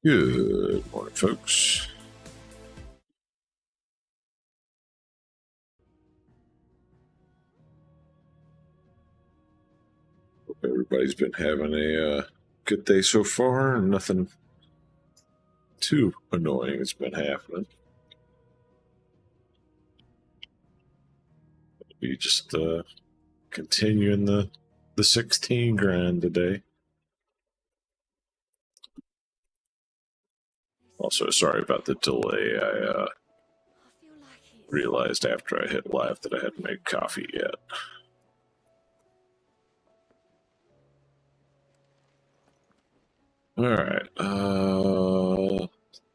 Good morning, folks. Hope everybody's been having a good day so far. Nothing too annoying has been happening. We just continuing the 16 grind today. Also, sorry about the delay. I realized after I hit live that I hadn't made coffee yet. All right.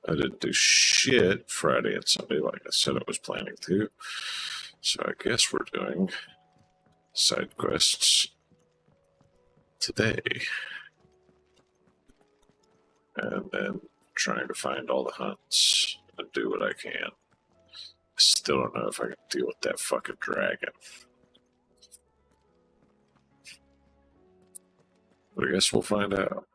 I didn't do shit Friday and Sunday like I said I was planning to. So I guess we're doing side quests today. And then trying to find all the hunts and do what I can. I still don't know if I can deal with that fucking dragon. But I guess we'll find out.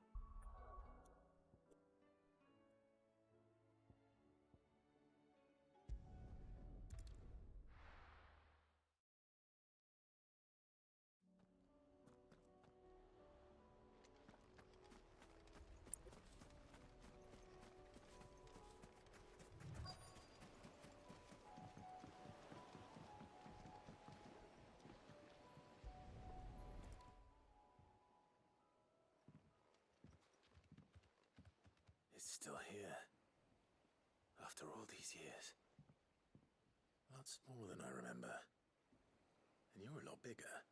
It's still here. After all these years. A lot smaller than I remember. And you're a lot bigger.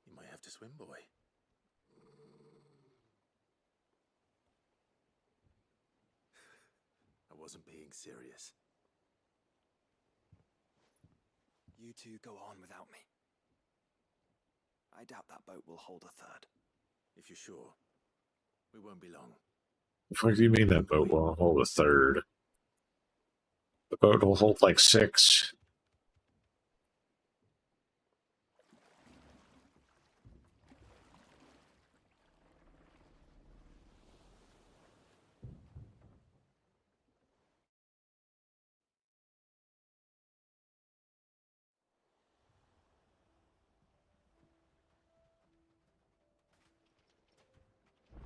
You might have to swim, boy. I wasn't being serious. You two go on without me. I doubt that boat will hold a third. If you're sure, we won't be long. The fuck do you mean that boat will hold a third? The boat will hold like 6.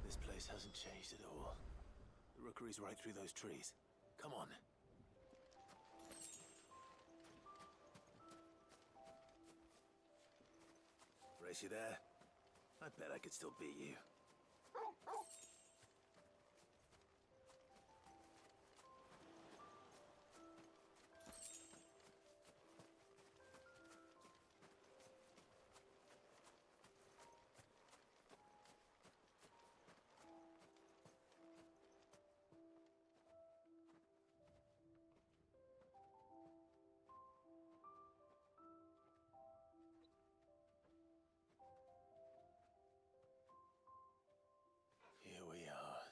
This place hasn't changed at all. The rookery's right through those trees. Come on. Race you there? I bet I could still beat you. Here we are.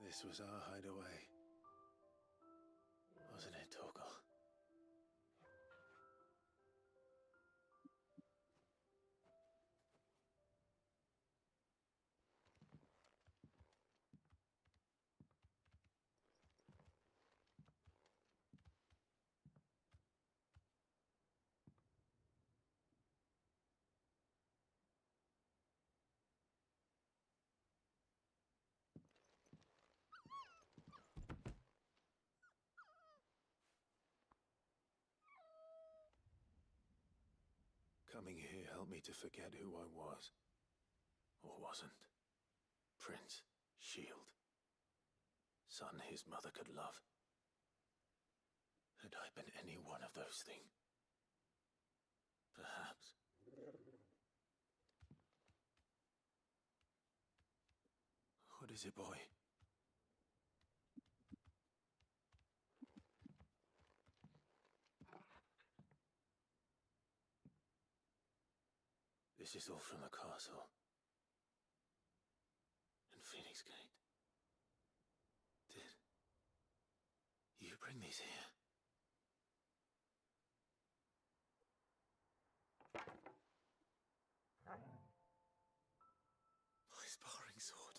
This was our hideaway. Wasn't it, Torgal? Coming here helped me to forget who I was. Or wasn't. Prince, shield. Son his mother could love. Had I been any one of those things? Perhaps. What is it, boy? This is all from the castle. In Phoenix Gate. Did you bring these here? My sparring sword.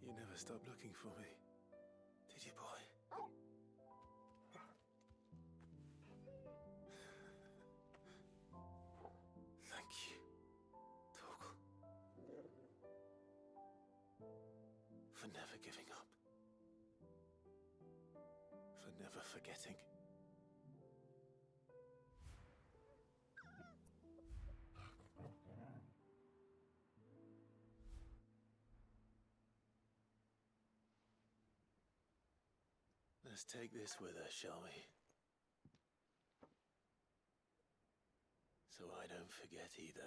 You never stopped looking for me, did you, boy? Thank you, Torgal, for never giving up, for never forgetting. Let's take this with us, shall we? So I don't forget either.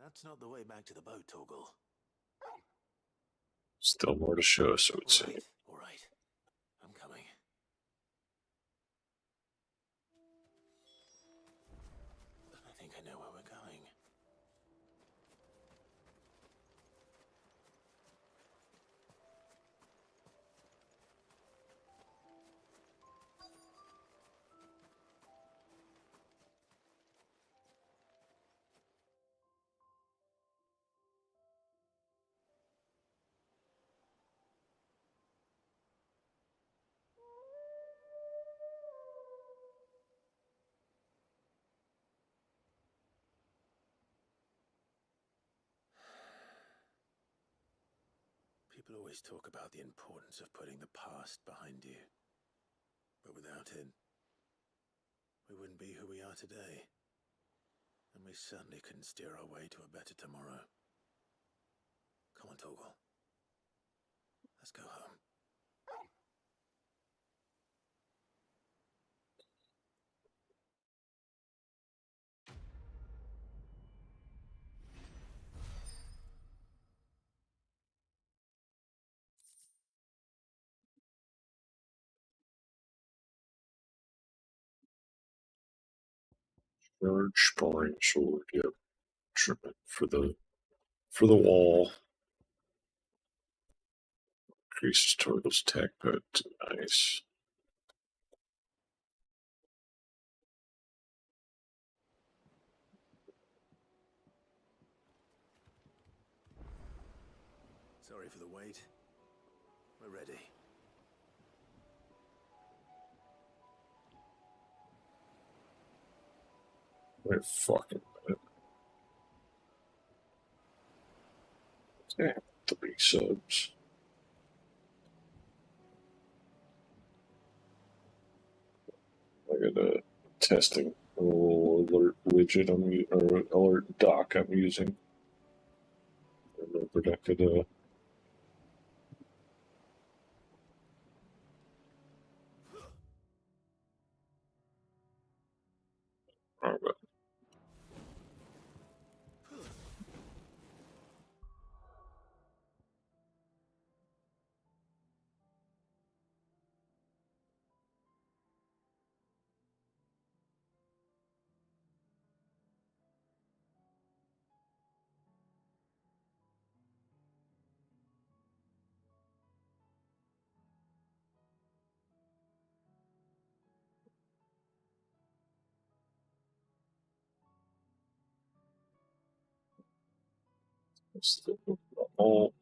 That's not the way back to the boat, Torgal. Still more to show, so it would seem. All right. I'm coming. I think I know where we're going. People always talk about the importance of putting the past behind you. But without it, we wouldn't be who we are today. And we certainly couldn't steer our way to a better tomorrow. Come on, Torgal. Let's go home. Large sparring sword, yep. Trim it for the wall. Increases Torgal's attack, but nice. Sorry for the wait. We're ready. Wait a fucking minute. Damn, 3 subs. I got a testing alert widget or alert doc I'm using. I remembered I could wrong button. Alt.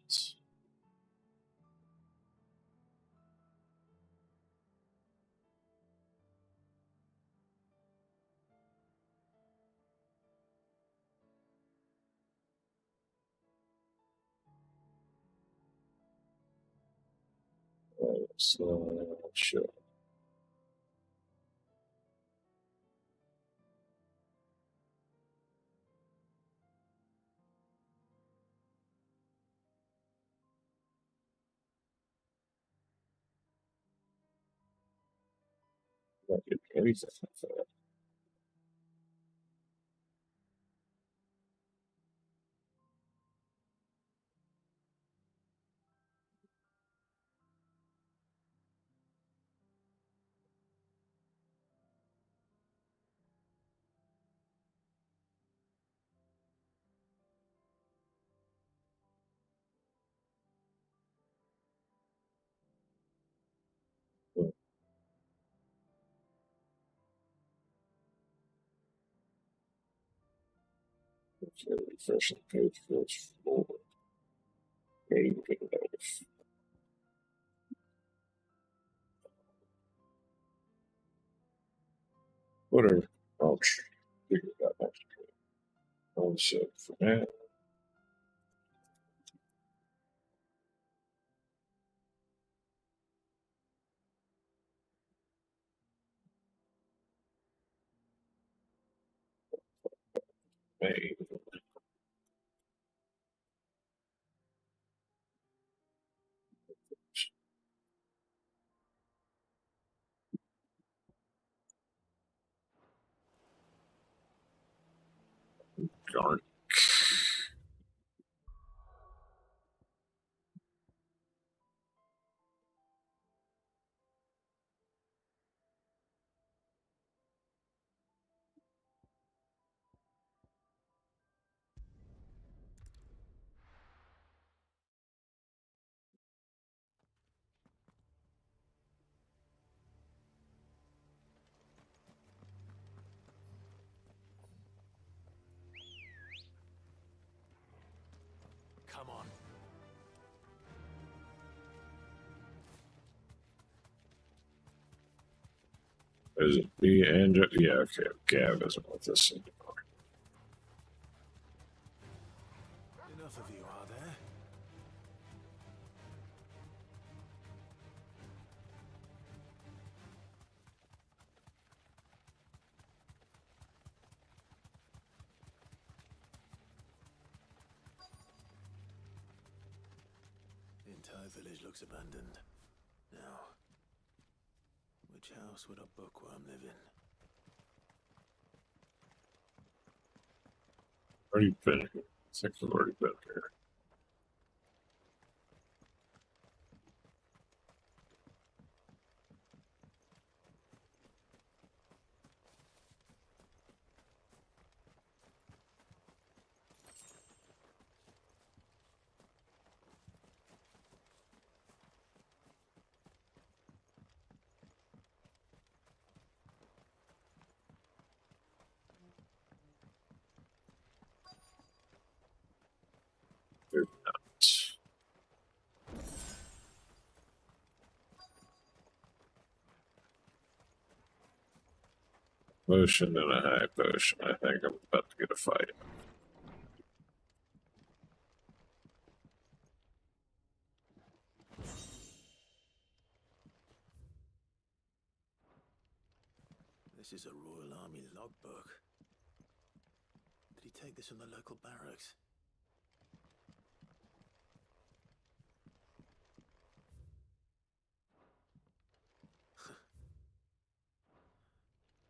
Show. Not get anything for that. Okay, refreshing page goes forward. Maybe we can know. Whatever. I'll figure it out next time. Also, for now, May. Darn. Come on. Is it B and yeah, okay. Gav isn't with us anymore. Enough of you, are there? The entire village looks abandoned. Now, which house would a bookworm live in? Already been here. I think we've already been here. They're not. Motion and a high potion. I think I'm about to get a fight. This is a Royal Army logbook. Did he take this from the local barracks?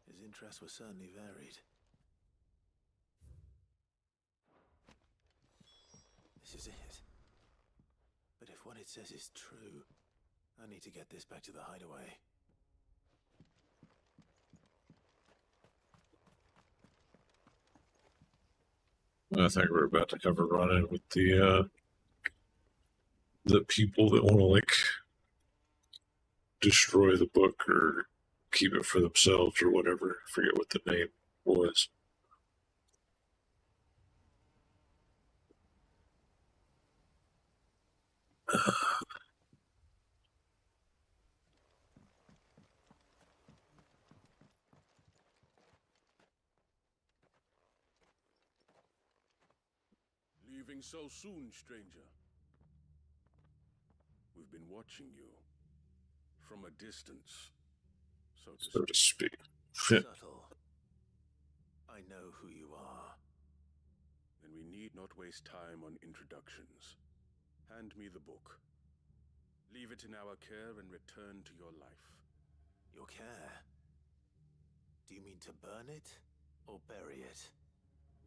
His interests were certainly varied. This is it. But if what it says is true, I need to get this back to the hideaway. I think we're about to have a run-in with the people that want to like destroy the book or keep it for themselves or whatever. I forget what the name was. Leaving so soon, stranger? We've been watching you. From a distance, so to speak. Subtle. I know who you are. Then we need not waste time on introductions. Hand me the book. Leave it in our care and return to your life. Your care? Do you mean to burn it or bury it?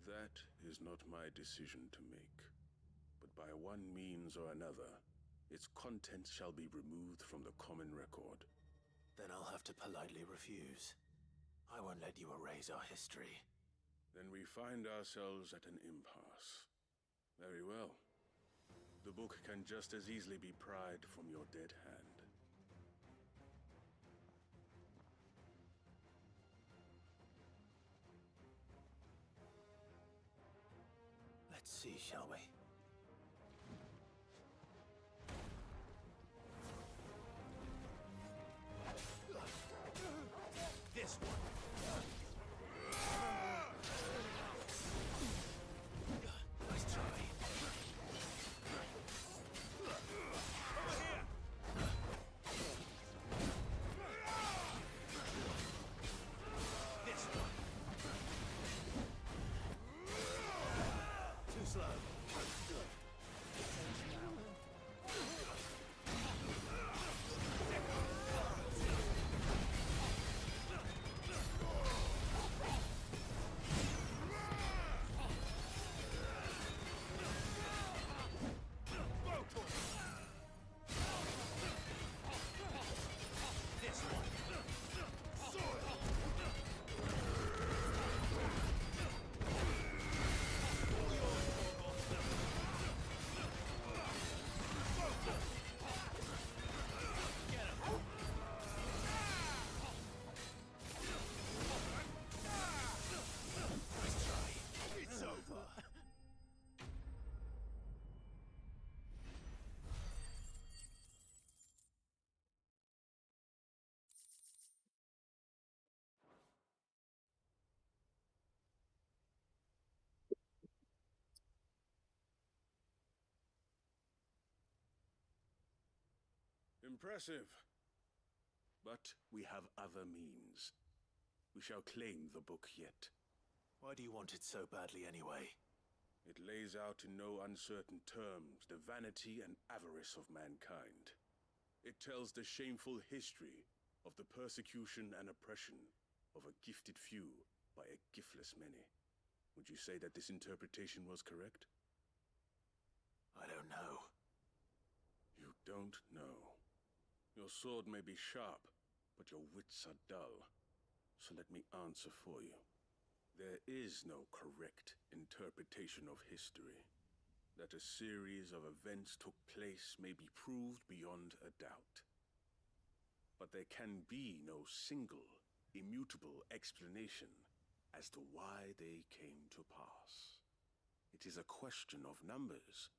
That is not my decision to make. But by one means or another, its contents shall be removed from the common record. Then I'll have to politely refuse. I won't let you erase our history. Then we find ourselves at an impasse. Very well. The book can just as easily be pried from your dead hand. Let's see, shall we? This one. Nice try. Over here. This one. Too slow. This one. Nice try. It's over. Impressive. But we have other means. We shall claim the book yet. Why do you want it so badly anyway? It lays out in no uncertain terms the vanity and avarice of mankind. It tells the shameful history of the persecution and oppression of a gifted few by a giftless many. Would you say that this interpretation was correct? I don't know. You don't know. Your sword may be sharp, but your wits are dull. So let me answer for you. There is no correct interpretation of history. That a series of events took place may be proved beyond a doubt. But there can be no single, immutable explanation as to why they came to pass. It is a question of numbers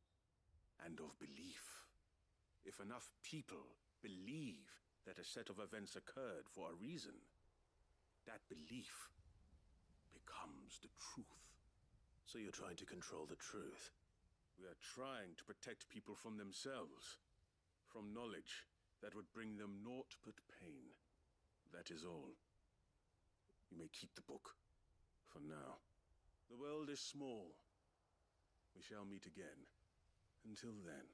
and of belief. If enough people believe that a set of events occurred for a reason, that belief becomes the truth. So you're trying to control the truth? We are trying to protect people from themselves, from knowledge that would bring them naught but pain. That is all. You may keep the book, for now. The world is small. We shall meet again. Until then.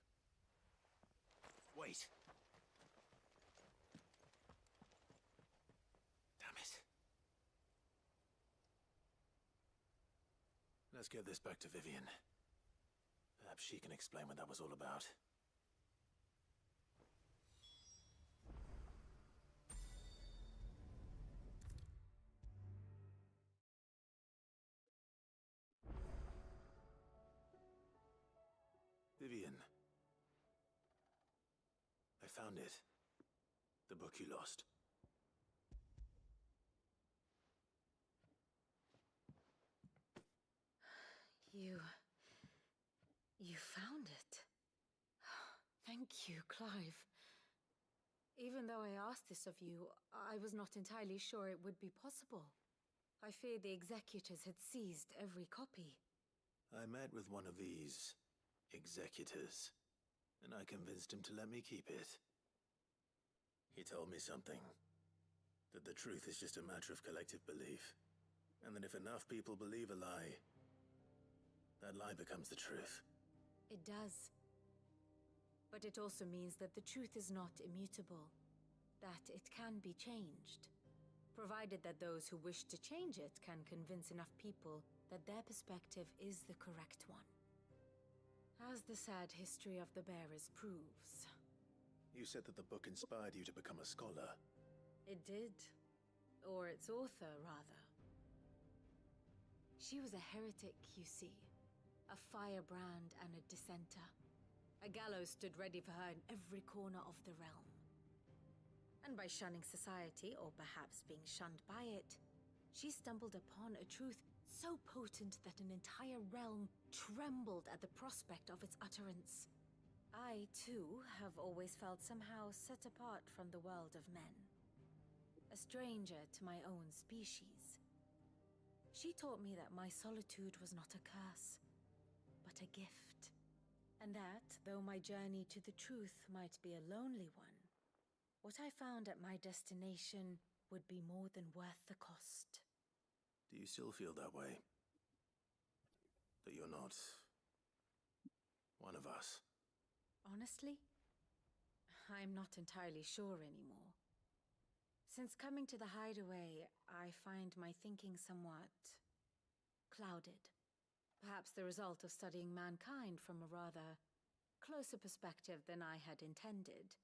Wait. Damn it. Let's get this back to Vivian. Perhaps she can explain what that was all about. Vivian. I found it. The book you lost. You found it. Thank you, Clive. Even though I asked this of you, I was not entirely sure it would be possible. I feared the executors had seized every copy. I met with one of these executors, and I convinced him to let me keep it. He told me something. That the truth is just a matter of collective belief. And that if enough people believe a lie, that lie becomes the truth. It does. But it also means that the truth is not immutable. That it can be changed. Provided that those who wish to change it can convince enough people that their perspective is the correct one. As the sad history of the bearers proves. You said that the book inspired you to become a scholar. It did. Or its author, rather. She was a heretic, you see. A firebrand and a dissenter. A gallows stood ready for her in every corner of the realm. And by shunning society, or perhaps being shunned by it, she stumbled upon a truth so potent that an entire realm trembled at the prospect of its utterance. I, too, have always felt somehow set apart from the world of men. A stranger to my own species. She taught me that my solitude was not a curse, but a gift. And that, though my journey to the truth might be a lonely one, what I found at my destination would be more than worth the cost. Do you still feel that way? That you're not one of us? Honestly, I'm not entirely sure anymore. Since coming to the hideaway, I find my thinking somewhat clouded. Perhaps the result of studying mankind from a rather closer perspective than I had intended.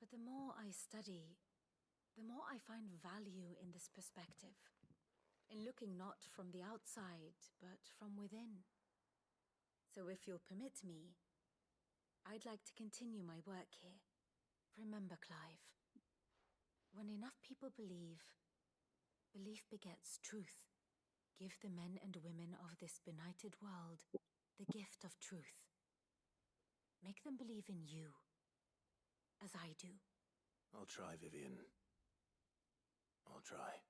But the more I study, the more I find value in this perspective. In looking not from the outside, but from within. So if you'll permit me, I'd like to continue my work here. Remember, Clive, when enough people believe, belief begets truth. Give the men and women of this benighted world the gift of truth. Make them believe in you, as I do. I'll try, Vivian. I'll try.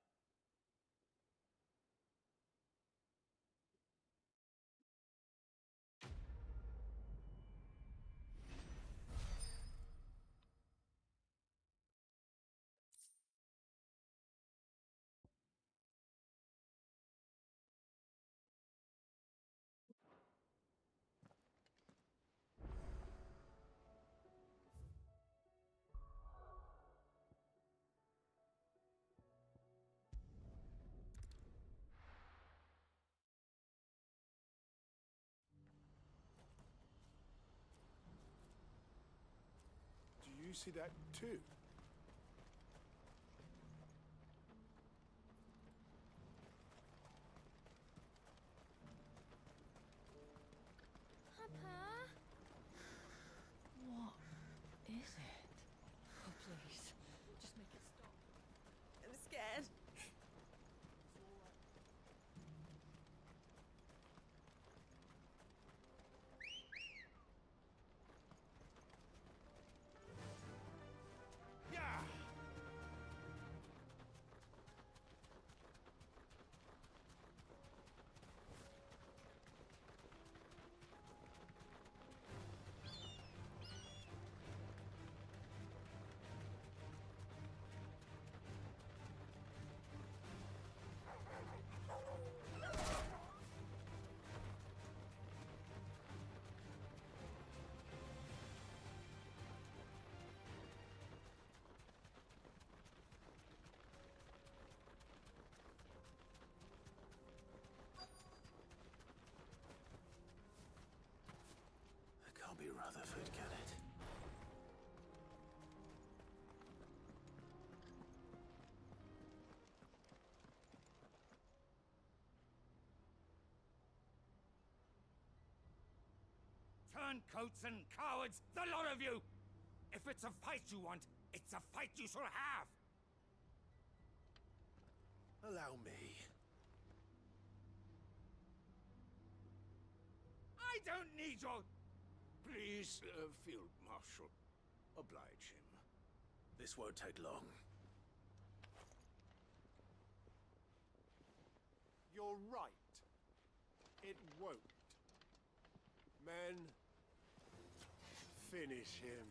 Do you see that too? Papa? What is it? Oh, please. Just make it stop. I'm scared. Can't be Rutherford, can it? Turncoats and cowards, the lot of you! If it's a fight you want, it's a fight you shall have! Allow me. I don't need your... Please, Field Marshal, oblige him. This won't take long. You're right. It won't. Men, finish him.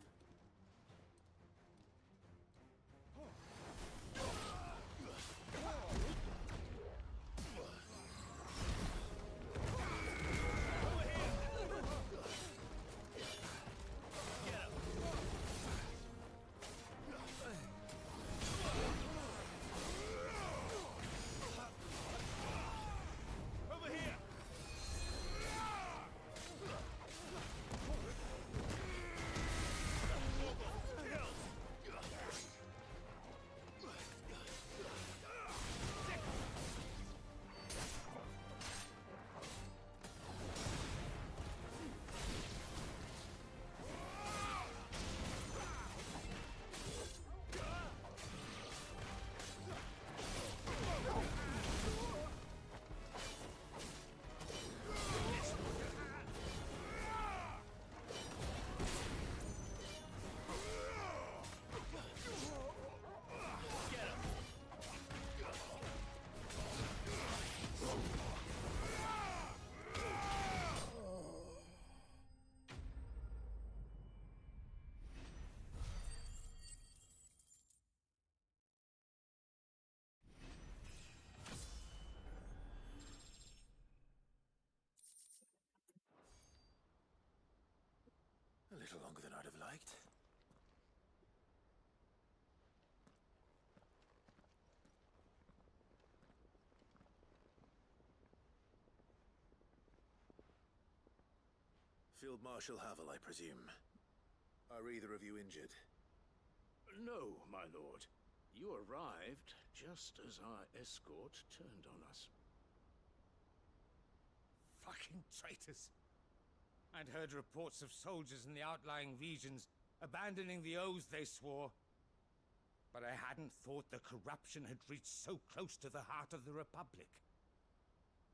little longer than I'd have liked. Field Marshal Havel, I presume. Are either of you injured? No, my lord. You arrived just as our escort turned on us. Fucking traitors. I'd heard reports of soldiers in the outlying regions abandoning the oaths they swore. But I hadn't thought the corruption had reached so close to the heart of the Republic.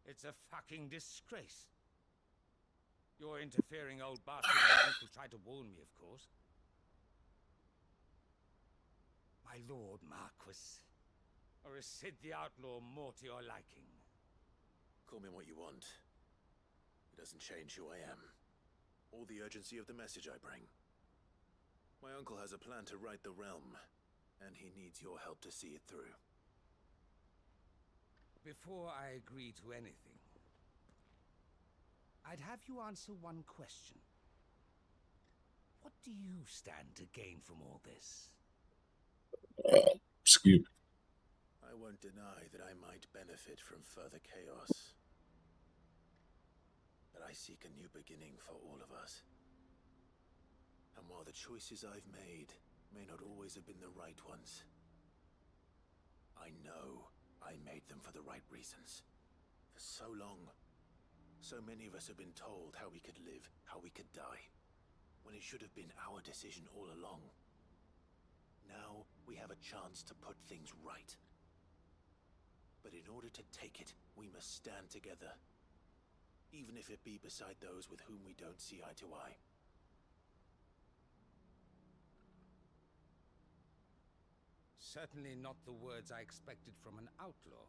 It's a fucking disgrace. Your interfering old bastard and my uncle tried to warn me, of course. My lord Marquis. Or is Sid the Outlaw more to your liking? Call me what you want. It doesn't change who I am, or the urgency of the message I bring. My uncle has a plan to right the realm, and he needs your help to see it through. Before I agree to anything, I'd have you answer one question. What do you stand to gain from all this? Excuse me. I won't deny that I might benefit from further chaos. But I seek a new beginning for all of us. And while the choices I've made may not always have been the right ones, I know I made them for the right reasons. For so long, so many of us have been told how we could live, how we could die, when it should have been our decision all along. Now we have a chance to put things right. But in order to take it, we must stand together, even if it be beside those with whom we don't see eye to eye. Certainly not the words I expected from an outlaw.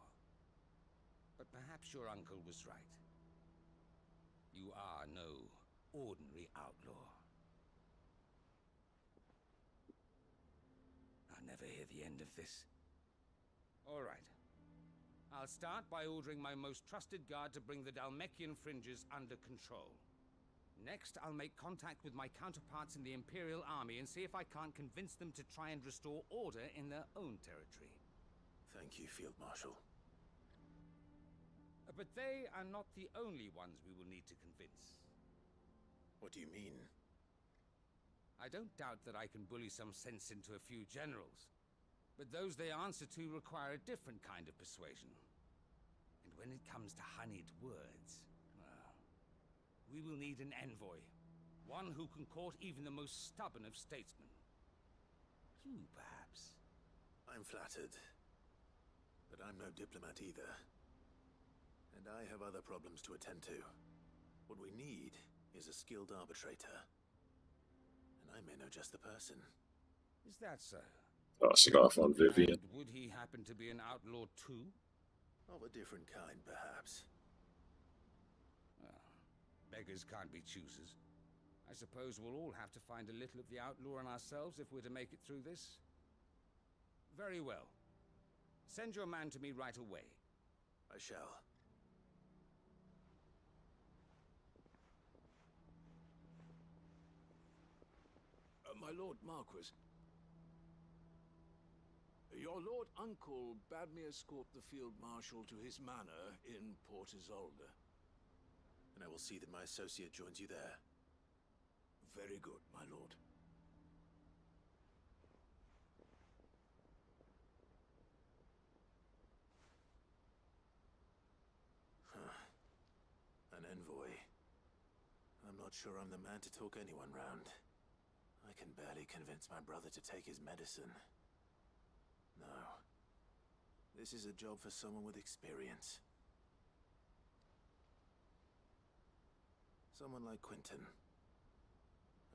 But perhaps your uncle was right. You are no ordinary outlaw. I'll never hear the end of this. All right. I'll start by ordering my most trusted guard to bring the Dhalmekian fringes under control. Next, I'll make contact with my counterparts in the Imperial Army and see if I can't convince them to try and restore order in their own territory. Thank you, Field Marshal. But they are not the only ones we will need to convince. What do you mean? I don't doubt that I can bully some sense into a few generals, but those they answer to require a different kind of persuasion. And when it comes to honeyed words, well, we will need an envoy, one who can court even the most stubborn of statesmen. You, perhaps. I'm flattered, but I'm no diplomat either. And I have other problems to attend to. What we need is a skilled arbitrator. And I may know just the person. Is that so? Passing off on Vivian. And would he happen to be an outlaw too? Of a different kind, perhaps. Well, beggars can't be choosers. I suppose we'll all have to find a little of the outlaw in ourselves if we're to make it through this. Very well. Send your man to me right away. I shall. My Lord Marquis. Your Lord Uncle bade me escort the Field Marshal to his manor in Port Isolde. And I will see that my associate joins you there. Very good, my lord. An envoy. I'm not sure I'm the man to talk anyone round. I can barely convince my brother to take his medicine. No. This is a job for someone with experience. Someone like Quentin.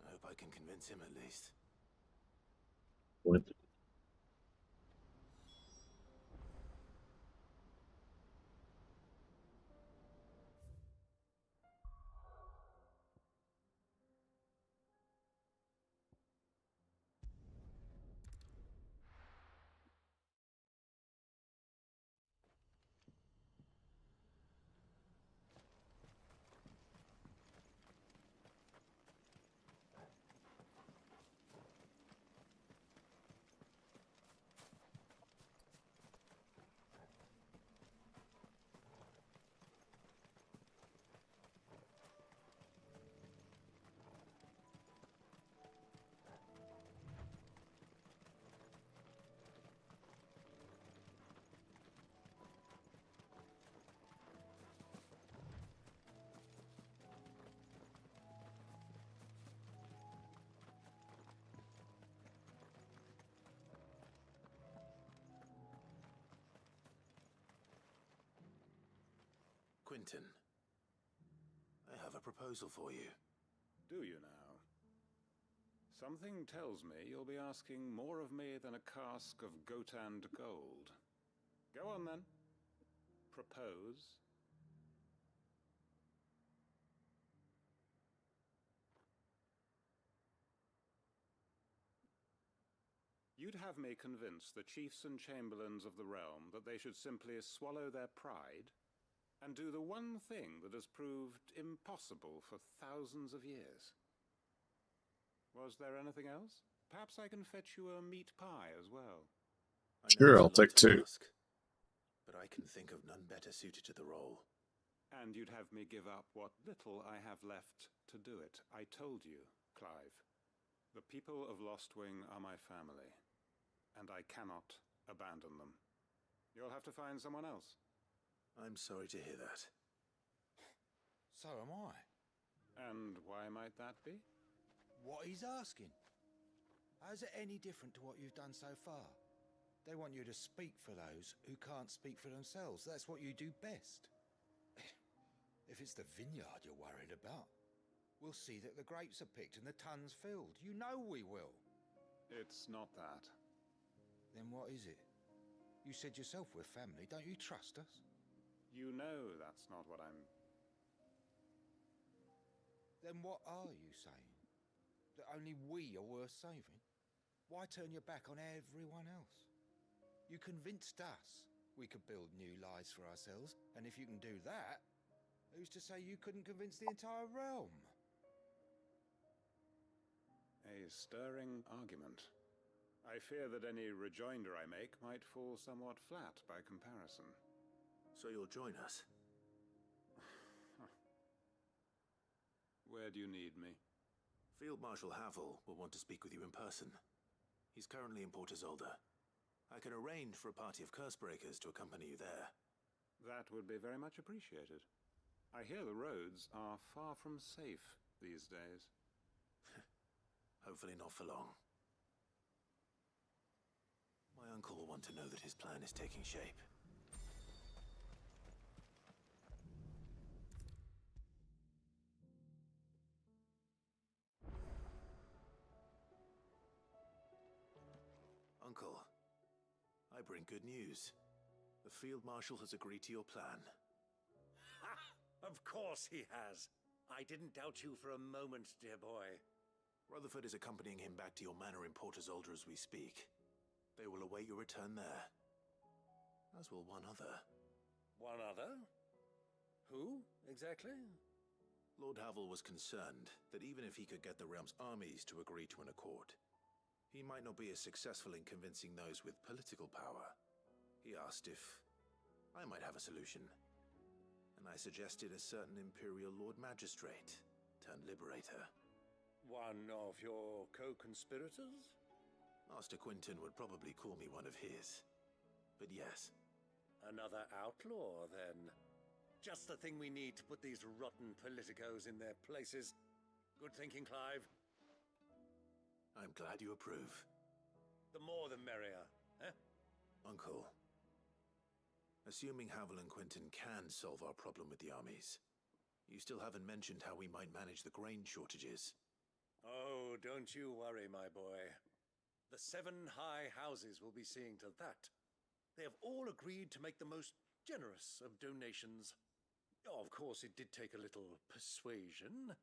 I hope I can convince him at least. What? Quinton, I have a proposal for you. Do you now? Something tells me you'll be asking more of me than a cask of Gotand gold. Go on then. Propose. You'd have me convince the chiefs and chamberlains of the realm that they should simply swallow their pride and do the one thing that has proved impossible for thousands of years. Was there anything else? Perhaps I can fetch you a meat pie as well. I know Sure, it's a I'll lot take to two. ask, but I can think of none better suited to the role. And you'd have me give up what little I have left to do it. I told you, Clive. The people of Lostwing are my family, and I cannot abandon them. You'll have to find someone else. I'm sorry to hear that. So am I. And why might that be? What he's asking. How's it any different to what you've done so far? They want you to speak for those who can't speak for themselves. That's what you do best. If it's the vineyard you're worried about, we'll see that the grapes are picked and the tons filled. You know we will. It's not that. Then what is it? You said yourself we're family. Don't you trust us? You know that's not what I'm... Then what are you saying? That only we are worth saving? Why turn your back on everyone else? You convinced us we could build new lives for ourselves, and if you can do that, who's to say you couldn't convince the entire realm? A stirring argument. I fear that any rejoinder I make might fall somewhat flat by comparison. So you'll join us? Where do you need me? Field Marshal Havel will want to speak with you in person. He's currently in Port Isolde. I can arrange for a party of Cursebreakers to accompany you there. That would be very much appreciated. I hear the roads are far from safe these days. Hopefully not for long. My uncle will want to know that his plan is taking shape. Uncle, I bring good news. The Field Marshal has agreed to your plan. Ha! Of course he has. I didn't doubt you for a moment, dear boy. Rutherford is accompanying him back to your manor in Port Isolde as we speak. They will await your return there. As will one other. One other? Who, exactly? Lord Havel was concerned that even if he could get the realm's armies to agree to an accord, he might not be as successful in convincing those with political power. He asked if I might have a solution, and I suggested a certain Imperial Lord Magistrate turned Liberator. One of your co-conspirators? Master Quinton would probably call me one of his. But yes. Another outlaw, then. Just the thing we need to put these rotten politicos in their places. Good thinking, Clive. I'm glad you approve. The more the merrier, eh? Uncle, assuming Havel and Quinton can solve our problem with the armies, you still haven't mentioned how we might manage the grain shortages. Oh, don't you worry, my boy. The 7 high houses will be seeing to that. They have all agreed to make the most generous of donations. Oh, of course, it did take a little persuasion,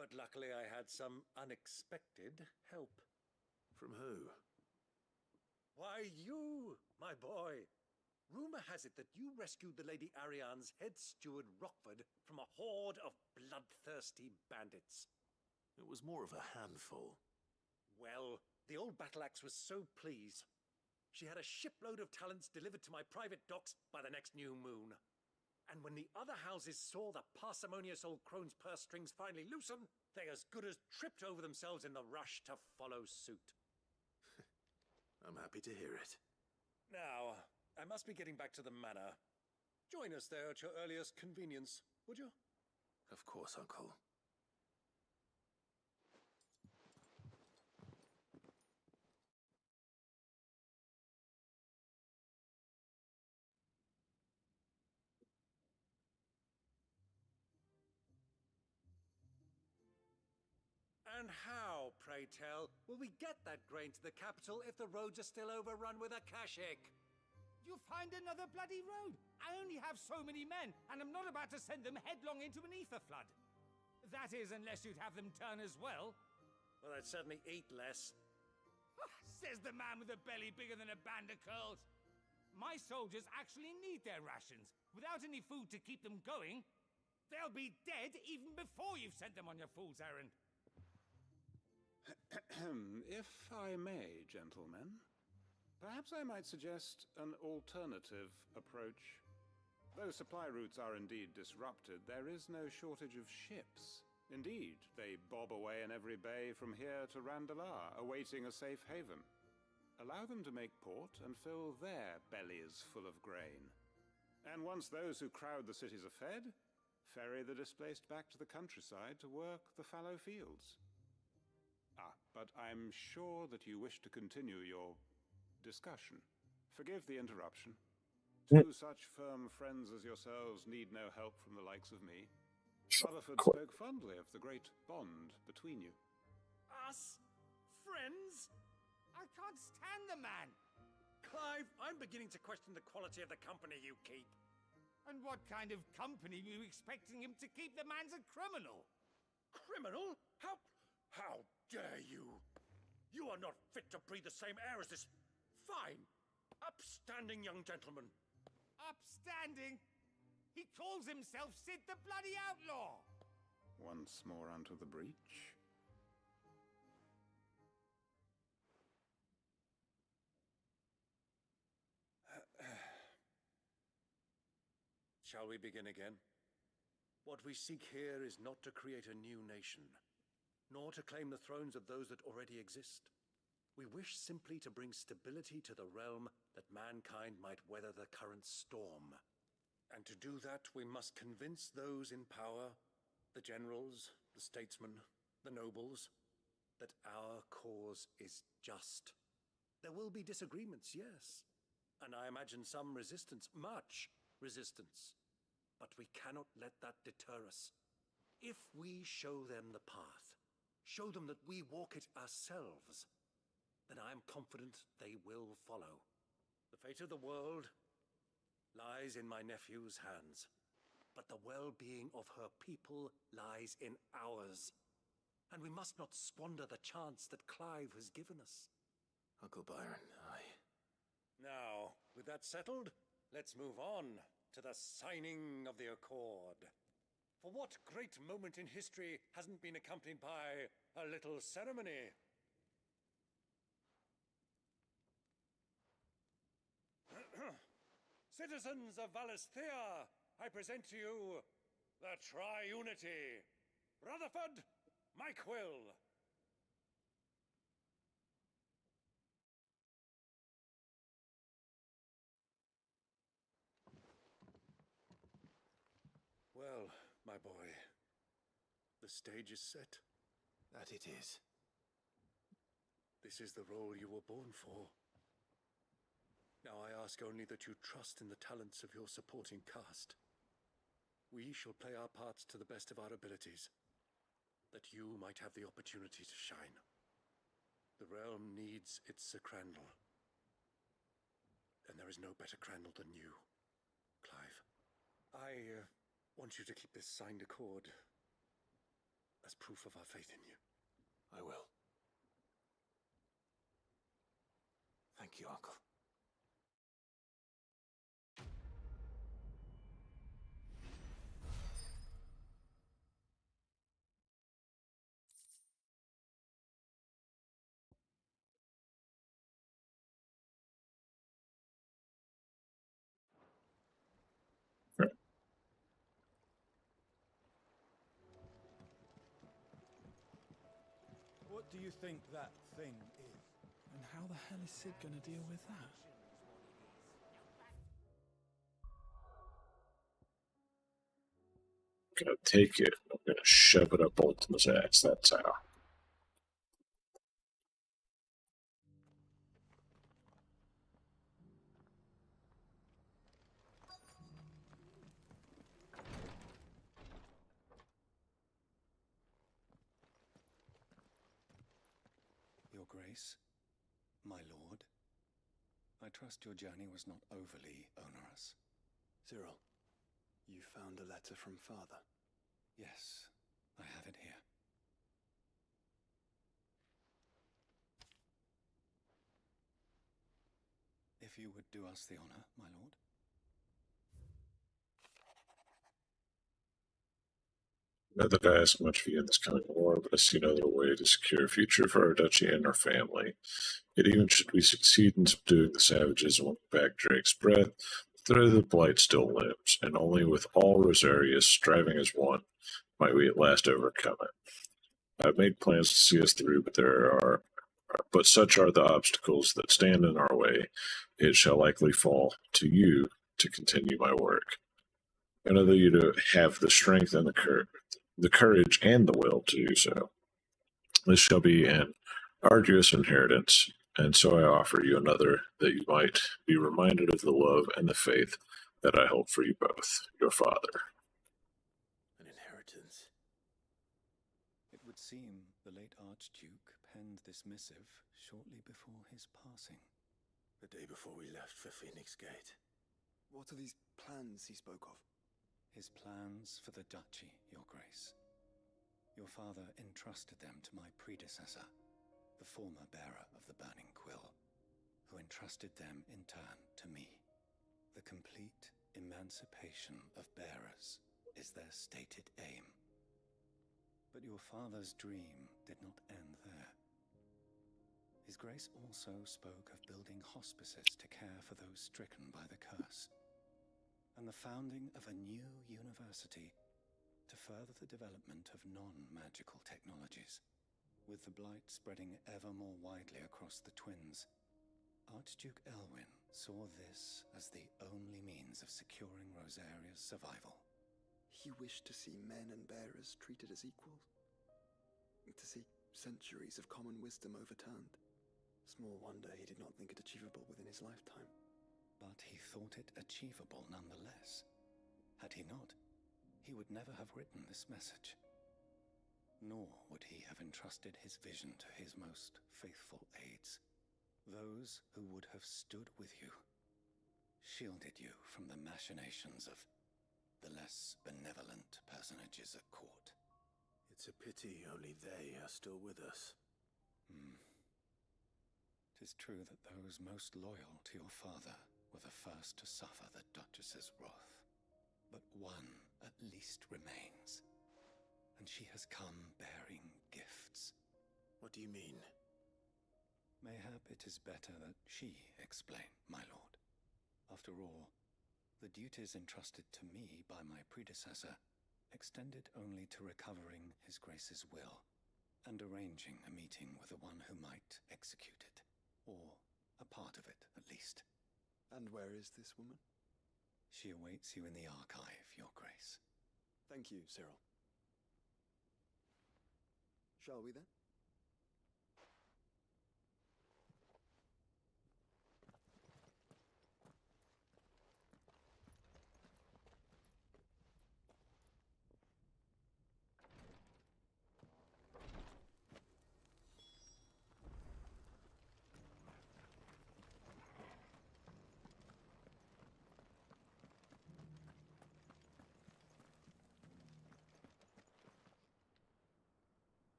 but luckily I had some unexpected help. From who? Why, you, my boy. Rumor has it that you rescued the Lady Ariane's head steward Rockford from a horde of bloodthirsty bandits. It was more of a handful. Well, the old battle axe was so pleased. She had a shipload of talents delivered to my private docks by the next new moon. And when the other houses saw the parsimonious old crone's purse strings finally loosen, they as good as tripped over themselves in the rush to follow suit. I'm happy to hear it. Now, I must be getting back to the manor. Join us there at your earliest convenience, would you? Of course, Uncle. And how, pray tell, will we get that grain to the capital if the roads are still overrun with Akashic? You'll find another bloody road. I only have so many men, and I'm not about to send them headlong into an ether flood. That is, unless you'd have them turn as well. Well, I'd certainly eat less. Says the man with a belly bigger than a band of curls. My soldiers actually need their rations. Without any food to keep them going, they'll be dead even before you've sent them on your fool's errand. If I may, gentlemen, perhaps I might suggest an alternative approach. Though supply routes are indeed disrupted, there is no shortage of ships. Indeed, they bob away in every bay from here to Randalar, awaiting a safe haven. Allow them to make port and fill their bellies full of grain. And once those who crowd the cities are fed, ferry the displaced back to the countryside to work the fallow fields. But I'm sure that you wish to continue your discussion. Forgive the interruption. Two such firm friends as yourselves need no help from the likes of me. Rutherford spoke fondly of the great bond between you. Us? Friends? I can't stand the man. Clive, I'm beginning to question the quality of the company you keep. And what kind of company were you expecting him to keep? The man's a criminal. Criminal? How dare you? You are not fit to breathe the same air as this fine, upstanding young gentleman. Upstanding? He calls himself Sid the Bloody Outlaw! Once more unto the breach. Shall we begin again? What we seek here is not to create a new nation, nor to claim the thrones of those that already exist. We wish simply to bring stability to the realm that mankind might weather the current storm. And to do that, we must convince those in power, the generals, the statesmen, the nobles, that our cause is just. There will be disagreements, yes, and I imagine some resistance, much resistance. But we cannot let that deter us. If we show them the path, show them that we walk it ourselves, then I am confident they will follow. The fate of the world lies in my nephew's hands, but the well-being of her people lies in ours. And we must not squander the chance that Clive has given us. Uncle Byron, Now, with that settled, let's move on to the signing of the Accord. For what great moment in history hasn't been accompanied by a little ceremony? Citizens of Valisthea, I present to you the Triunity. Rutherford, Mike Will. Well, my boy, the stage is set. that it is. This is the role you were born for. Now I ask only that you trust in the talents of your supporting cast. We shall play our parts to the best of our abilities, that you might have the opportunity to shine. The realm needs its Sir Crandall, and there is no better Crandall than you, Clive. I want you to keep this signed accord as proof of our faith in you. I will. Thank you, Uncle. What do you think that thing is? And how the hell is Sid gonna deal with that? I'm gonna take it. I'm gonna shove it up Ultima's ass. That's how. Grace, my lord. I trust your journey was not overly onerous. Cyril, you found a letter from Father? Yes, I have it here. If you would do us the honor, my lord. Not that I ask much of you in this coming war, but I see no other way to secure a future for our duchy and our family. Yet even should we succeed in subduing the savages and winning back Drake's breath, the threat of the blight still looms, and only with all Rosarius striving as one might we at last overcome it. I've made plans to see us through, but such are the obstacles that stand in our way, it shall likely fall to you to continue my work. I know that you to have the strength and the courage and the will to do so. This shall be an arduous inheritance, and so I offer you another that you might be reminded of the love and the faith that I hold for you both, your father. An inheritance? It would seem the late Archduke penned this missive shortly before his passing. The day before we left for Phoenix Gate. What are these plans he spoke of? His plans for the duchy, your grace. Your father entrusted them to my predecessor, the former bearer of the Burning Quill, who entrusted them in turn to me. The complete emancipation of bearers is their stated aim. But your father's dream did not end there. His Grace also spoke of building hospices to care for those stricken by the curse, and the founding of a new university to further the development of non-magical technologies. With the blight spreading ever more widely across the twins, Archduke Elwyn saw this as the only means of securing Rosaria's survival. He wished to see men and bearers treated as equals. To see centuries of common wisdom overturned. Small wonder he did not think it achievable within his lifetime. But he thought it achievable nonetheless. Had he not, he would never have written this message. Nor would he have entrusted his vision to his most faithful aides, those who would have stood with you, shielded you from the machinations of the less benevolent personages at court. It's a pity only they are still with us. 'Tis true that those most loyal to your father were the first to suffer the Duchess's wrath. But one at least remains, and she has come bearing gifts. What do you mean? Mayhap it is better that she explain, my lord. After all, the duties entrusted to me by my predecessor extended only to recovering His Grace's will and arranging a meeting with the one who might execute it, or a part of it at least. And where is this woman? She awaits you in the archive, your grace. Thank you, Cyril. Shall we then?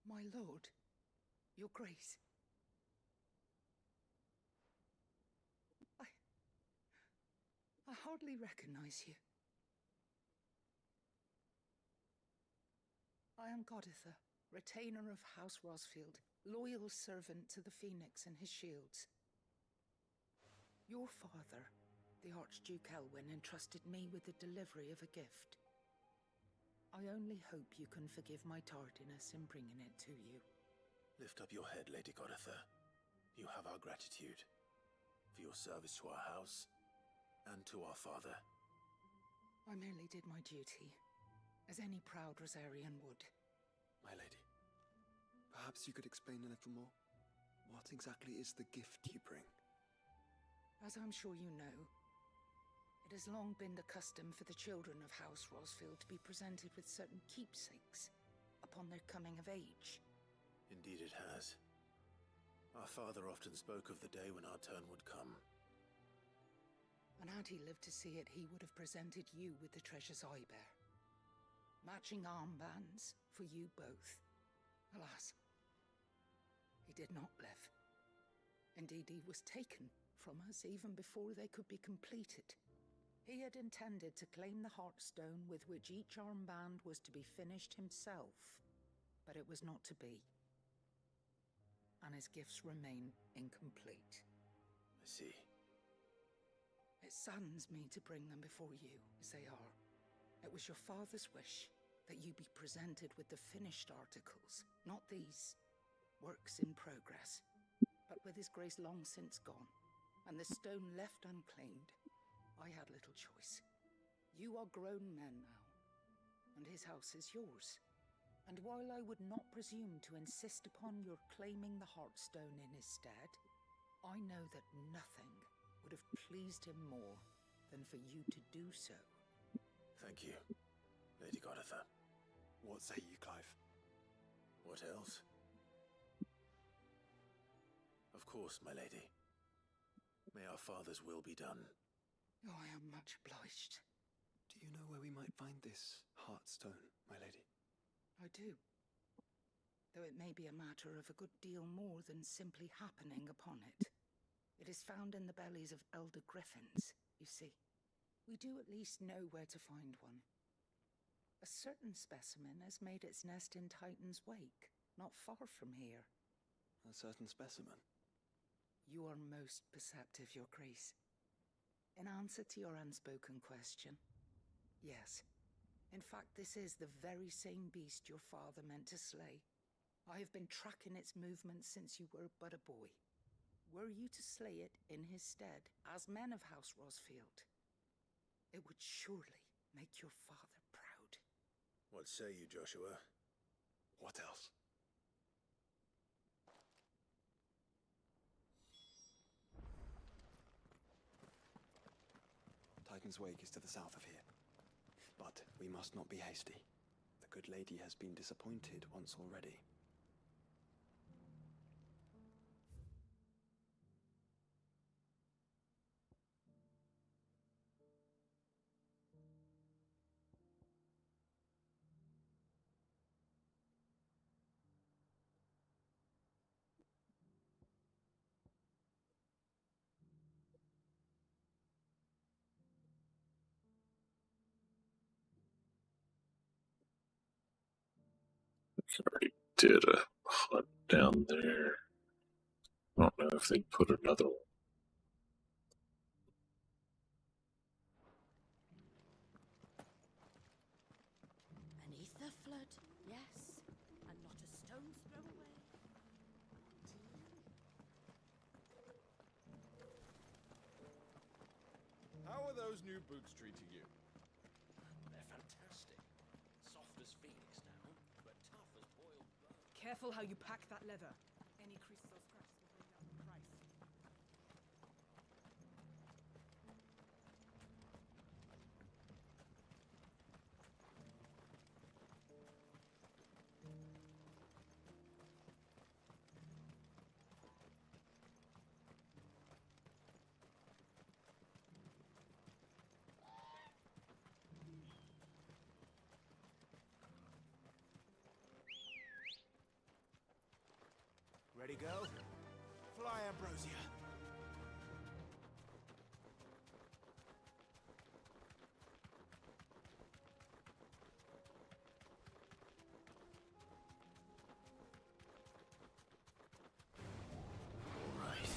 My lord, your grace. I hardly recognize you. I am Goditha, retainer of House Rosfield, loyal servant to the Phoenix and his shields. Your father, the Archduke Elwyn, entrusted me with the delivery of a gift. I only hope you can forgive my tardiness in bringing it to you. Lift up your head, Lady Goditha. You have our gratitude for your service to our house and to our father. I merely did my duty, as any proud Rosarian would. My lady, perhaps you could explain a little more? What exactly is the gift you bring? As I'm sure you know, It has long been the custom for the children of House Rosfield to be presented with certain keepsakes upon their coming of age. Indeed it has. Our father often spoke of the day when our turn would come. And had he lived to see it, he would have presented you with the treasures I bear. Matching armbands for you both. Alas, he did not live. Indeed, he was taken from us even before they could be completed. He had intended to claim the Heartstone with which each armband was to be finished himself, but it was not to be. And his gifts remain incomplete. I see. It saddens me to bring them before you, as they are. It was your father's wish that you be presented with the finished articles, not these works in progress. But with his grace long since gone, and the stone left unclaimed, I had little choice. You are grown men now, and his house is yours. And while I would not presume to insist upon your claiming the Heartstone in his stead, I know that nothing would have pleased him more than for you to do so. Thank you, Lady Goditha. What say you, Clive? What else? Of course, my lady. May our father's will be done. Oh, I am much obliged. Do you know where we might find this Heartstone, my lady? I do. Though it may be a matter of a good deal more than simply happening upon it. It is found in the bellies of elder griffins, you see. We do at least know where to find one. A certain specimen has made its nest in Titan's Wake, not far from here. A certain specimen? You are most perceptive, Your Grace. In answer to your unspoken question, yes. In fact, this is the very same beast your father meant to slay. I have been tracking its movements since you were but a boy. Were you to slay it in his stead, as men of House Rosfield, it would surely make your father proud. What say you, Joshua? What else? Titan's Wake is to the south of here. But we must not be hasty. The good lady has been disappointed once already. I already did a hunt down there. I don't know if they'd put another one. An ether flood, yes, and not a stone's throw away. How are those new boots treating you? They're fantastic. Soft as phoenix down, but tough as boiled bone. Careful how you pack that leather. Any creases or scratches will bring down the price. Ready, go? Fly, Ambrosia. All right.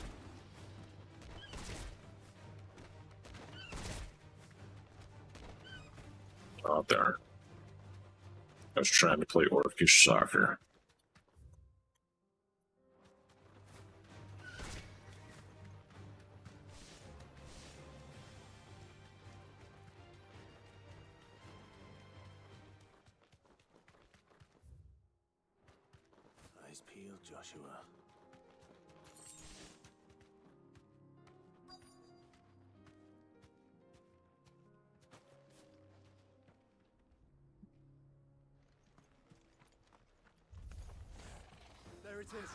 Oh, darn. I was trying to play Orcish soccer. Eyes peeled, Joshua. There it is.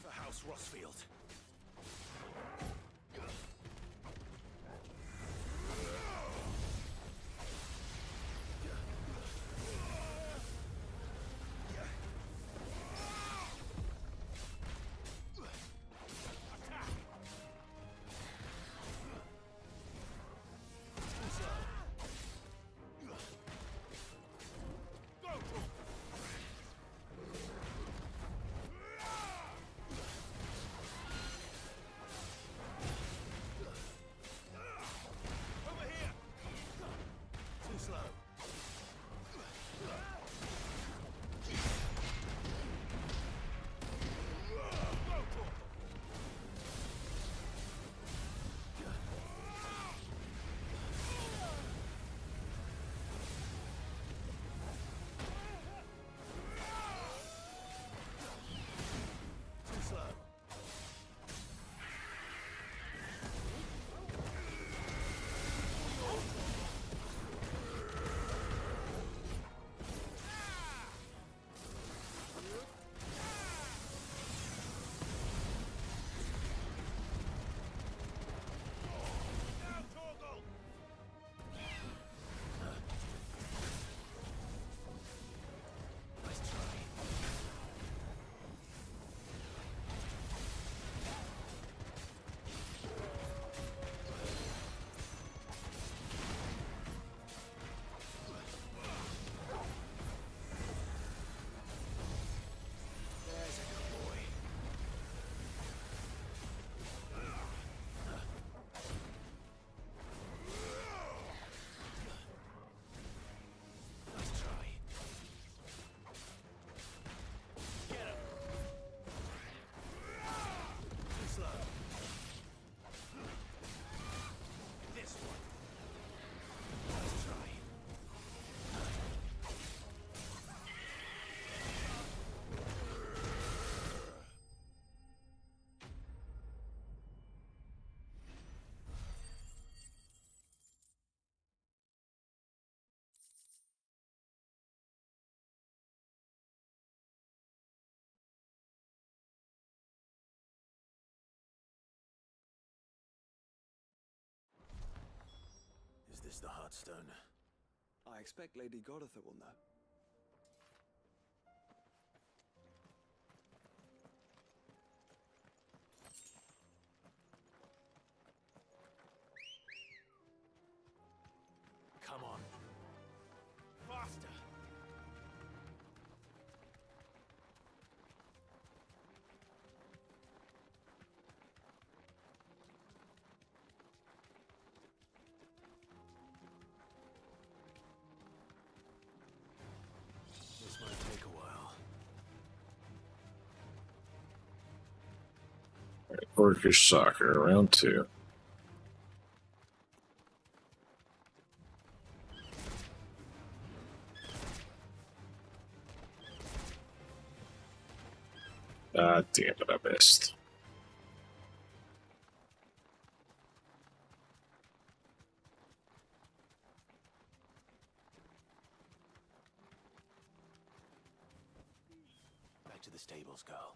For House Rossfield. Is this the Heartstone? I expect Lady Goditha will know. Come on. Faster! This might take a while. Orcish Soccer, round 2. Ah, damn it, I missed. Back to the stables, girl.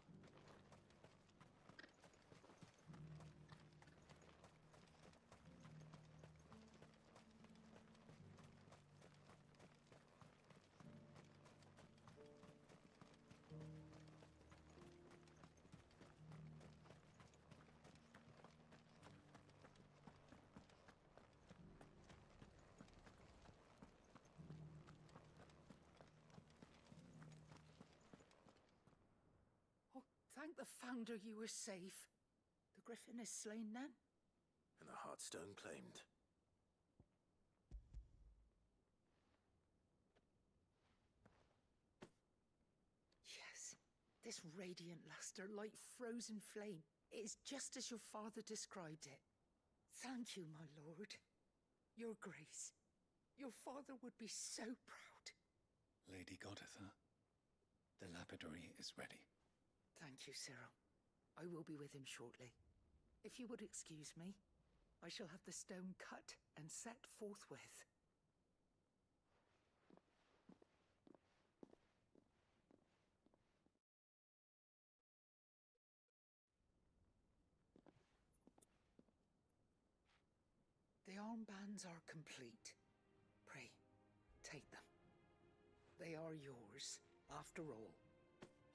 Thank the Founder you were safe. The Griffin is slain then? And the Heartstone claimed. Yes. This radiant luster, like frozen flame. It is just as your father described it. Thank you, my lord. Your Grace. Your father would be so proud. Lady Goditha, the lapidary is ready. Thank you, Cyril. I will be with him shortly. If you would excuse me, I shall have the stone cut and set forthwith. armbands are complete. Pray, take them. They are yours, after all.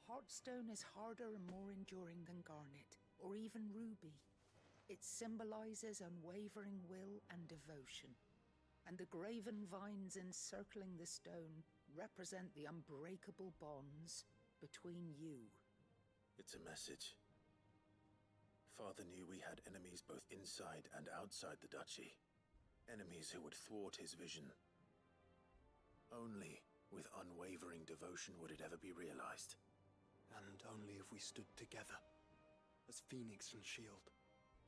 Heartstone is harder and more enduring than garnet, or even ruby. It symbolizes unwavering will and devotion, and the graven vines encircling the stone represent the unbreakable bonds between you. It's a message. Father knew we had enemies both inside and outside the duchy. Enemies who would thwart his vision. Only with unwavering devotion would it ever be realized. And only if we stood together, as Phoenix and Shield,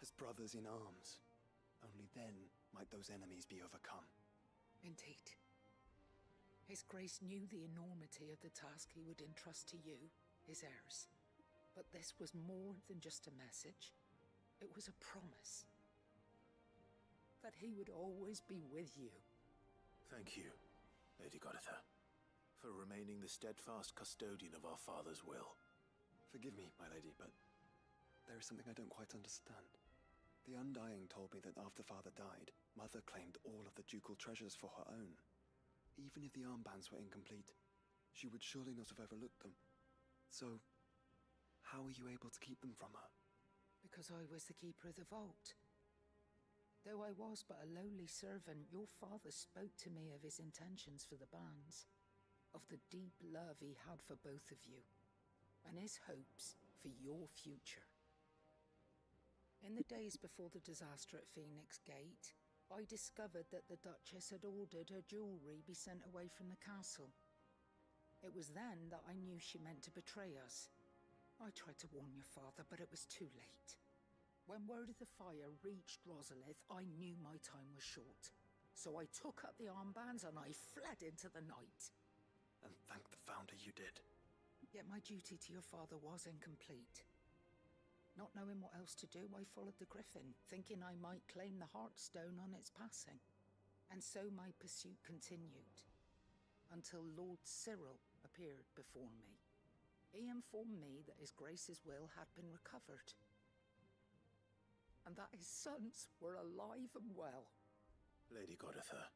as brothers in arms. Only then might those enemies be overcome. Indeed. His Grace knew the enormity of the task he would entrust to you, his heirs. But this was more than just a message. It was a promise. That he would always be with you. Thank you, Lady Goditha, for remaining the steadfast custodian of our father's will. Forgive me, my lady, but there is something I don't quite understand. The Undying told me that after Father died, Mother claimed all of the ducal treasures for her own. Even if the armbands were incomplete, she would surely not have overlooked them. So, how were you able to keep them from her? Because I was the keeper of the vault. Though I was but a lowly servant, your father spoke to me of his intentions for the bands, of the deep love he had for both of you, and his hopes for your future. In the days before the disaster at Phoenix Gate, I discovered that the Duchess had ordered her jewelry be sent away from the castle. It was then that I knew she meant to betray us. I tried to warn your father, but it was too late. When word of the fire reached Rosalith, I knew my time was short. So I took up the armbands and I fled into the night. And thank the Founder you did. Yet my duty to your father was incomplete. Not knowing what else to do, I followed the Griffin, thinking I might claim the Heartstone on its passing. And so my pursuit continued, until Lord Cyril appeared before me. He informed me that his Grace's will had been recovered, and that his sons were alive and well. Lady Goditha,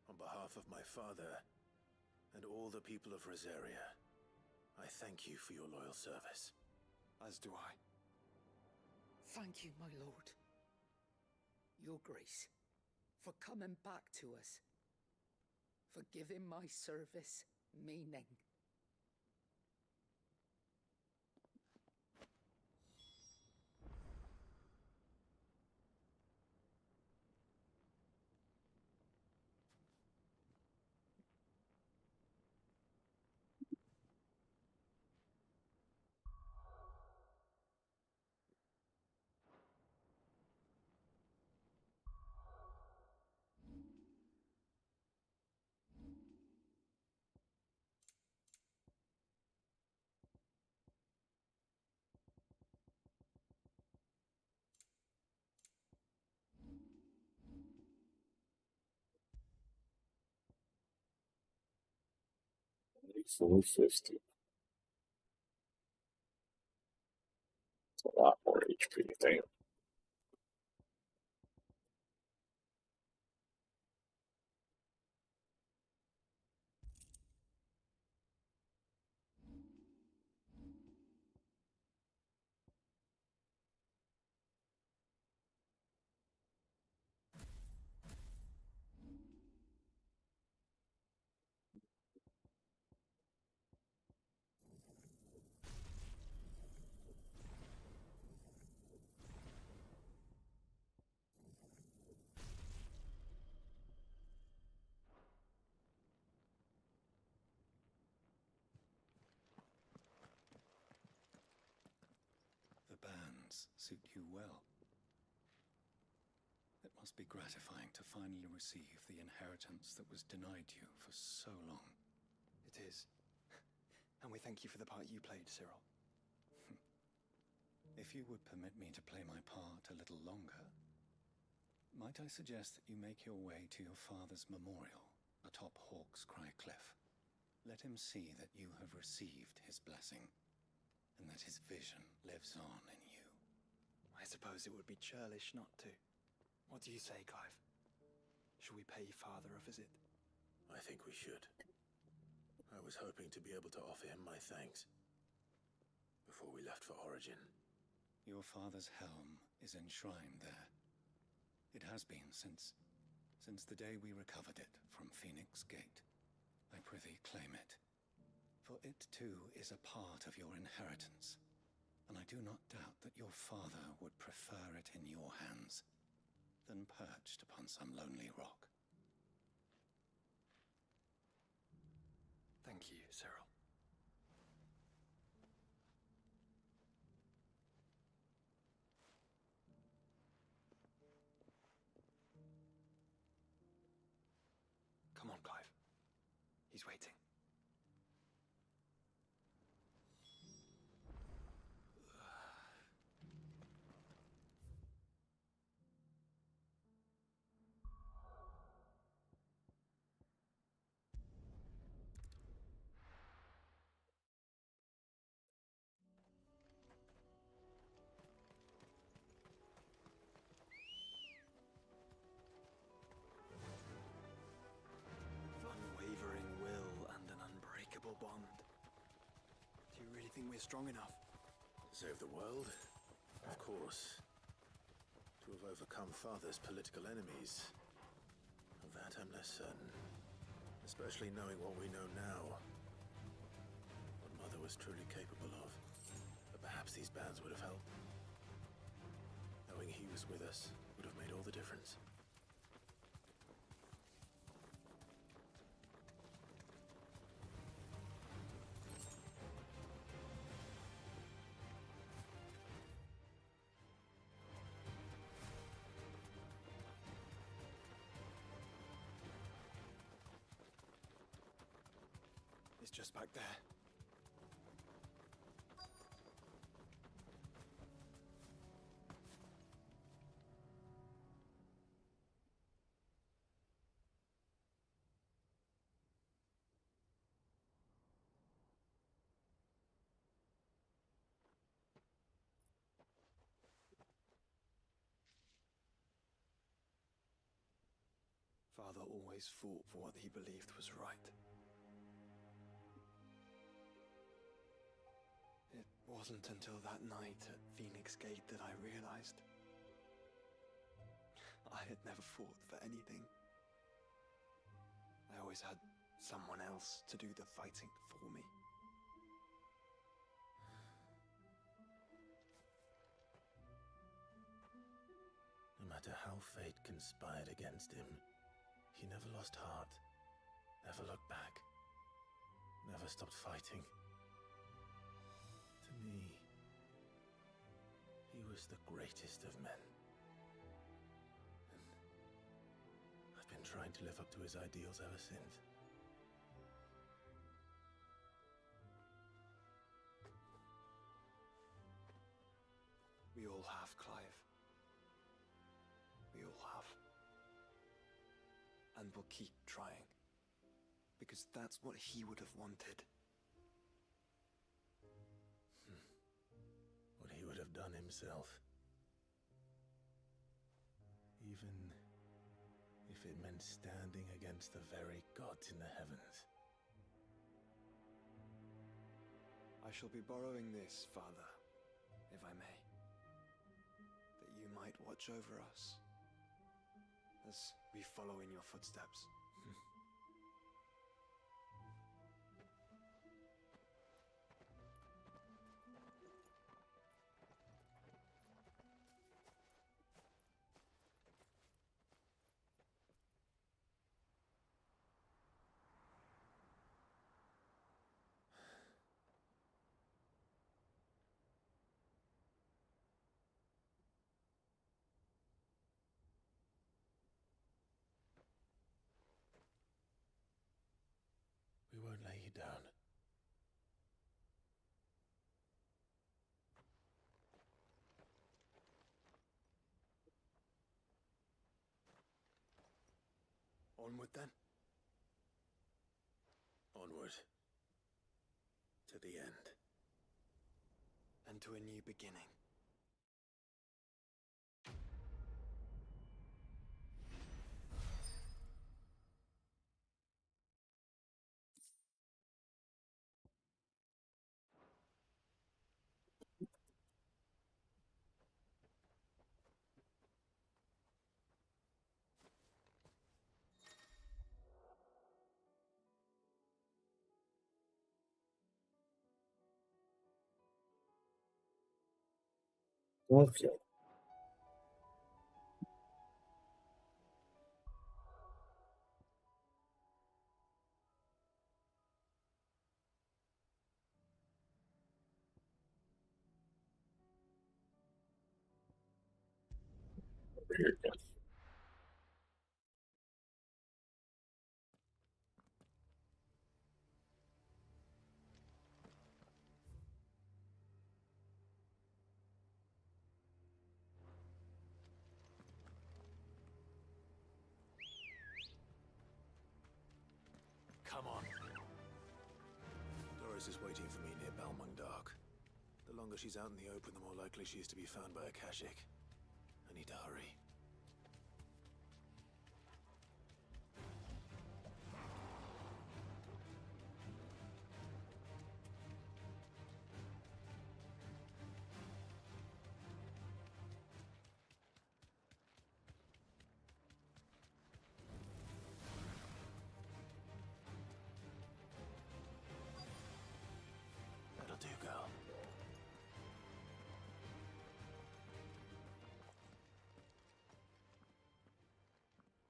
on behalf of my father and all the people of Rosaria, I thank you for your loyal service. As do I. Thank you, my lord. Your Grace, for coming back to us. For giving my service meaning. $450. It's a lot more HP, damn. The bands suit you well. It must be gratifying to finally receive the inheritance that was denied you for so long. It is. And we thank you for the part you played, Cyril. If you would permit me to play my part a little longer, might I suggest that you make your way to your father's memorial atop Hawk's Cry Cliff? Let him see that you have received his blessing, and that his vision lives on in you. I suppose it would be churlish not to. What do you say, Clive? Should we pay Father a visit? I think we should. I was hoping to be able to offer him my thanks before we left for Origin. Your father's helm is enshrined there. It has been since the day we recovered it from Phoenix Gate. I prithee claim it, for it too is a part of your inheritance, and I do not doubt that your father would prefer it in your hands than perched upon some lonely rock. Thank you, Cyril. Come on, Clive. He's waiting. Unwavering will and an unbreakable bond. Do you really think we're strong enough? To save the world? Of course. To have overcome Father's political enemies? Of that I'm less certain. Especially knowing what we know now. What Mother was truly capable of. But perhaps these bands would have helped. Knowing he was with us would have made all the difference. It's just back there. Father always fought for what he believed was right. It wasn't until that night at Phoenix Gate that I realized I had never fought for anything. I always had someone else to do the fighting for me. No matter how fate conspired against him, he never lost heart, never looked back, never stopped fighting. To me, he was the greatest of men. And I've been trying to live up to his ideals ever since. We all have, Clive. We all have. And we'll keep trying. Because that's what he would have wanted. What he would have done himself. Even if it meant standing against the very gods in the heavens. I shall be borrowing this, Father, if I may. That you might watch over us as we follow in your footsteps. We won't lay you down. Onward then. Onward. To the end. And to a new beginning. Okay. Over here again. Come on. Doris is waiting for me near Balmung Dark. The longer she's out in the open, the more likely she is to be found by a Kashik. I need to hurry. That'll do, girl.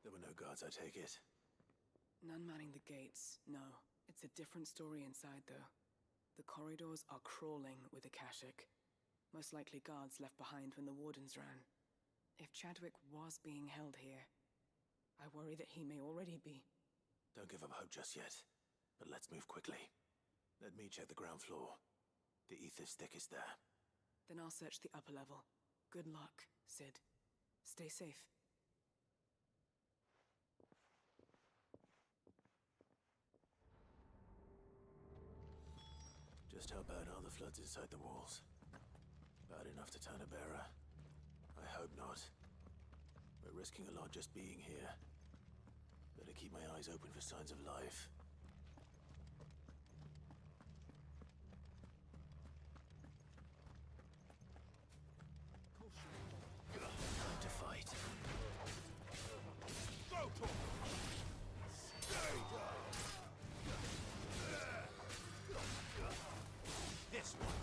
There were no guards, I take it. None manning the gates, no. It's a different story inside, though. The corridors are crawling with Akashic. Most likely guards left behind when the wardens ran. If Chadwick was being held here, I worry that he may already be. Don't give up hope just yet. But let's move quickly. Let me check the ground floor. The ether's thickest there. Then I'll search the upper level. Good luck, Sid. Stay safe. Just how bad are the floods inside the walls? Bad enough to turn a bearer? I hope not. We're risking a lot just being here. Better keep my eyes open for signs of life. Time to fight. This one.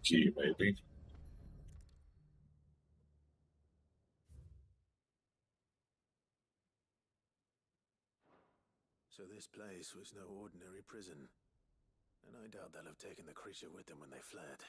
Key, maybe. So this place was no ordinary prison. And I doubt they'll have taken the creature with them when they fled.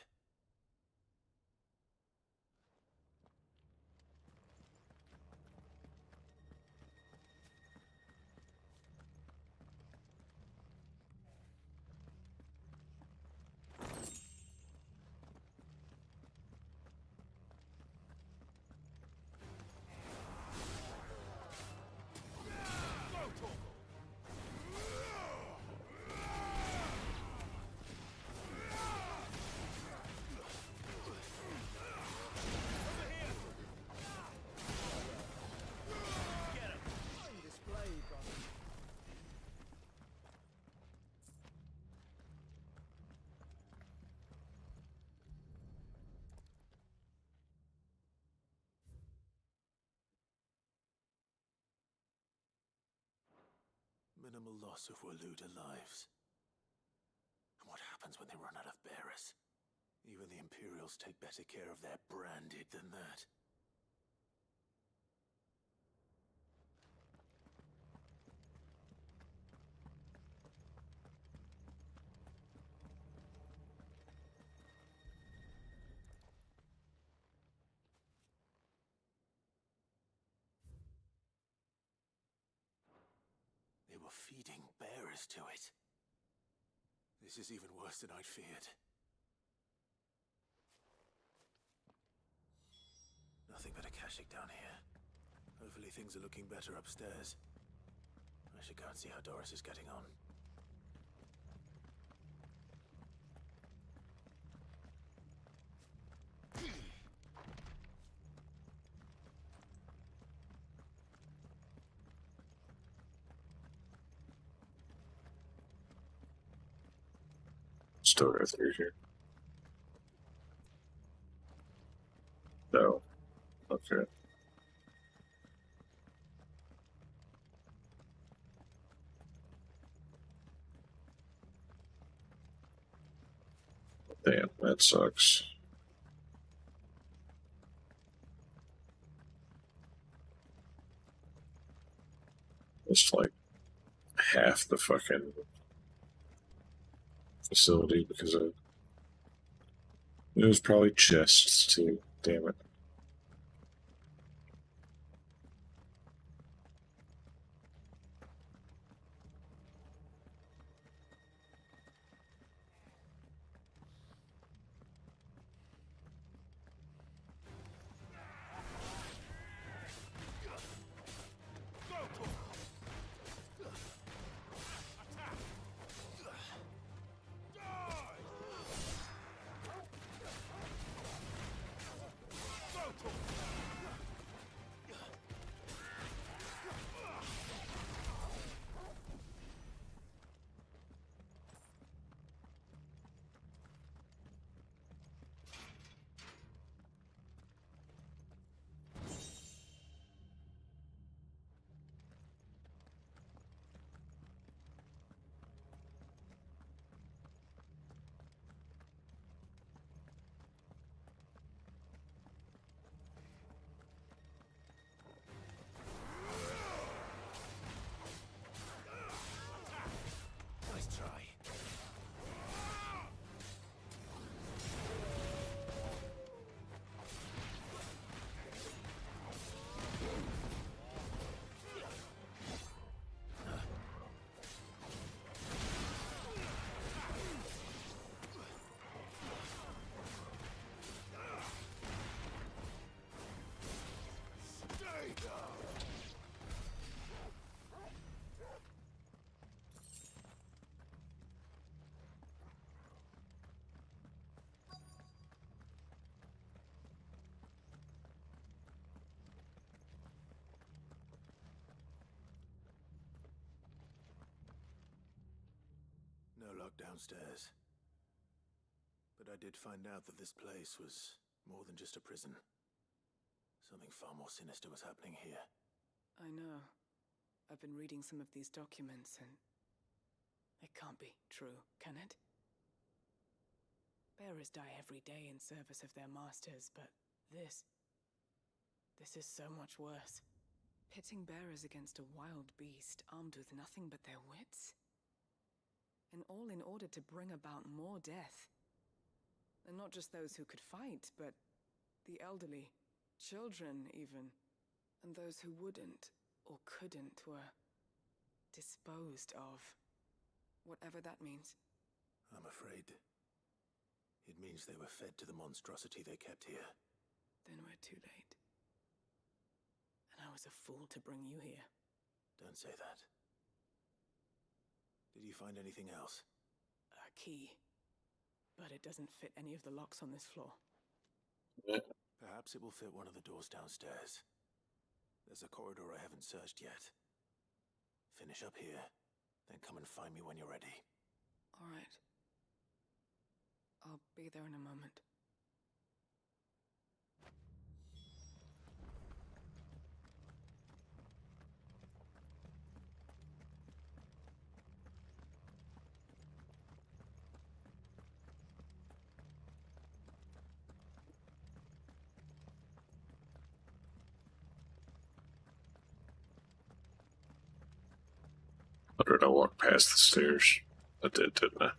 Minimal loss of Waluda lives. And what happens when they run out of bearers? Even the Imperials take better care of their branded than that. They were feeding bearers to it. This is even worse than I'd feared. Nothing but Akashic down here. Hopefully things are looking better upstairs. I should go and see how Doris is getting on. Still go through here. No. Okay. Damn, that sucks. It's like half the fucking facility because of it was probably chests too. Damn it. Nice try. Stay down. No lock downstairs. But I did find out that this place was more than just a prison. Something far more sinister was happening here. I know. I've been reading some of these documents, and it can't be true, can it? Bearers die every day in service of their masters, but this is so much worse. Pitting bearers against a wild beast armed with nothing but their wits? And all in order to bring about more death. And not just those who could fight, but the elderly, children even, and those who wouldn't or couldn't were disposed of. Whatever that means. I'm afraid it means they were fed to the monstrosity they kept here. Then we're too late. And I was a fool to bring you here. Don't say that. Did you find anything else? A key. But it doesn't fit any of the locks on this floor. Perhaps it will fit one of the doors downstairs. There's a corridor I haven't searched yet. Finish up here, then come and find me when you're ready. All right. I'll be there in a moment. Or did I walk past the stairs? I did, didn't I?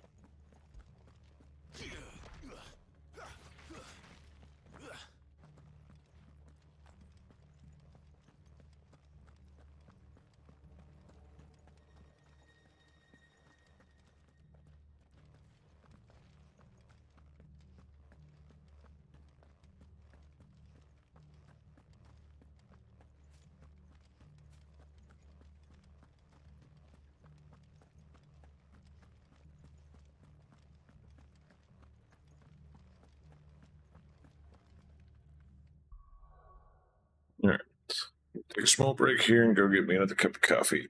Alright. Take a small break here and go get me another cup of coffee.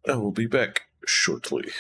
I will be back shortly.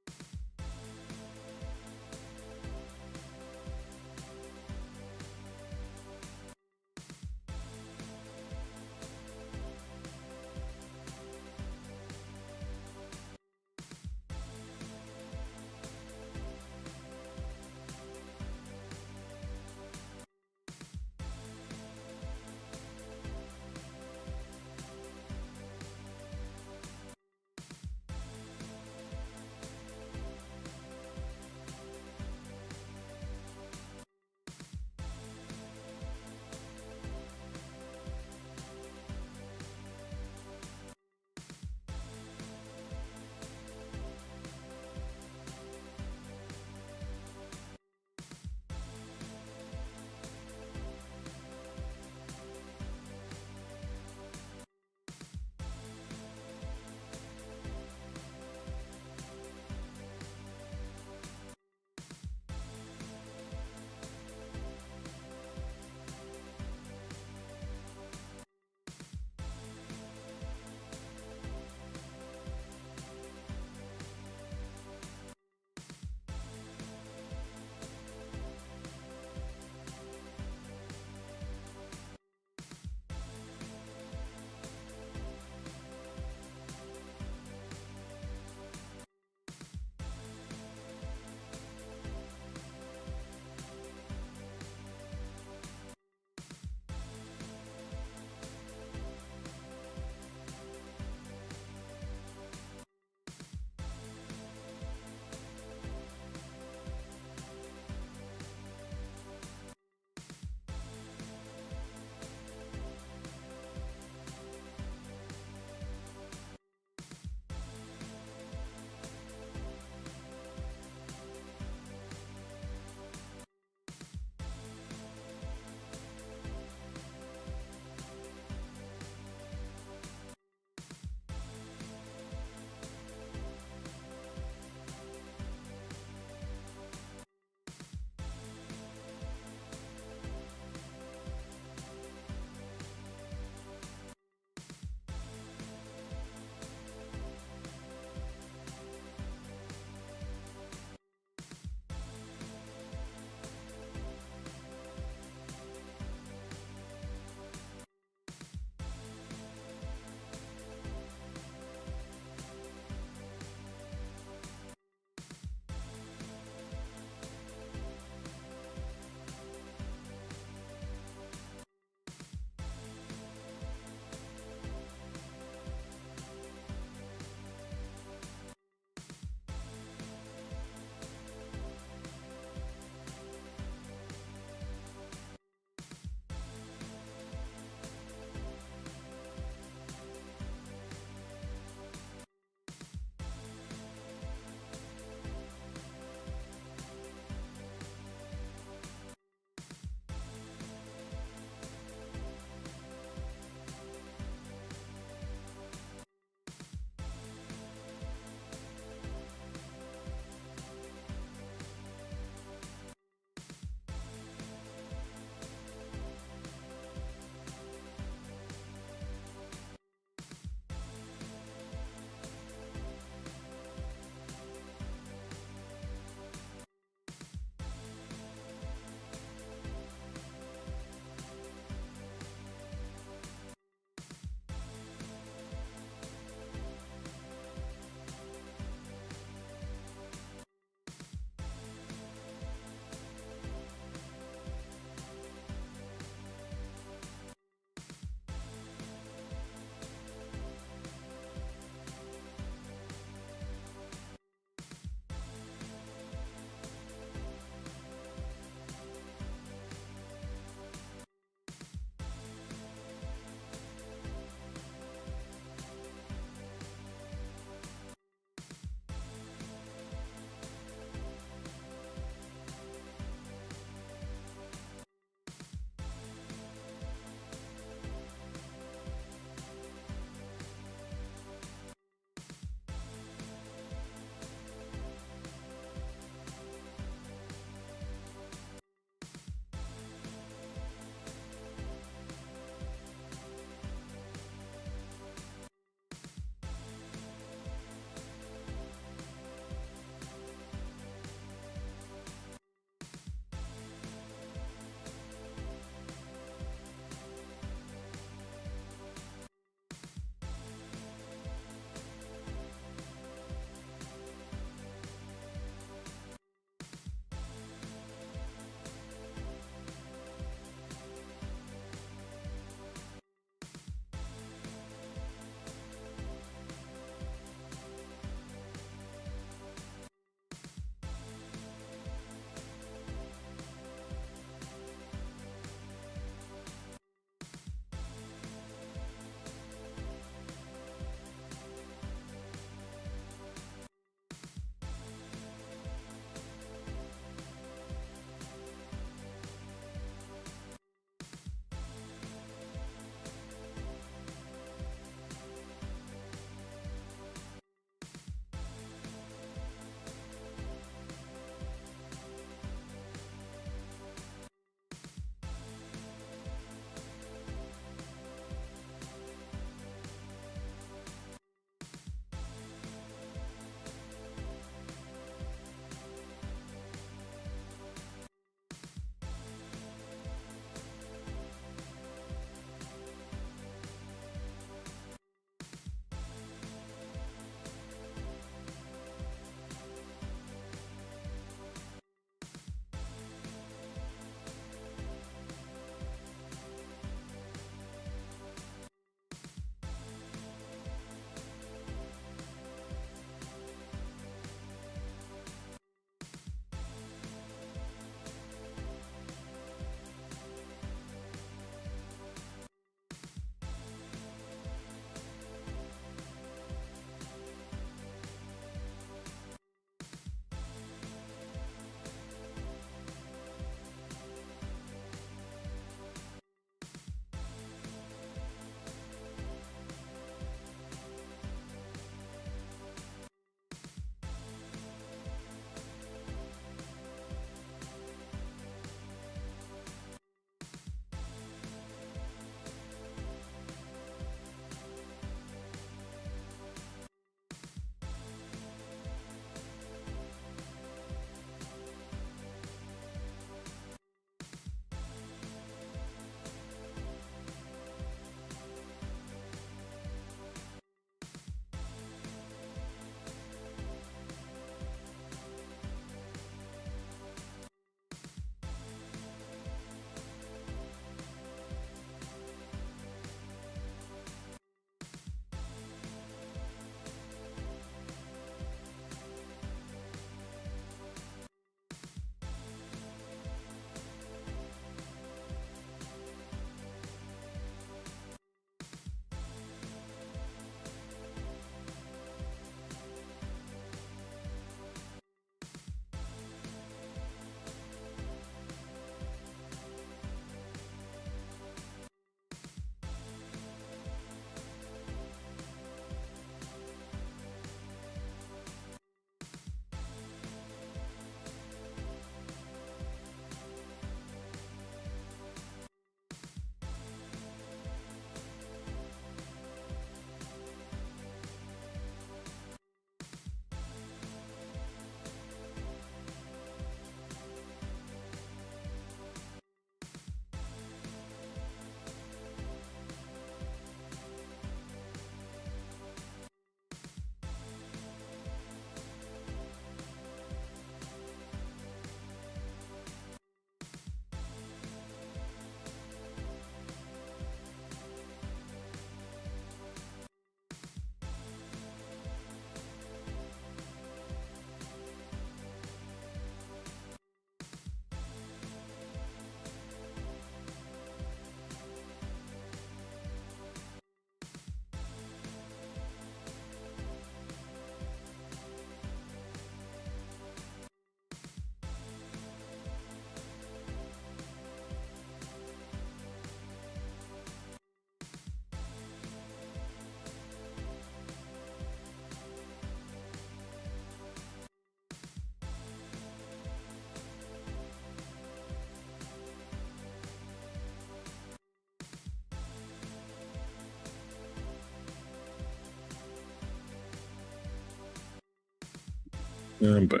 I'm back.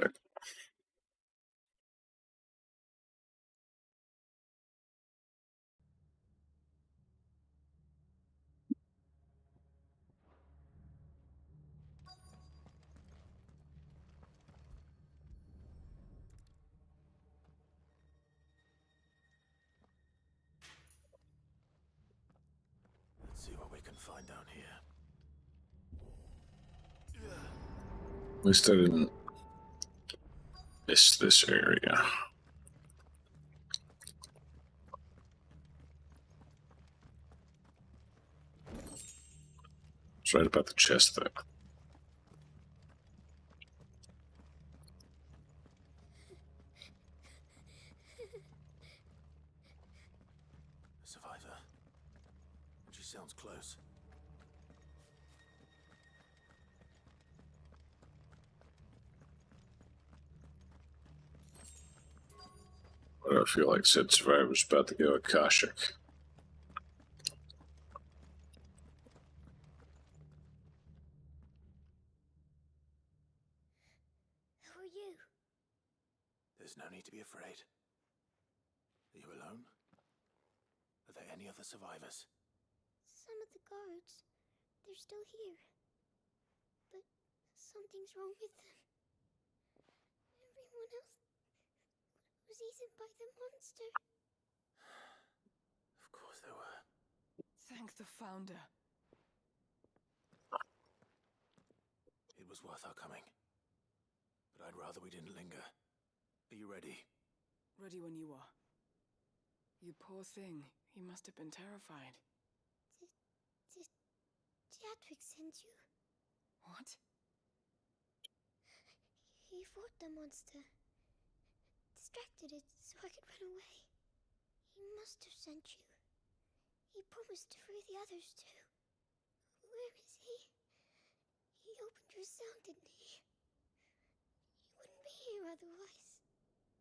Let's see what we can find down here. At least I didn't miss this area. It's right about the chest thing. A survivor. She sounds close. But I feel like said survivor's about to go Akashic. Who are you? There's no need to be afraid. Are you alone? Are there any other survivors? Some of the guards. They're still here. But something's wrong with them. Everyone else was eaten by the monster. Of course there were. Thank the Founder. It was worth our coming. But I'd rather we didn't linger. Are you ready? Ready when you are. You poor thing. He must have been terrified. Did Chadwick send you? What? He fought the monster. Distracted it so I could run away. He must have sent you. He promised to free the others too. Where is he? He opened your cell, didn't he? He wouldn't be here otherwise.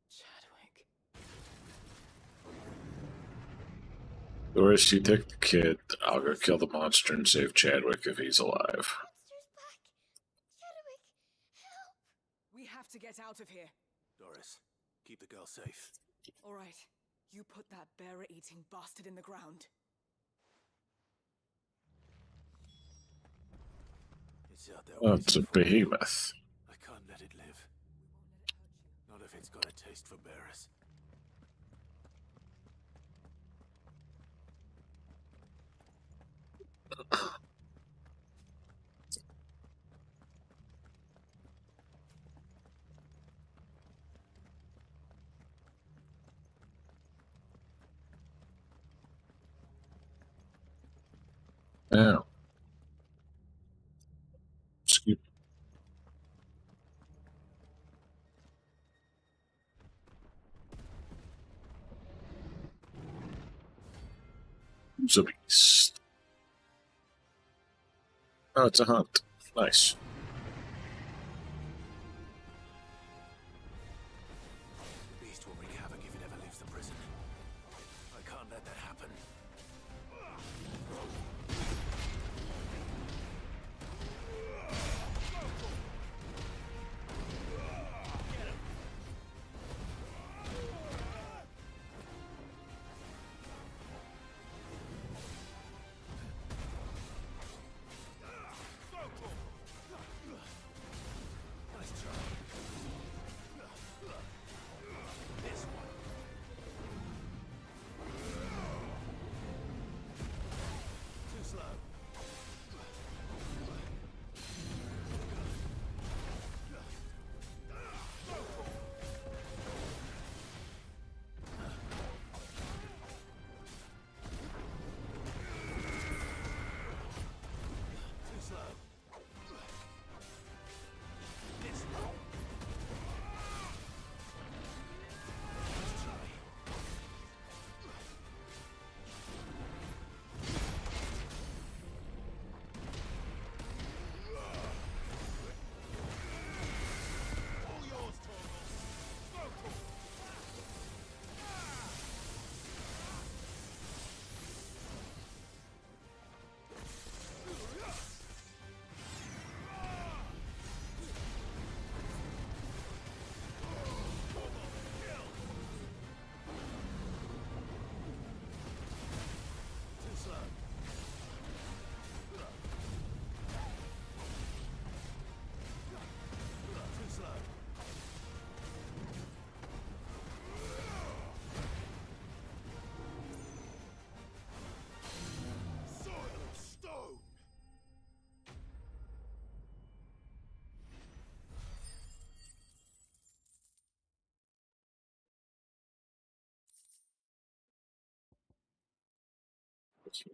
Chadwick. Doris, you take the kid. I'll go kill the monster and save Chadwick if he's alive. Monster's back! Chadwick, help! We have to get out of here. Doris, keep the girl safe. All right. You put that bearer-eating bastard in the ground. It's out there. Oh, it's a behemoth. I can't let it live. Not if it's got a taste for bearers. Ow. Excuse me. Who's a beast? Oh, it's a hunt. Nice. The beast will wreak havoc if it ever leaves the prison. I can't let that happen.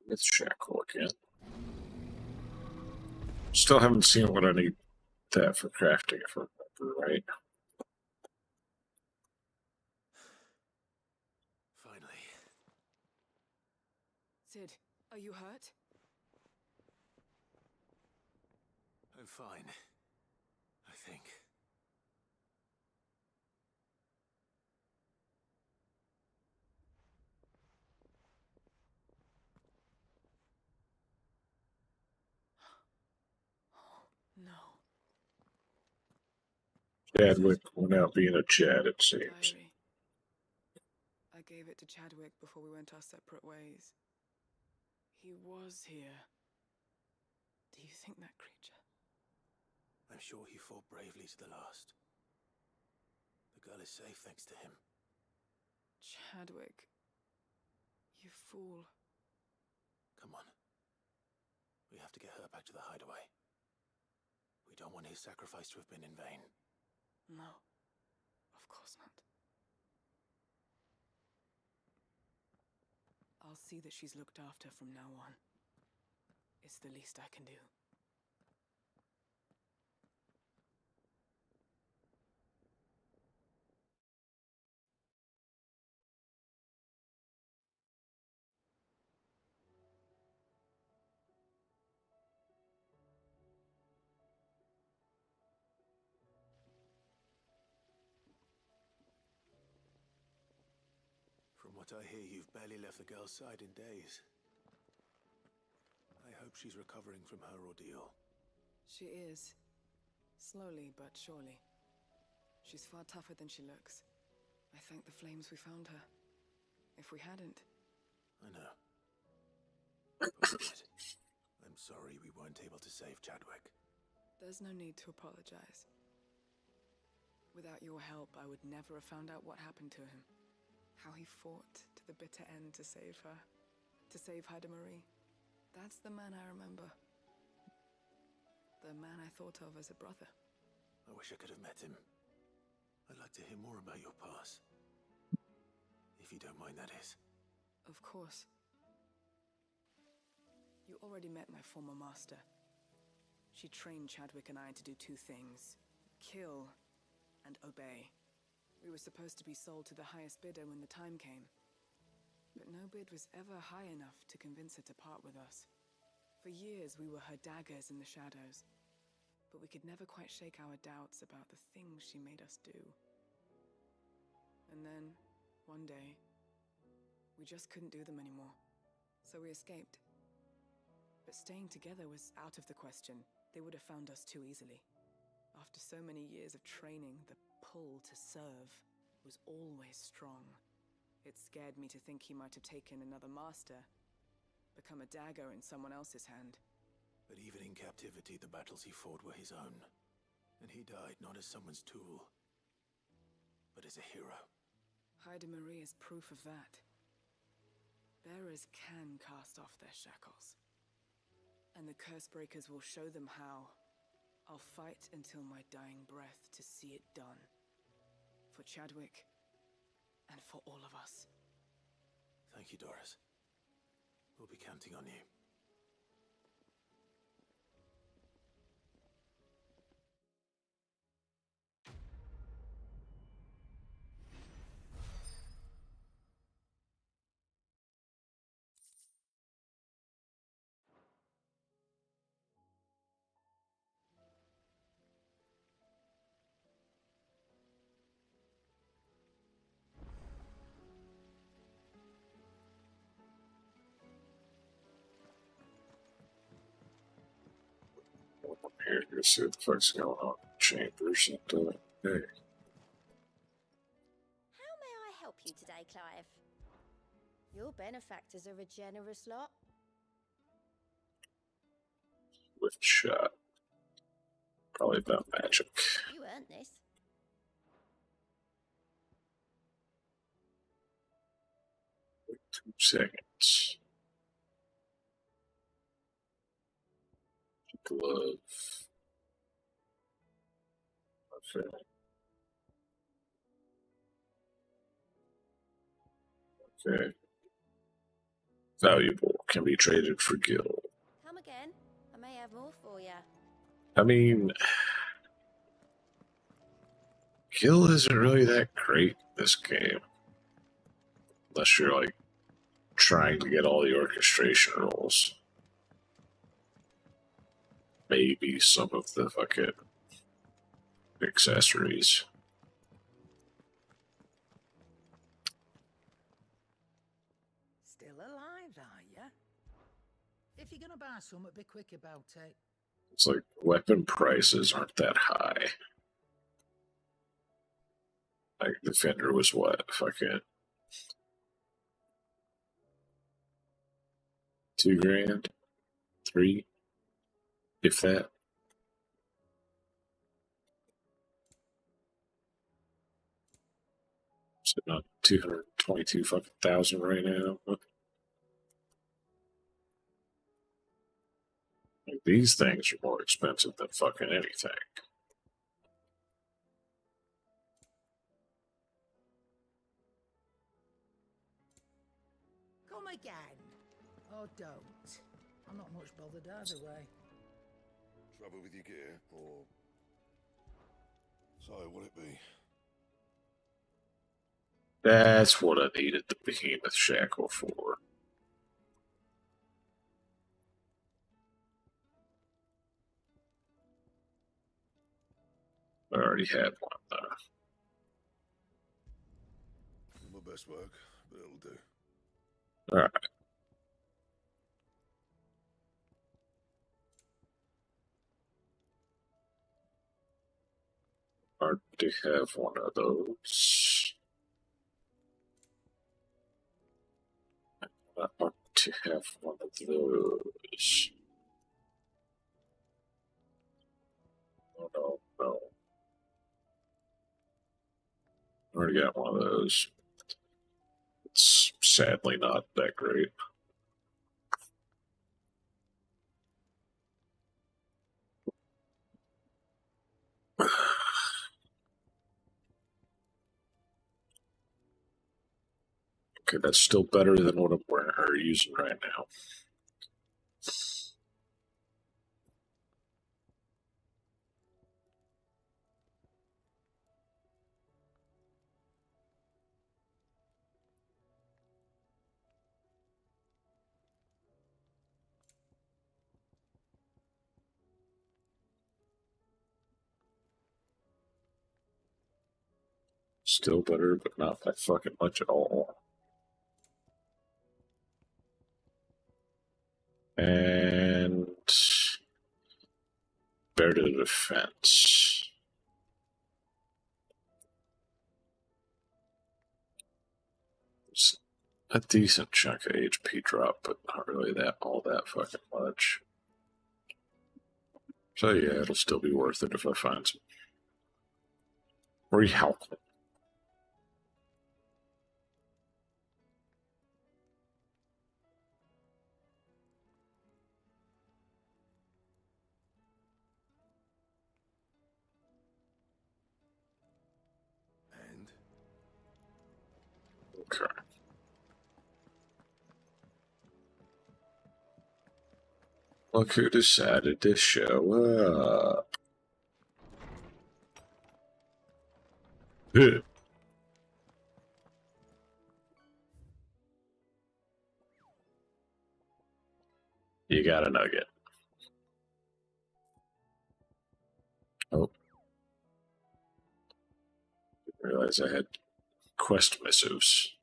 With shackle again. Still haven't seen what I need that for crafting, if I remember right. Finally. Sid, are you hurt? I'm fine. I think. No. Chadwick went out being a Chad, it seems. Diary. I gave it to Chadwick before we went our separate ways. He was here. Do you think that creature? I'm sure he fought bravely to the last. The girl is safe thanks to him. Chadwick. You fool. Come on. We have to get her back to the hideaway. We don't want his sacrifice to have been in vain. No. Of course not. I'll see that she's looked after from now on. It's the least I can do. From what I hear, you've barely left the girl's side in days. I hope she's recovering from her ordeal. She is. Slowly but surely. She's far tougher than she looks. I thank the flames we found her. If we hadn't... I know. But we did. I'm sorry we weren't able to save Chadwick. There's no need to apologize. Without your help, I would never have found out what happened to him. How he fought to the bitter end to save her. To save Haida Marie. That's the man I remember. The man I thought of as a brother. I wish I could have met him. I'd like to hear more about your past. If you don't mind, that is. Of course. You already met my former master. She trained Chadwick and I to do two things. Kill and obey. We were supposed to be sold to the highest bidder when the time came. But no bid was ever high enough to convince her to part with us. For years we were her daggers in the shadows. But we could never quite shake our doubts about the things she made us do. And then, one day, we just couldn't do them anymore. So we escaped. But staying together was out of the question. They would have found us too easily. After so many years of training, the pull to serve was always strong. It scared me to think he might have taken another master, become a dagger in someone else's hand. But even in captivity, the battles he fought were his own. And he died not as someone's tool, but as a hero. Haida Marie is proof of that. Bearers can cast off their shackles. And the Cursebreakers will show them how. I'll fight until my dying breath to see it done. For Chadwick, and for all of us. Thank you, Doris. We'll be counting on you. Here to see what the fuck's going on in the chambers and hey. How may I help you today, Clive? Your benefactors are a generous lot. With shot. Probably about magic. You earned this. Wait 2 seconds. Glove. Okay. Okay. Valuable. Can be traded for gil. Come again. I may have more for you. I mean, gil isn't really that great in this game. Unless you're, like, trying to get all the orchestration rolls. Maybe some of the fucking accessories. Still alive, are ya? If you're gonna buy something, be quick about it. It's like weapon prices aren't that high. Like, Defender was what? Fucking $2,000? 3? If that. So not 222 fucking thousand right now. Like, these things are more expensive than fucking anything. Come again. Or don't. I'm not much bothered either way. Trouble with your gear, or... So, what'd it be? That's what I needed the behemoth shackle for. I already had one though. My best work, but it'll do. Alright. Already have one of those. I want to have one of those. Oh no, no. I already got one of those. It's sadly not that great. Okay, that's still better than what I'm wearing or using right now. Still better, but not by fucking much at all. And bear to the defense. It's a decent chunk of HP drop, but not really all that fucking much. So yeah, it'll still be worth it if I find some rehelp. And? Okay. Look who decided to show up. You got a nugget. Oh. Didn't realize I had quest missives.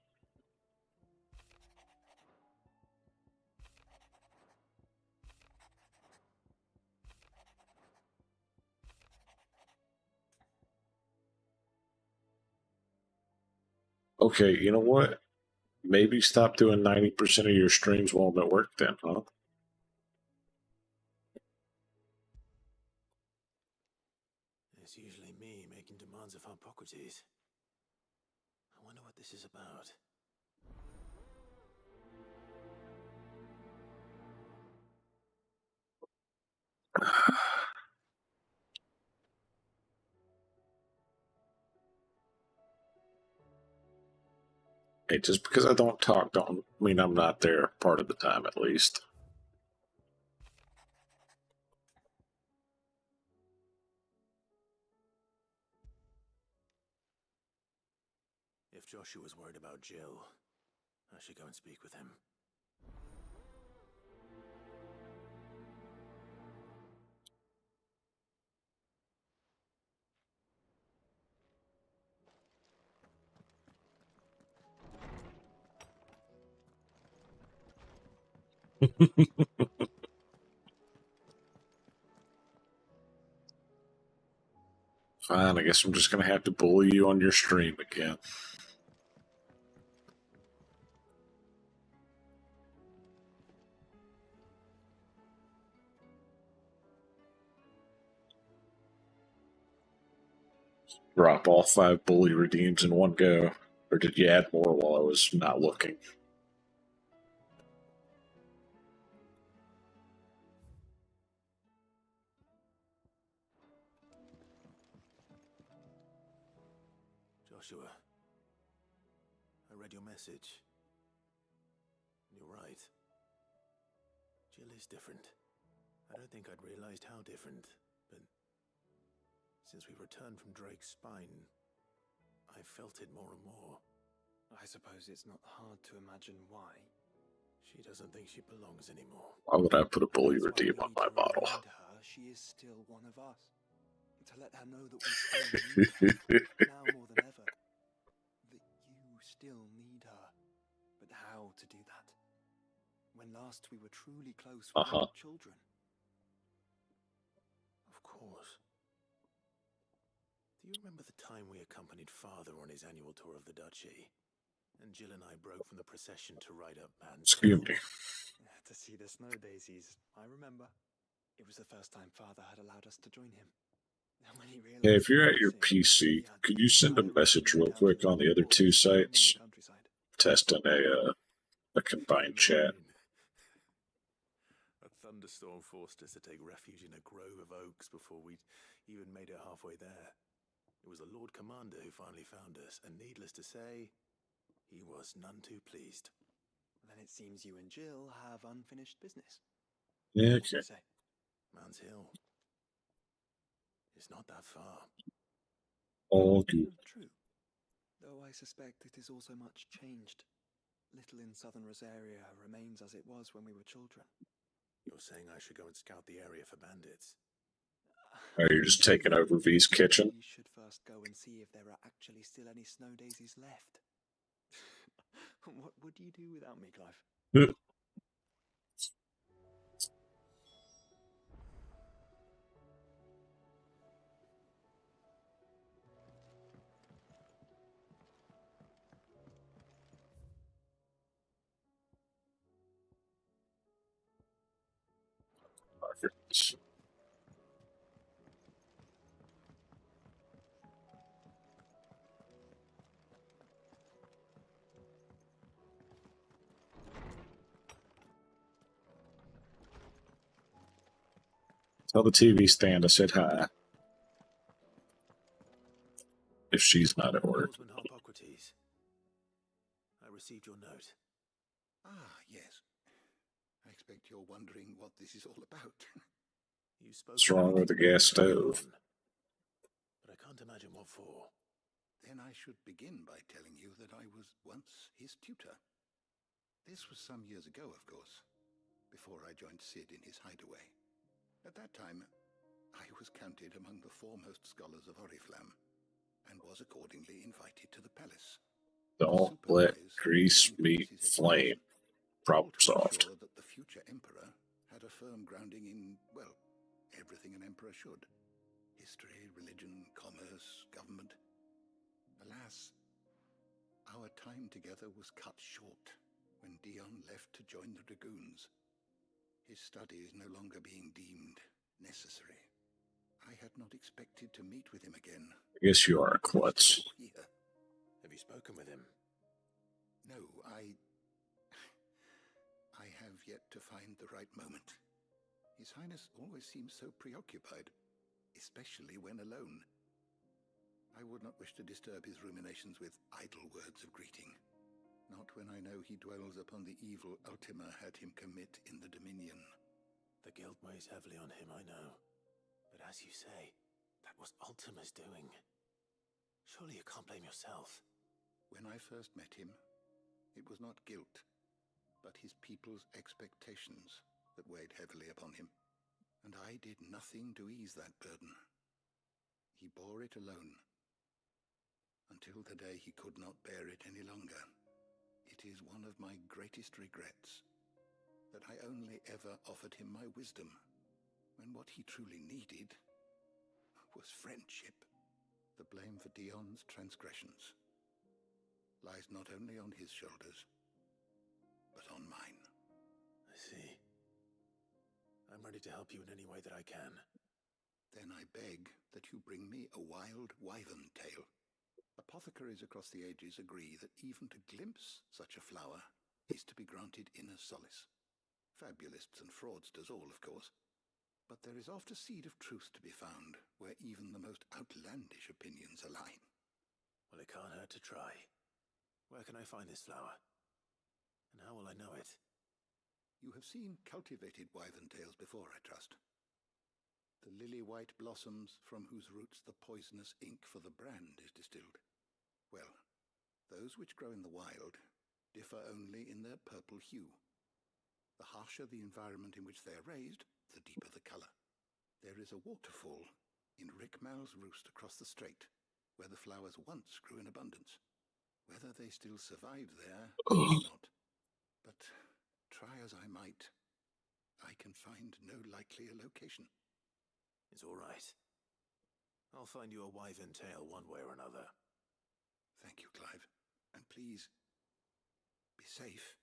Okay, you know what? Maybe stop doing 90% of your streams while I'm at work then, huh? It's usually me making demands of Hippocrates. I wonder what this is about. Hey, just because I don't talk don't mean I'm not there part of the time, at least. If Joshua's worried about Jill, I should go and speak with him. Fine, I guess I'm just gonna have to bully you on your stream again. Drop all 5 bully redeems in one go. Or did you add more while I was not looking? Joshua, I read your message. You're right. Jill is different. I don't think I'd realized how different, but since we returned from Drake's spine, I've felt it more and more. I suppose it's not hard to imagine why. She doesn't think she belongs anymore. Why would I put a bully redeem on my bottle? Her, she is still one of us. To let her know that we still need her, now more than ever. That you still need her. But how to do that? When last we were truly close, we were children. Of course. Do you remember the time we accompanied Father on his annual tour of the Duchy? And Jill and I broke from the procession to ride up Man's Excuse me. To see the snow daisies, I remember. It was the first time Father had allowed us to join him. And when he realized Hey, if you're at your PC, could you send a message real quick on the other 2 sites? Testing a combined chat. A thunderstorm forced us to take refuge in a grove of oaks before we'd even made it halfway there. It was the Lord Commander who finally found us, and needless to say, he was none too pleased. Then it seems you and Jill have unfinished business. Yeah, What do you say? Man's Hill. It's not that far. All good. True. Though I suspect it is also much changed. Little in southern Rosaria remains as it was when we were children. You're saying I should go and scout the area for bandits? Are you just taking over V's kitchen? We should first go and see if there are actually still any snow daisies left. What would you do without me, Clive? Perfect. Tell the TV stand I said hi. If she's not at work. I received your note. Ah, yes. I expect you're wondering what this is all about. You spoke. What's wrong with the gas stove? But I can't imagine what for. Then I should begin by telling you that I was once his tutor. This was some years ago, of course, before I joined Sid in his hideaway. At that time, I was counted among the foremost scholars of Oriflamme, and was accordingly invited to the palace. Don't let grease meet flame. Problem solved. Sure that the future emperor had a firm grounding in, well, everything an emperor should. History, religion, commerce, government. Alas, our time together was cut short when Dion left to join the Dragoons. His studies no longer being deemed necessary. I had not expected to meet with him again. I guess you are a klutz. Have you spoken with him? No, I have yet to find the right moment. His Highness always seems so preoccupied, especially when alone. I would not wish to disturb his ruminations with idle words of greeting. Not when I know he dwells upon the evil Ultima had him commit in the Dominion. The guild weighs heavily on him, I know. But as you say, that was Ultima's doing. Surely you can't blame yourself. When I first met him, it was not guilt, but his people's expectations that weighed heavily upon him. And I did nothing to ease that burden. He bore it alone, until the day he could not bear it any longer. It is one of my greatest regrets that I only ever offered him my wisdom, when what he truly needed was friendship. The blame for Dion's transgressions lies not only on his shoulders, but on mine. I see. I'm ready to help you in any way that I can. Then I beg that you bring me a wild wyvern tail. Apothecaries across the ages agree that even to glimpse such a flower is to be granted inner solace. Fabulists and fraudsters all, of course. But there is oft a seed of truth to be found where even the most outlandish opinions align. Well, it can't hurt to try. Where can I find this flower? And how will I know it? You have seen cultivated wyvern tails before, I trust. The lily-white blossoms from whose roots the poisonous ink for the brand is distilled. Well, those which grow in the wild differ only in their purple hue. The harsher the environment in which they are raised, the deeper the colour. There is a waterfall in Rickmal's Roost across the strait, where the flowers once grew in abundance. Whether they still survive there, I know not. But try as I might, I can find no likelier location. It's all right. I'll find you a wyvern tail one way or another. Thank you, Clive. And please, be safe.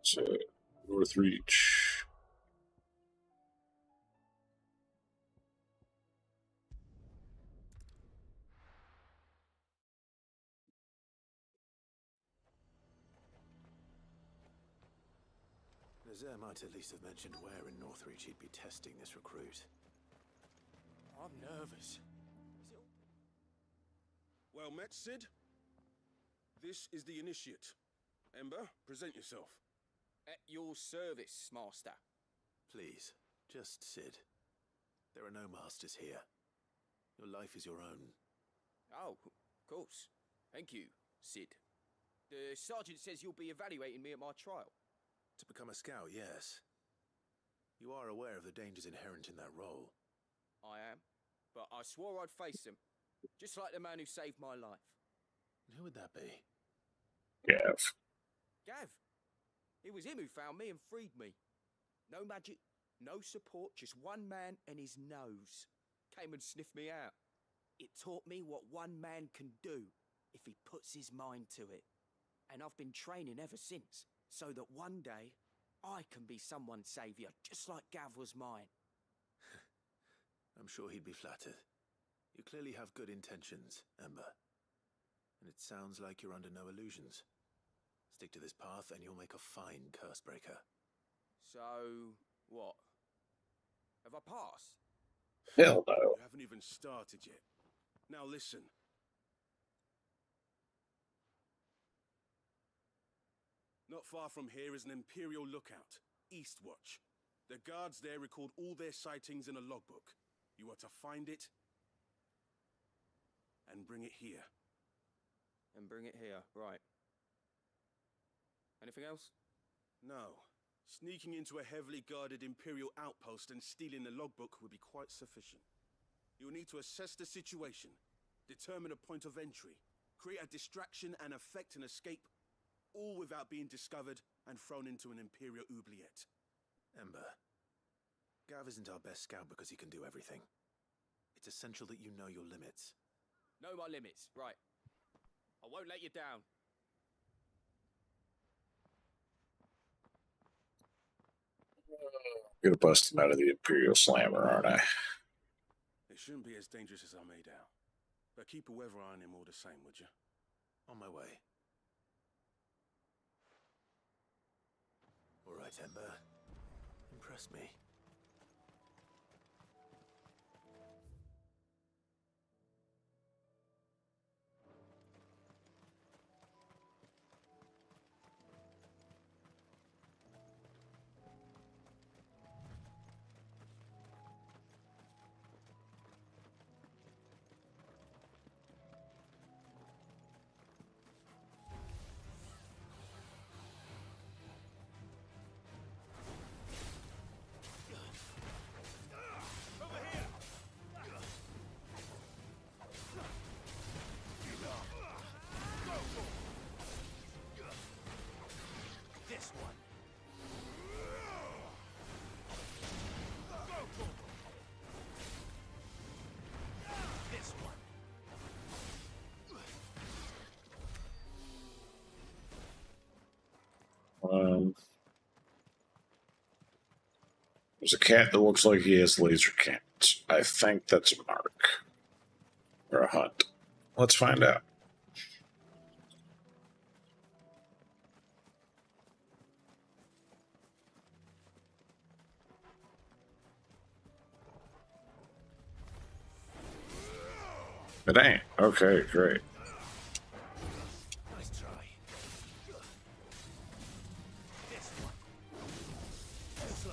So, Northreach. Nazaire might at least have mentioned where in Northreach he'd be testing this recruit. I'm nervous. Well met, Sid. This is the Initiate. Ember, present yourself. At your service, Master. Please, just Sid. There are no masters here. Your life is your own. Oh, of course. Thank you, Sid. The sergeant says you'll be evaluating me at my trial. To become a scout, yes. You are aware of the dangers inherent in that role. I am. But I swore I'd face them. Just like the man who saved my life. And who would that be? Gav. Gav. It was him who found me and freed me. No magic, no support, just one man and his nose. Came and sniffed me out. It taught me what one man can do if he puts his mind to it. And I've been training ever since, so that one day I can be someone's saviour, just like Gav was mine. I'm sure he'd be flattered. You clearly have good intentions, Ember. And it sounds like you're under no illusions. Stick to this path and you'll make a fine Cursebreaker. So, what? Have I passed? Hell no. You haven't even started yet. Now listen. Not far from here is an Imperial lookout, Eastwatch. The guards there record all their sightings in a logbook. You are to find it and bring it here. And bring it here, right. Anything else? No. Sneaking into a heavily guarded Imperial outpost and stealing the logbook would be quite sufficient. You'll need to assess the situation, determine a point of entry, create a distraction and effect an escape, all without being discovered and thrown into an Imperial oubliette. Ember, Gav isn't our best scout because he can do everything. It's essential that you know your limits. Know my limits, right. I won't let you down. I'm gonna bust him out of the Imperial Slammer, aren't I? It shouldn't be as dangerous as I made out. But keep a weather eye on him all the same, would you? On my way. All right, Ember. Impress me. This one. This Um, there's a cat that looks like he has laser cannons. I think that's a mark. Or a hunt. Let's find out. It ain't. Okay, great. Nice try. This one. Too slow.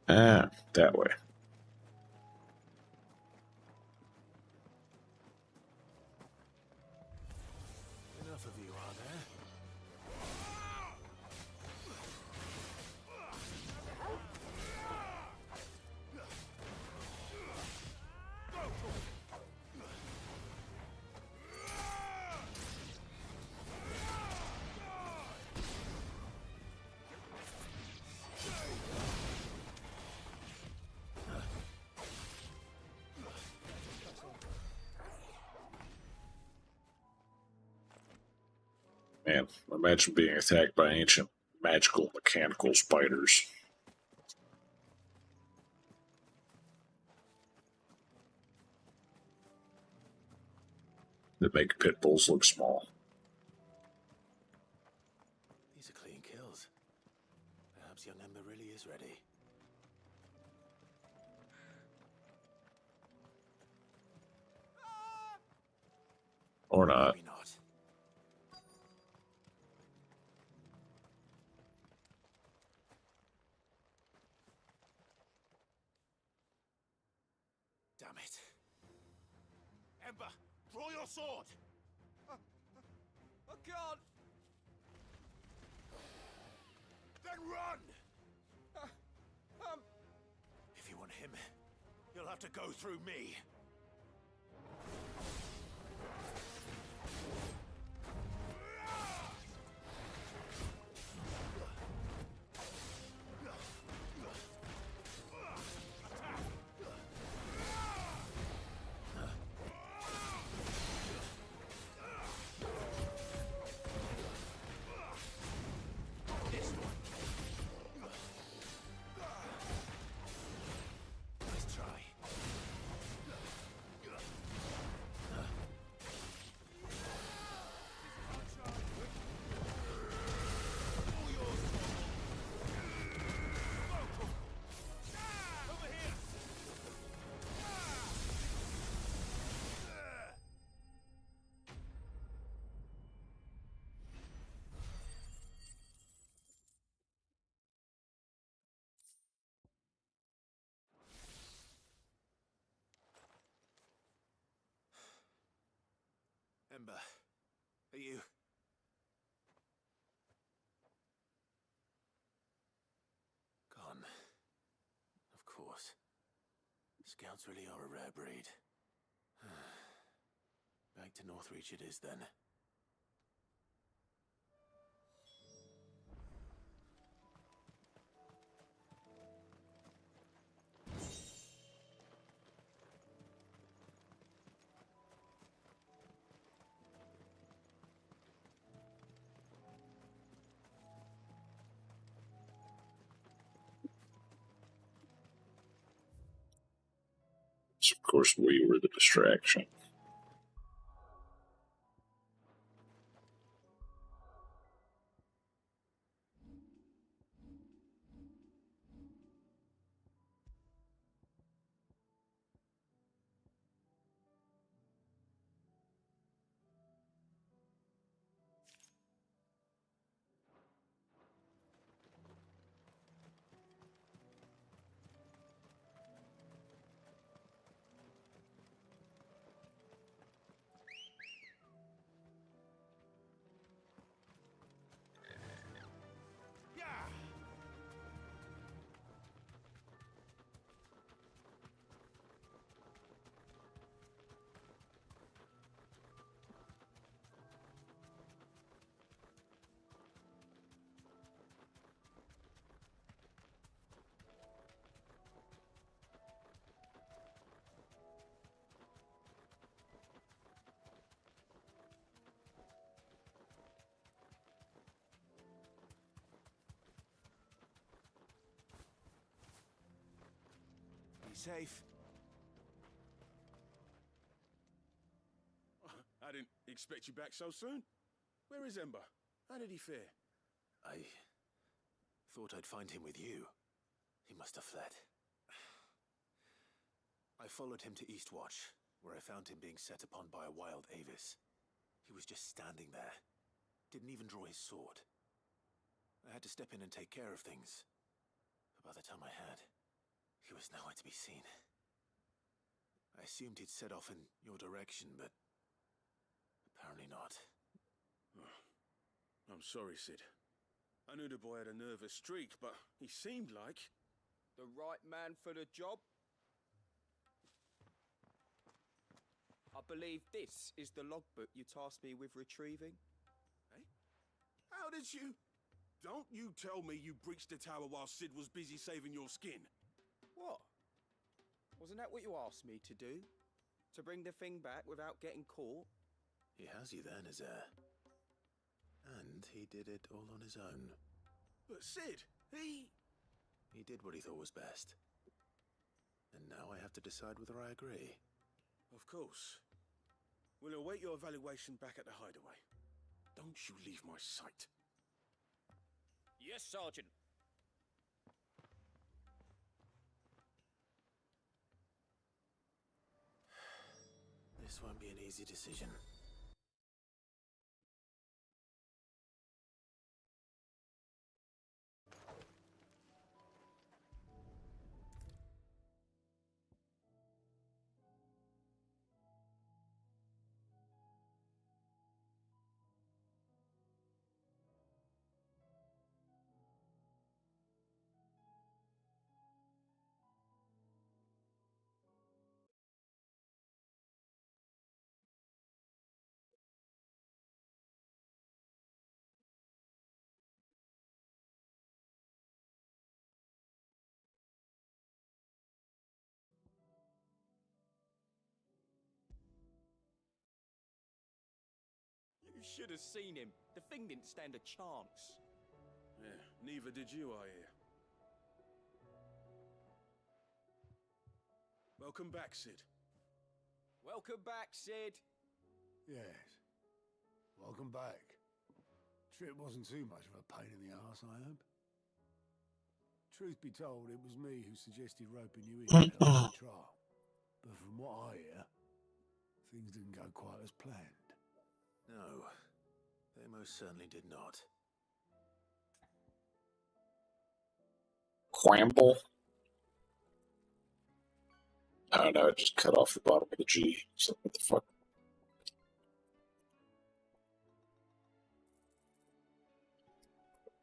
Ah, that way. Enough of you, are there? Man, imagine being attacked by ancient magical mechanical spiders. That make pit bulls look small. These are clean kills. Perhaps young Ember really is ready. Or not. Maybe not. Damn it. Ember, draw your sword! son! If you want him, you'll have to go through me. Ember, are you... gone? Of course. Scouts really are a rare breed. Back to Northreach it is, then. So of course we were the distraction. Safe. I didn't expect you back so soon. Where is Ember? How did he fare? I thought I'd find him with you. He must have fled. I followed him to Eastwatch, where I found him being set upon by a wild Avis. He was just standing there. Didn't even draw his sword. I had to step in and take care of things. But by the time I had, he was nowhere to be seen. I assumed he'd set off in your direction, but apparently not. I'm sorry, Sid. I knew the boy had a nervous streak, but he seemed like... The right man for the job? I believe this is the logbook you tasked me with retrieving. Eh? How did you... Don't you tell me you breached the tower while Sid was busy saving your skin. What? Wasn't that what you asked me to do? To bring the thing back without getting caught? He has you then, his heir. And he did it all on his own. But Sid, he did what he thought was best. And now I have to decide whether I agree. Of course. We'll await your evaluation back at the hideaway. Don't you leave my sight. Yes, Sergeant. This won't be an easy decision. You should have seen him. The thing didn't stand a chance. Yeah, neither did you, I hear. Welcome back, Sid. Welcome back, Sid. Yes. Welcome back. Trip wasn't too much of a pain in the arse, I hope. Truth be told, it was me who suggested roping you in to help with the trial. But from what I hear, things didn't go quite as planned. No, they most certainly did not. Quamble? I don't know, it just cut off the bottom of the G. So what the fuck?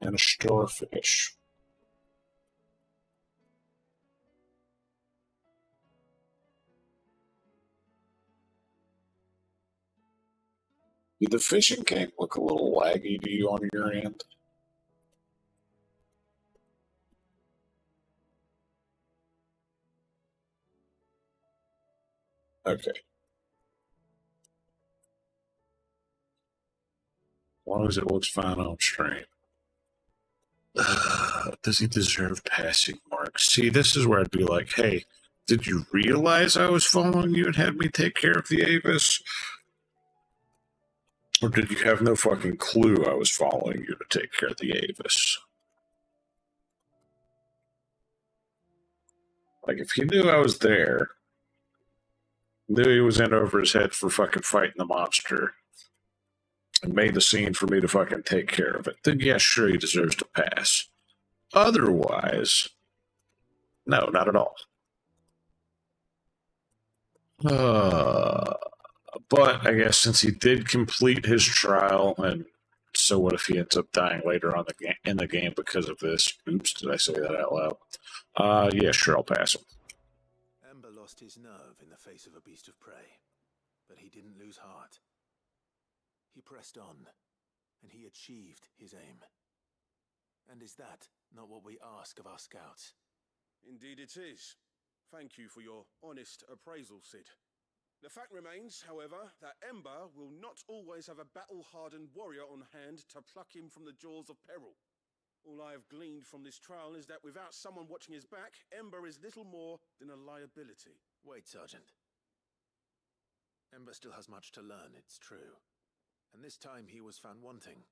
And a starfish. Did the fishing game look a little laggy to you on your end? Okay. As long as it looks fine on stream. Does he deserve passing marks? See, this is where I'd be like, hey, did you realize I was following you and had me take care of the Avis? Or did you have no fucking clue I was following you to take care of the Avis? Like, if he knew I was there, knew he was in over his head for fucking fighting the monster, and made the scene for me to fucking take care of it, then yeah, sure, he deserves to pass. Otherwise, no, not at all. But I guess since he did complete his trial, and so what if he ends up dying later on in the game because of this? Oops, did I say that out loud? Yeah, sure, I'll pass him. Ember lost his nerve in the face of a beast of prey, but he didn't lose heart. He pressed on, and he achieved his aim. And is that not what we ask of our scouts? Indeed it is. Thank you for your honest appraisal, Sid. The fact remains, however, that Ember will not always have a battle-hardened warrior on hand to pluck him from the jaws of peril. All I have gleaned from this trial is that without someone watching his back, Ember is little more than a liability. Wait, Sergeant. Ember still has much to learn, it's true. And this time he was found wanting.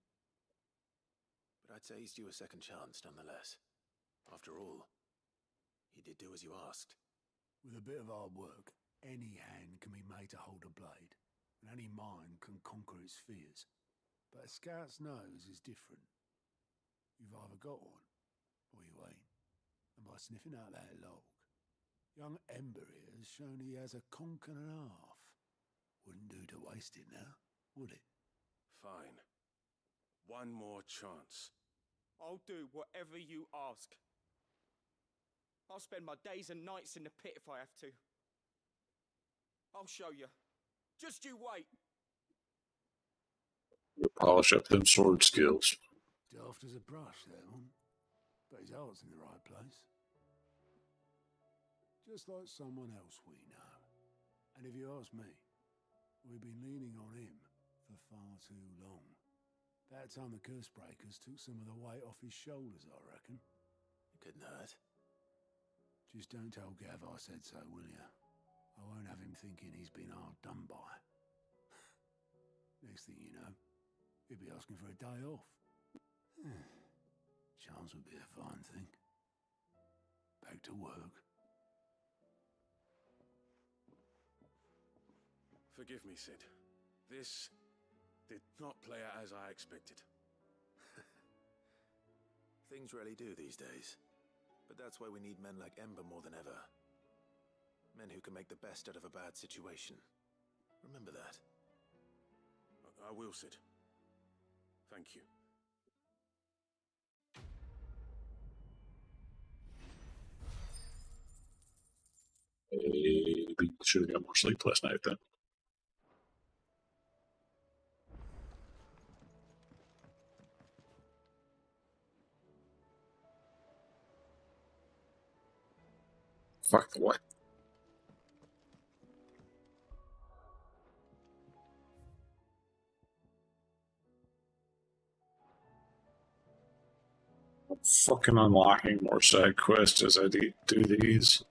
But I'd say he's due a second chance, nonetheless. After all, he did do as you asked. With a bit of hard work, any hand can be made to hold a blade, and any mind can conquer its fears. But a scout's nose is different. You've either got one, or you ain't. And by sniffing out that log, young Ember here has shown he has a conch and a half. Wouldn't do to waste it now, would it? Fine. One more chance. I'll do whatever you ask. I'll spend my days and nights in the pit if I have to. I'll show you. Just you wait. You polish up them sword skills. Daft as a brush, that one. But his heart's in the right place. Just like someone else we know. And if you ask me, we've been leaning on him for far too long. That time the curse breakers took some of the weight off his shoulders, I reckon. It couldn't hurt. Just don't tell Gav I said so, will you? I won't have him thinking he's been hard done by. Next thing you know, he'll be asking for a day off. Chance would be a fine thing. Back to work. Forgive me, Sid. This did not play out as I expected. Things really do these days. But that's why we need men like Ember more than ever. Men who can make the best out of a bad situation. Remember that. I will, Sid. Thank you. Maybe should have got more sleep last night then. Fuck the what? fucking unlocking more side quests as I do these.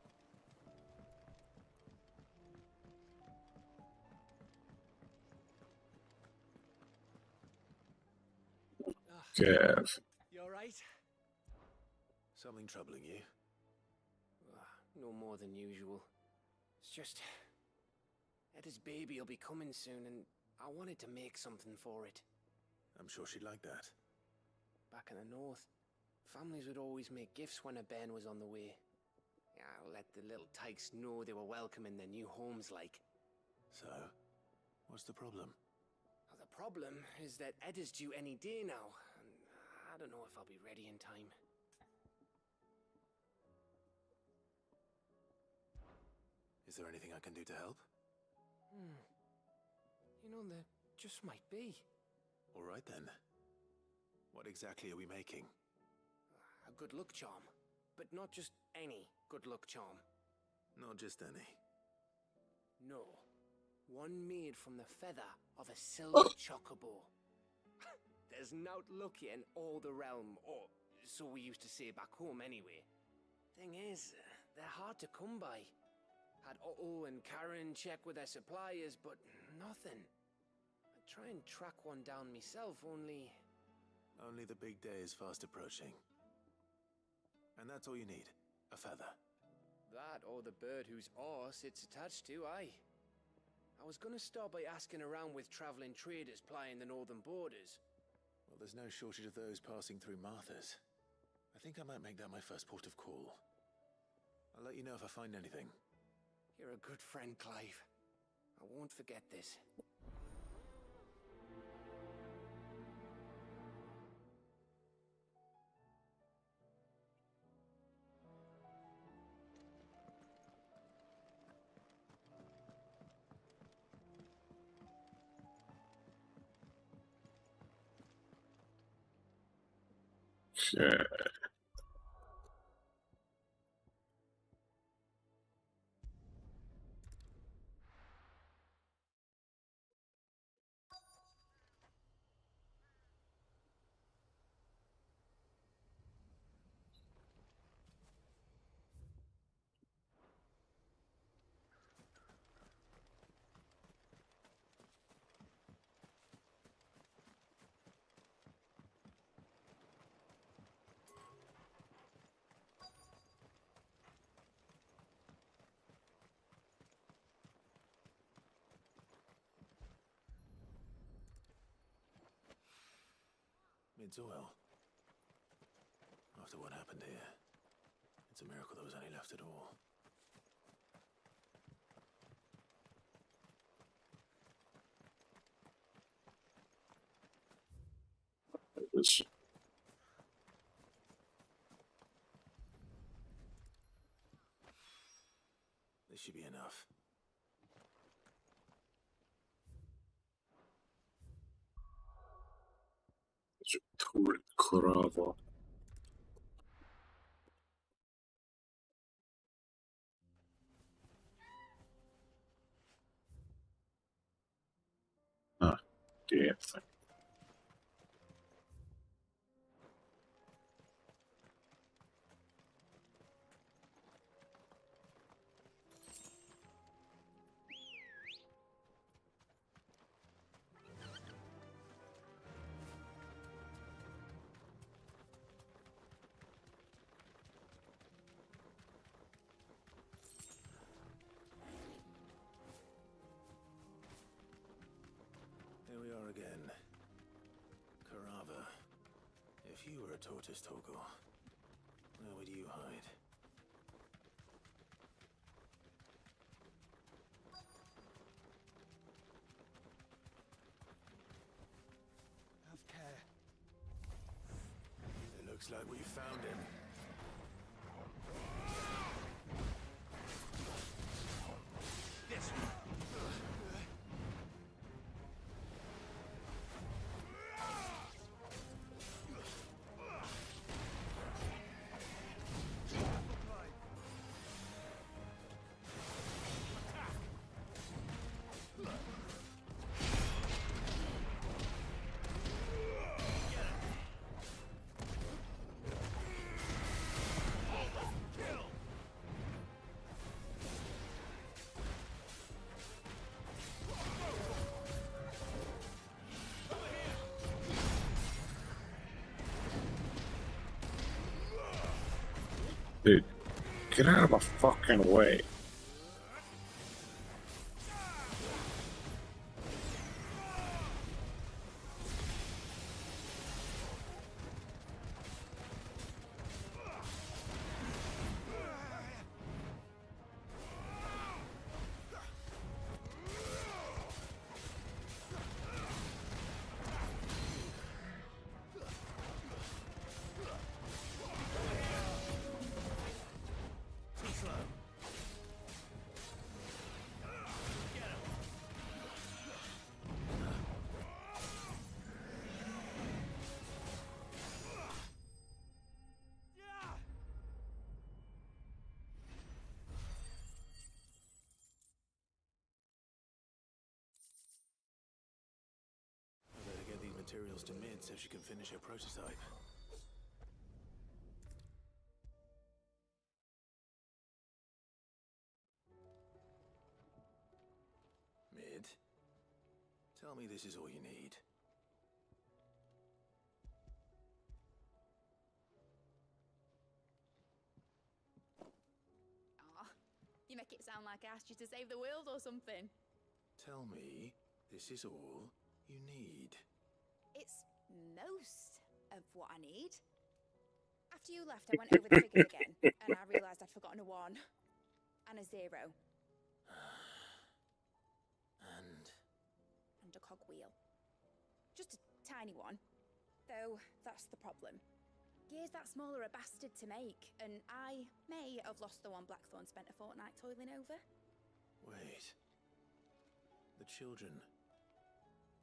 Gav. You alright? Something troubling you? No more than usual. It's just... Etta's baby will be coming soon, and I wanted to make something for it. I'm sure she'd like that. Back in the north, families would always make gifts when a bairn was on the way. Yeah, let the little tykes know they were welcome in their new homes, like. So, what's the problem? Well, the problem is that Etta's due any day now, and I don't know if I'll be ready in time. Is there anything I can do to help? You know, there just might be. All right then. What exactly are we making? A good luck charm. But not just any good luck charm. Not just any. No. One made from the feather of a silver chocobo. There's naught lucky in all the realm, or so we used to say back home anyway. Thing is, they're hard to come by. Had Otto and Karen check with their suppliers, but nothing. I'd try and track one down myself, only... Only the big day is fast approaching. And that's all you need, a feather. That or the bird whose arse it's attached to, aye. I was gonna start by asking around with traveling traders plying the northern borders. Well, there's no shortage of those passing through Martha's. I think I might make that my first port of call. I'll let you know if I find anything. You're a good friend, Clive. I won't forget this. Okay. It's oil. After what happened here, it's a miracle there was any left at all. This. This should be enough. Kurava. Ah, damn thing. Here we are again. Carava. If you were a tortoise, Torgor, where would you hide? Have care. It looks like we found him. This Dude, get out of my fucking way. I better get these materials to Mid so she can finish her prototype. Mid, tell me this is all you need. Aw, you make it sound like I asked you to save the world or something. Tell me this is all you need. It's most of what I need. After you left, I went over the figures again, and I realised I'd forgotten a 1 and a 0. And a cogwheel. Just a tiny one. Though, that's the problem. Gears that small are a bastard to make, and I may have lost the one Blackthorn spent a fortnight toiling over. Wait. The children.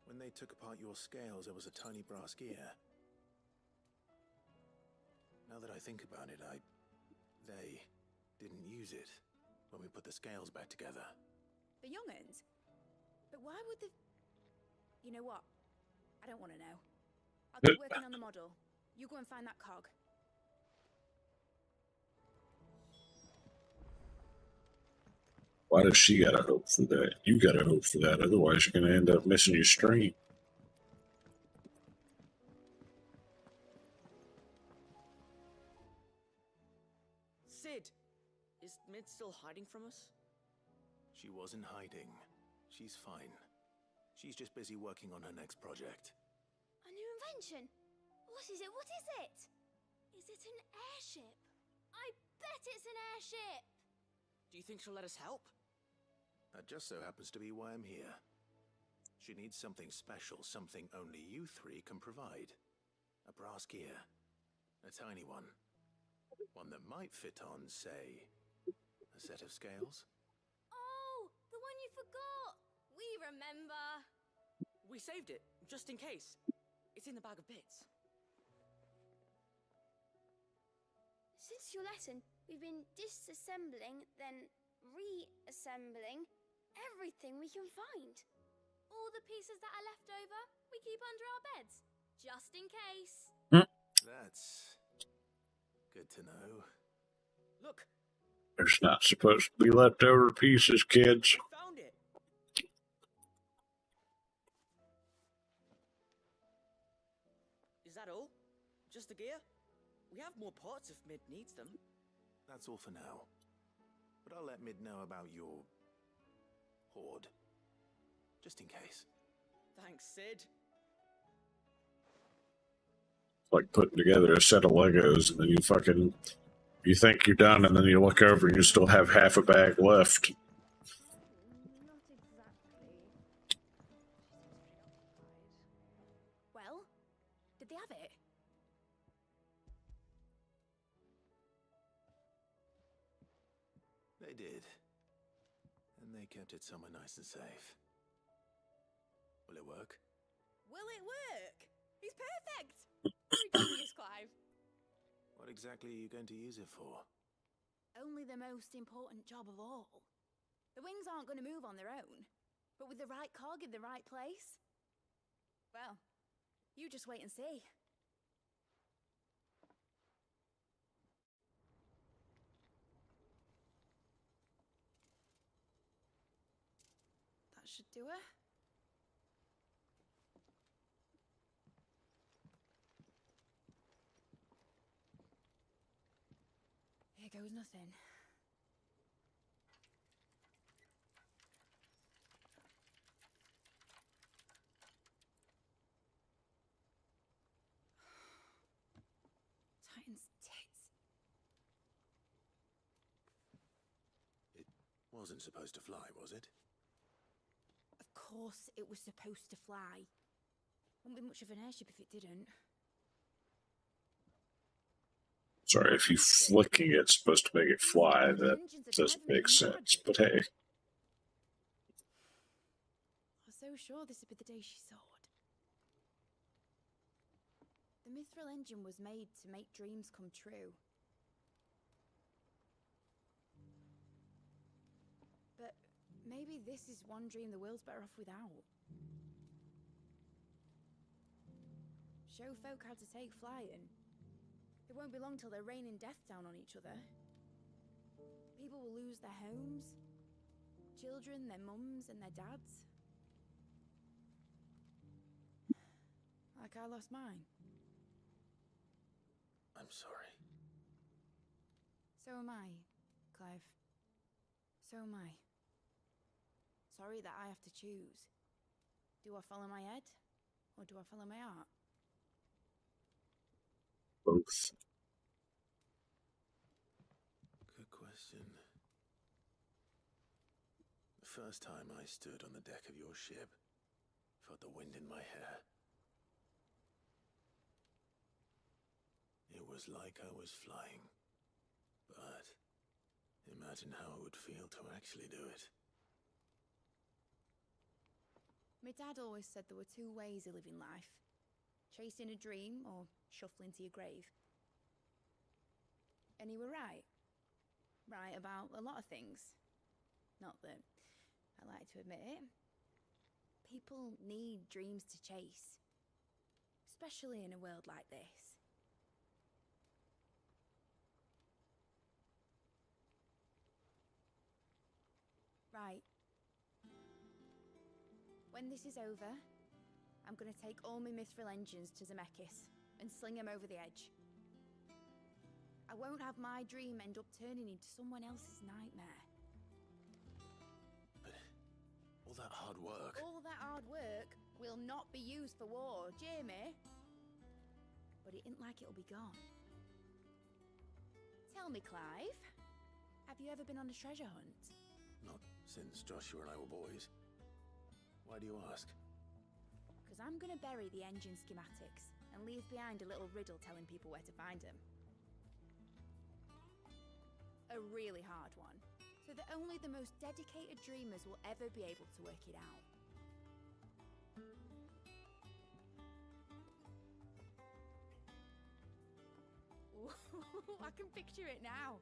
When they took apart your scales, there was a tiny brass gear. Now that I think about it, they didn't use it when we put the scales back together. The young'uns? But why would the... You know what? I don't want to know. I'll keep working on the model. You go and find that cog. Why does she gotta hope for that? You gotta hope for that, otherwise you're gonna end up missing your stream. Sid! Is Mid still hiding from us? She wasn't hiding. She's fine. She's just busy working on her next project. A new invention? What is it? What is it? Is it an airship? I bet it's an airship! Do you think she'll let us help? That just so happens to be why I'm here. She needs something special, something only you three can provide. A brass gear. A tiny one. One that might fit on, say, a set of scales. Oh, the one you forgot! We remember! We saved it, just in case. It's in the bag of bits. Since your lesson, we've been disassembling, then reassembling everything we can find. All the pieces that are left over, we keep under our beds, just in case. That's good to know. Look! There's not supposed to be leftover pieces, kids. Found it! Is that all? Just the gear? We have more parts if Mid needs them. That's all for now. But I'll let Mid know about your hoard. Just in case. Thanks, Sid. Like putting together a set of Legos and then you think you're done and then you look over and you still have half a bag left. Well, did they have it? They did. And they kept it somewhere nice and safe. Will it work? Will it work? He's perfect! You're a genius, Clive. What exactly are you going to use it for? Only the most important job of all. The wings aren't going to move on their own, but with the right cog in the right place. Well, you just wait and see. That should do it. Here goes nothing. Titan's tits. It wasn't supposed to fly, was it? Of course it was supposed to fly. Wouldn't be much of an airship if it didn't. Sorry, if you flicking it's supposed to make it fly, that doesn't make sense. But hey. I was so sure this would be the day she soared. The mithril engine was made to make dreams come true. But maybe this is one dream the world's better off without. Show folk how to take flying. It won't be long till they're raining death down on each other. People will lose their homes. Children, their mums and their dads. Like I lost mine. I'm sorry. So am I, Clive. So am I. Sorry that I have to choose. Do I follow my head? Or do I follow my heart? Both. Good question. The first time I stood on the deck of your ship, felt the wind in my hair. It was like I was flying. But imagine how it would feel to actually do it. My dad always said there were two ways of living life. Chasing a dream or shuffling to your grave. And he were right. Right about a lot of things. Not that I like to admit it. People need dreams to chase. Especially in a world like this. Right. When this is over, I'm gonna take all my mithril engines to Zemeckis and sling them over the edge. I won't have my dream end up turning into someone else's nightmare. But all that hard work... All that hard work will not be used for war, Jamie. But it ain't like it'll be gone. Tell me, Clive, have you ever been on a treasure hunt? Not since Joshua and I were boys. Why do you ask? Because I'm going to bury the engine schematics and leave behind a little riddle telling people where to find them. A really hard one, so that only the most dedicated dreamers will ever be able to work it out. I can picture it now.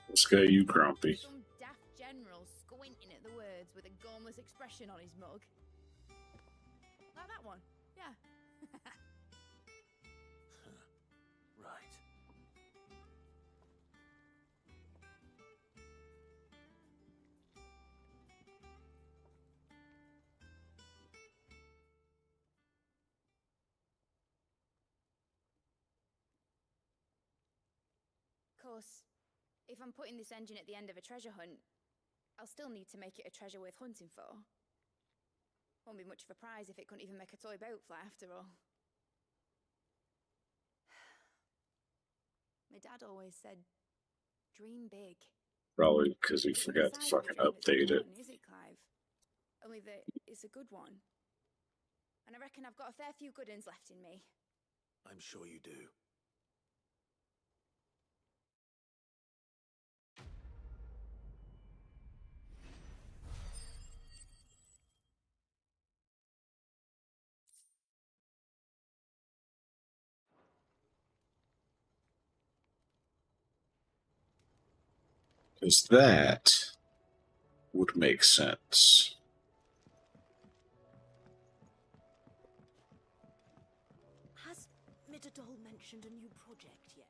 Let's get you grumpy. Some daft general squinting at the words with a gormless expression on his mug. Like that one, yeah. Right. Of course, if I'm putting this engine at the end of a treasure hunt, I'll still need to make it a treasure worth hunting for. Won't be much of a prize if it couldn't even make a toy boat fly after all. My dad always said, dream big. Probably because he forgot to fucking update it. Is it, Clive? Only that it's a good one. And I reckon I've got a fair few good uns left in me. I'm sure you do. Because that would make sense. Has Mitterdol mentioned a new project yet?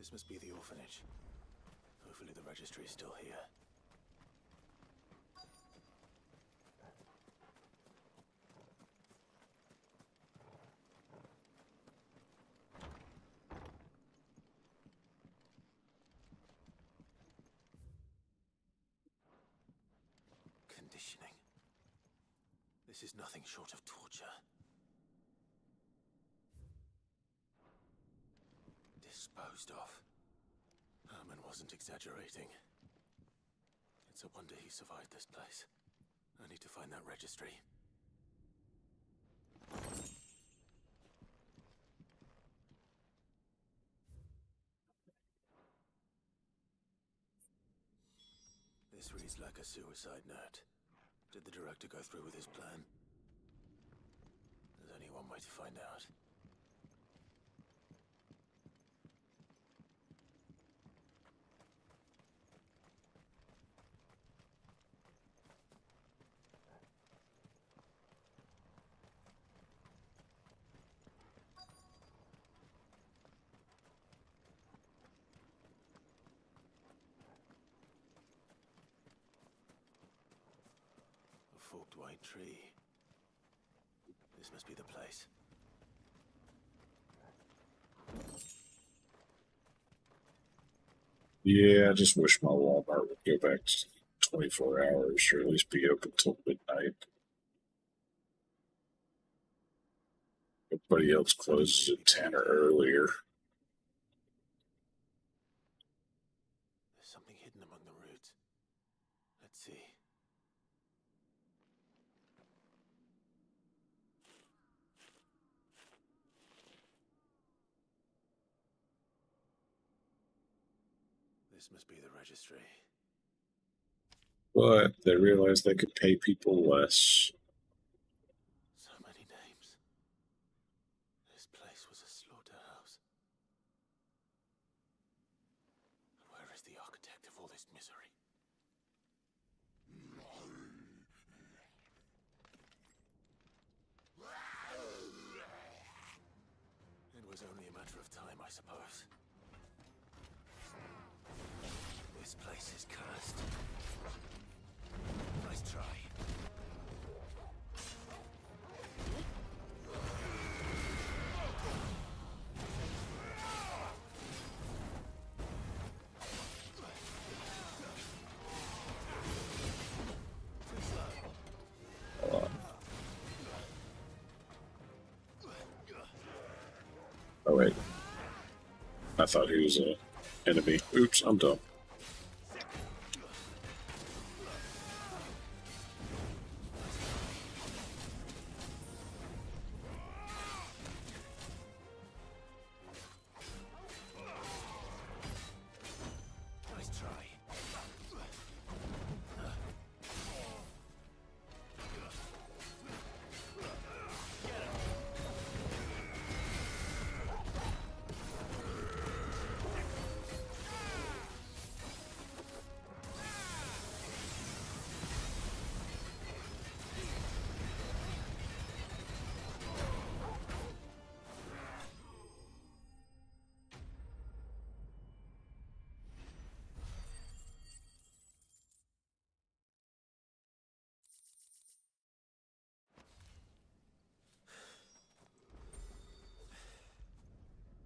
This must be the orphanage. Hopefully the registry is still here. Conditioning. This is nothing short of torture. Disposed of. Herman wasn't exaggerating. It's a wonder he survived this place. I need to find that registry. This reads like a suicide note. Did the director go through with his plan? There's only one way to find out. A forked white tree. This must be the place. Yeah, I just wish my Walmart would go back to 24 hours or at least be open till midnight. Everybody else closes at 10 or earlier. There's something hidden among the roots. Let's see. This must be the registry. But they realized they could pay people less. So many names. This place was a slaughterhouse. Where is the architect of all this misery? It was only a matter of time, I suppose. This place is cursed. Nice try. Oh wait. I thought he was an enemy. Oops, I'm dumb. Nice try.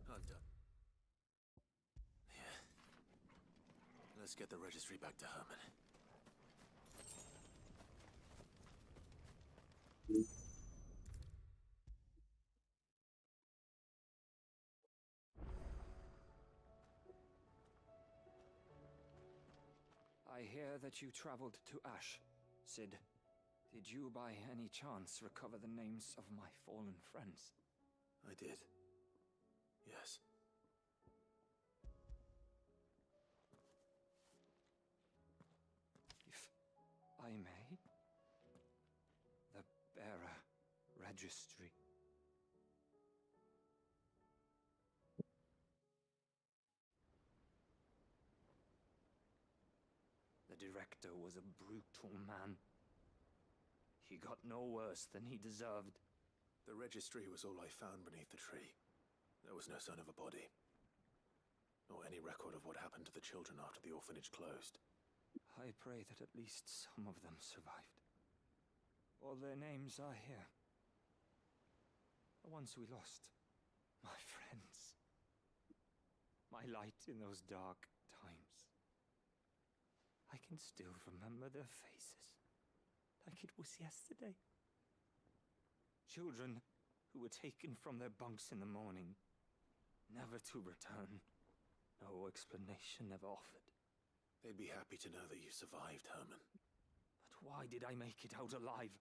I'm done. Yeah. Let's get the registry back to Herman. I hear that you traveled to Ash, Sid. Did you by any chance recover the names of my fallen friends? I did. Yes. If I may? The bearer registry. The director was a brutal man. He got no worse than he deserved. The registry was all I found beneath the tree. There was no sign of a body. Nor any record of what happened to the children after the orphanage closed. I pray that at least some of them survived. All their names are here. The ones we lost. My friends. My light in those dark times. I can still remember their faces, like it was yesterday. Children who were taken from their bunks in the morning, never to return. No explanation ever offered. They'd be happy to know that you survived, Herman. But why did I make it out alive,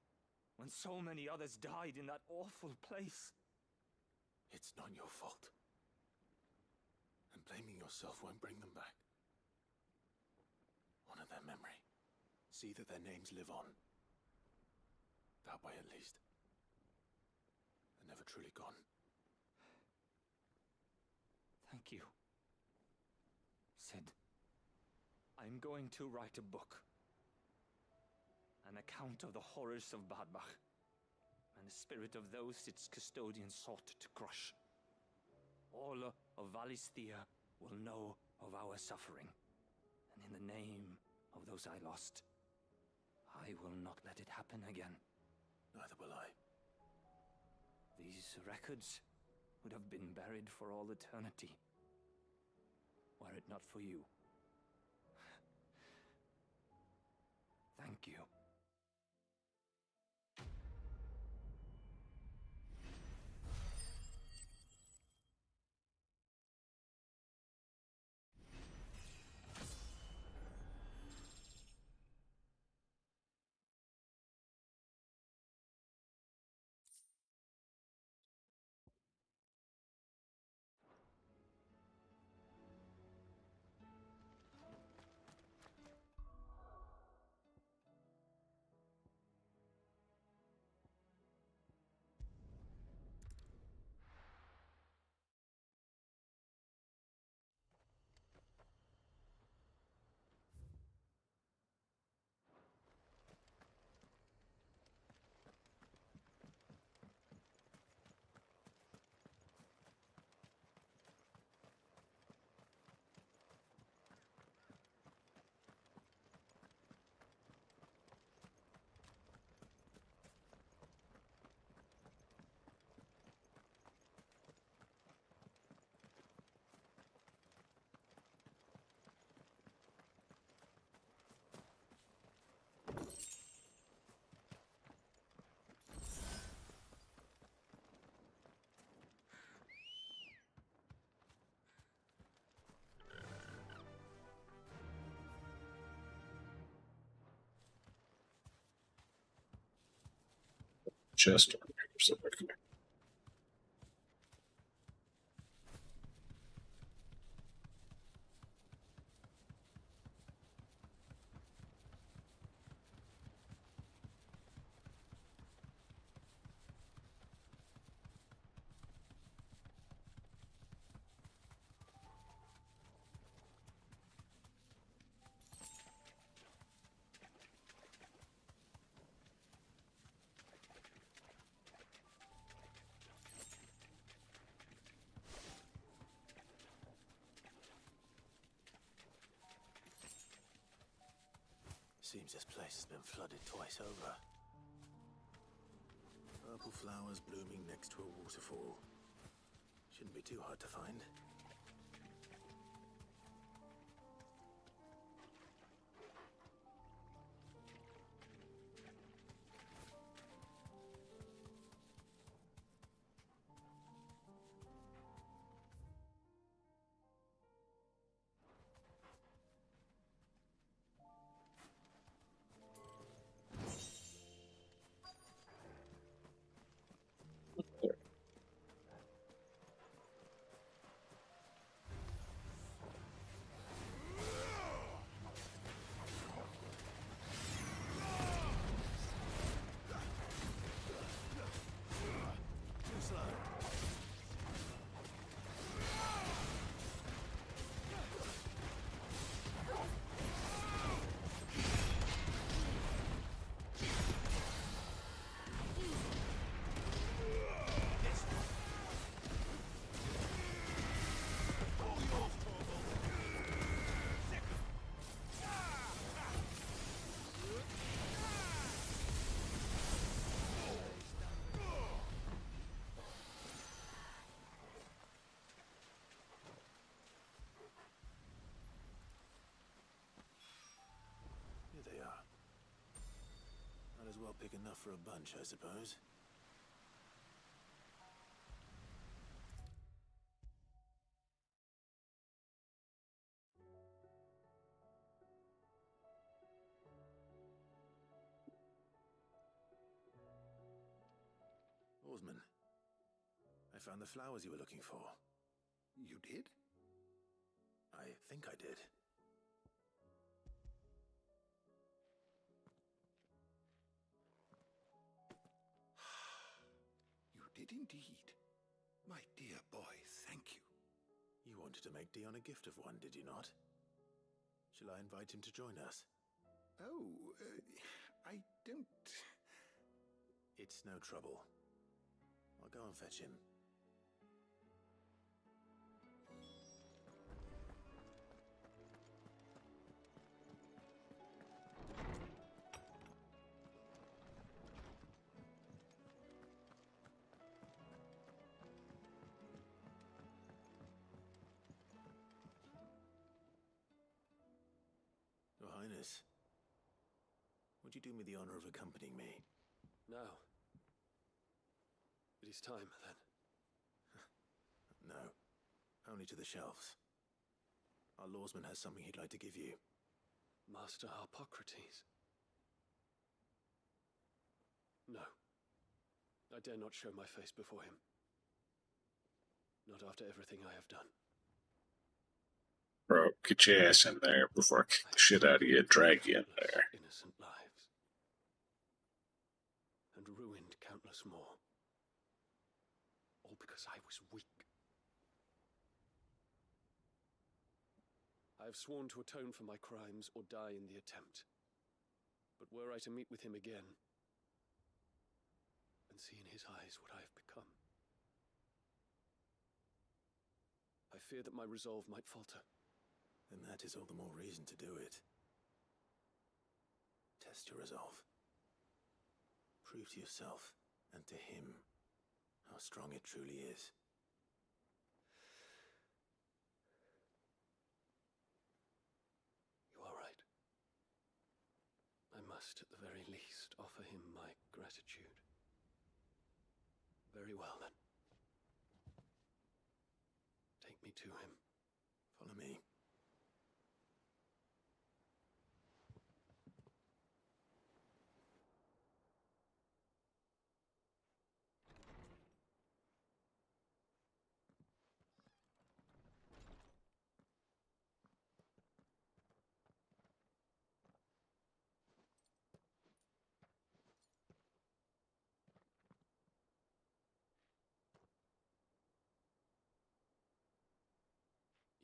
when so many others died in that awful place? It's not your fault. And blaming yourself won't bring them back. Honor their memory. See that their names live on. That way, at least. They're never truly gone. Thank you. Sid, I'm going to write a book. An account of the horrors of Badbach, and the spirit of those its custodians sought to crush. All of Valisthea will know of our suffering, and in the name of those I lost, I will not let it happen again. Neither will I. These records would have been buried for all eternity, were it not for you. Thank you. Chest. Seems this place has been flooded twice over. Purple flowers blooming next to a waterfall. Shouldn't be too hard to find. I'll pick enough for a bunch, I suppose. Oarsman, I found the flowers you were looking for. You did? I think I did. You did indeed. My dear boy, thank you. You wanted to make Dion a gift of one, did you not? Shall I invite him to join us? Oh, I don't... It's no trouble. I'll go and fetch him. Your Highness, would you do me the honor of accompanying me? Now. It is time, then. No, only to the shelves. Our lawsman has something he'd like to give you. Master Harpocrates. No. I dare not show my face before him. Not after everything I have done. Bro, get your ass in there before I kick the shit out of you and drag you in there. Innocent lives. And ruined countless more. All because I was weak. I have sworn to atone for my crimes or die in the attempt. But were I to meet with him again, and see in his eyes what I have become, I fear that my resolve might falter. Then that is all the more reason to do it. Test your resolve. Prove to yourself and to him how strong it truly is. You are right. I must, at the very least, offer him my gratitude. Very well, then. Take me to him. Follow me.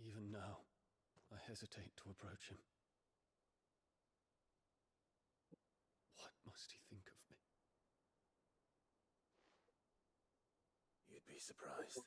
Even now, I hesitate to approach him. What must he think of me? You'd be surprised.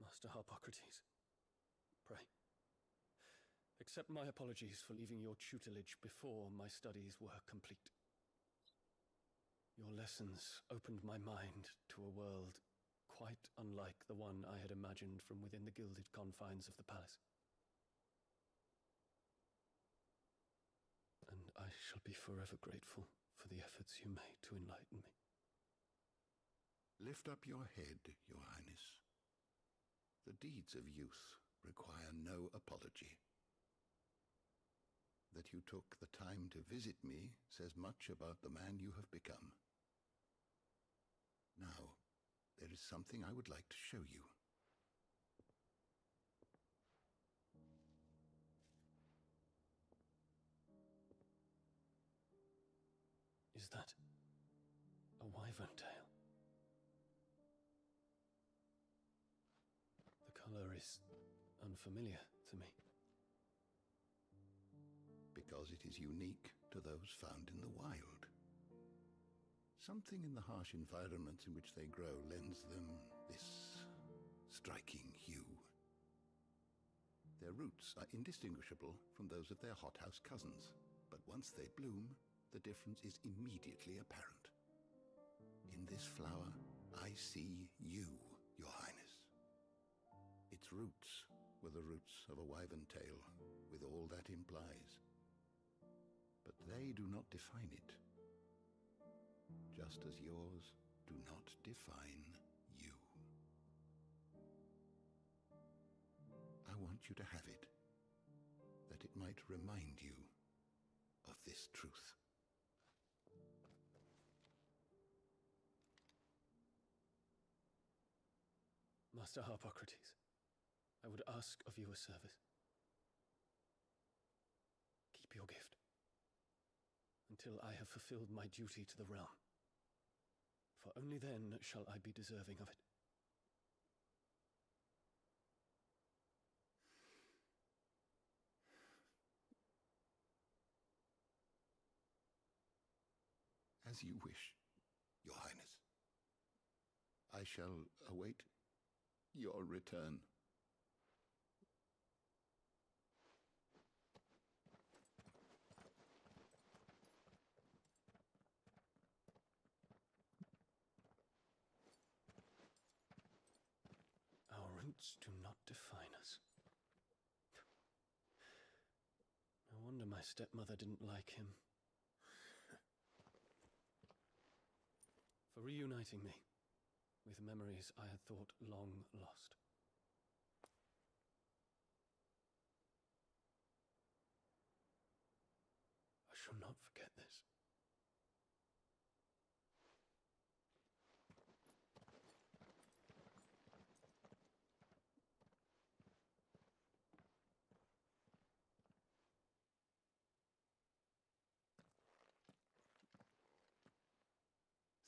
Master Harpocrates, pray, accept my apologies for leaving your tutelage before my studies were complete. Your lessons opened my mind to a world quite unlike the one I had imagined from within the gilded confines of the palace. And I shall be forever grateful for the efforts you made to enlighten me. Lift up your head, Your Highness. The deeds of youth require no apology. That you took the time to visit me says much about the man you have become. Now, there is something I would like to show you. Is that a wyvern tail? The color is unfamiliar to me. Because it is unique to those found in the wild. Something in the harsh environments in which they grow lends them this striking hue. Their roots are indistinguishable from those of their hothouse cousins, but once they bloom, the difference is immediately apparent. In this flower, I see you, Your Highness. Its roots were the roots of a wyvern tail, with all that implies. But they do not define it, just as yours do not define you. I want you to have it, that it might remind you of this truth. Master Harpocrates, I would ask of you a service. Keep your gift until I have fulfilled my duty to the realm, for only then shall I be deserving of it. As you wish, Your Highness. I shall await your return. Our roots do not define us. No wonder my stepmother didn't like him. For reuniting me with memories I had thought long lost. I shall not forget this.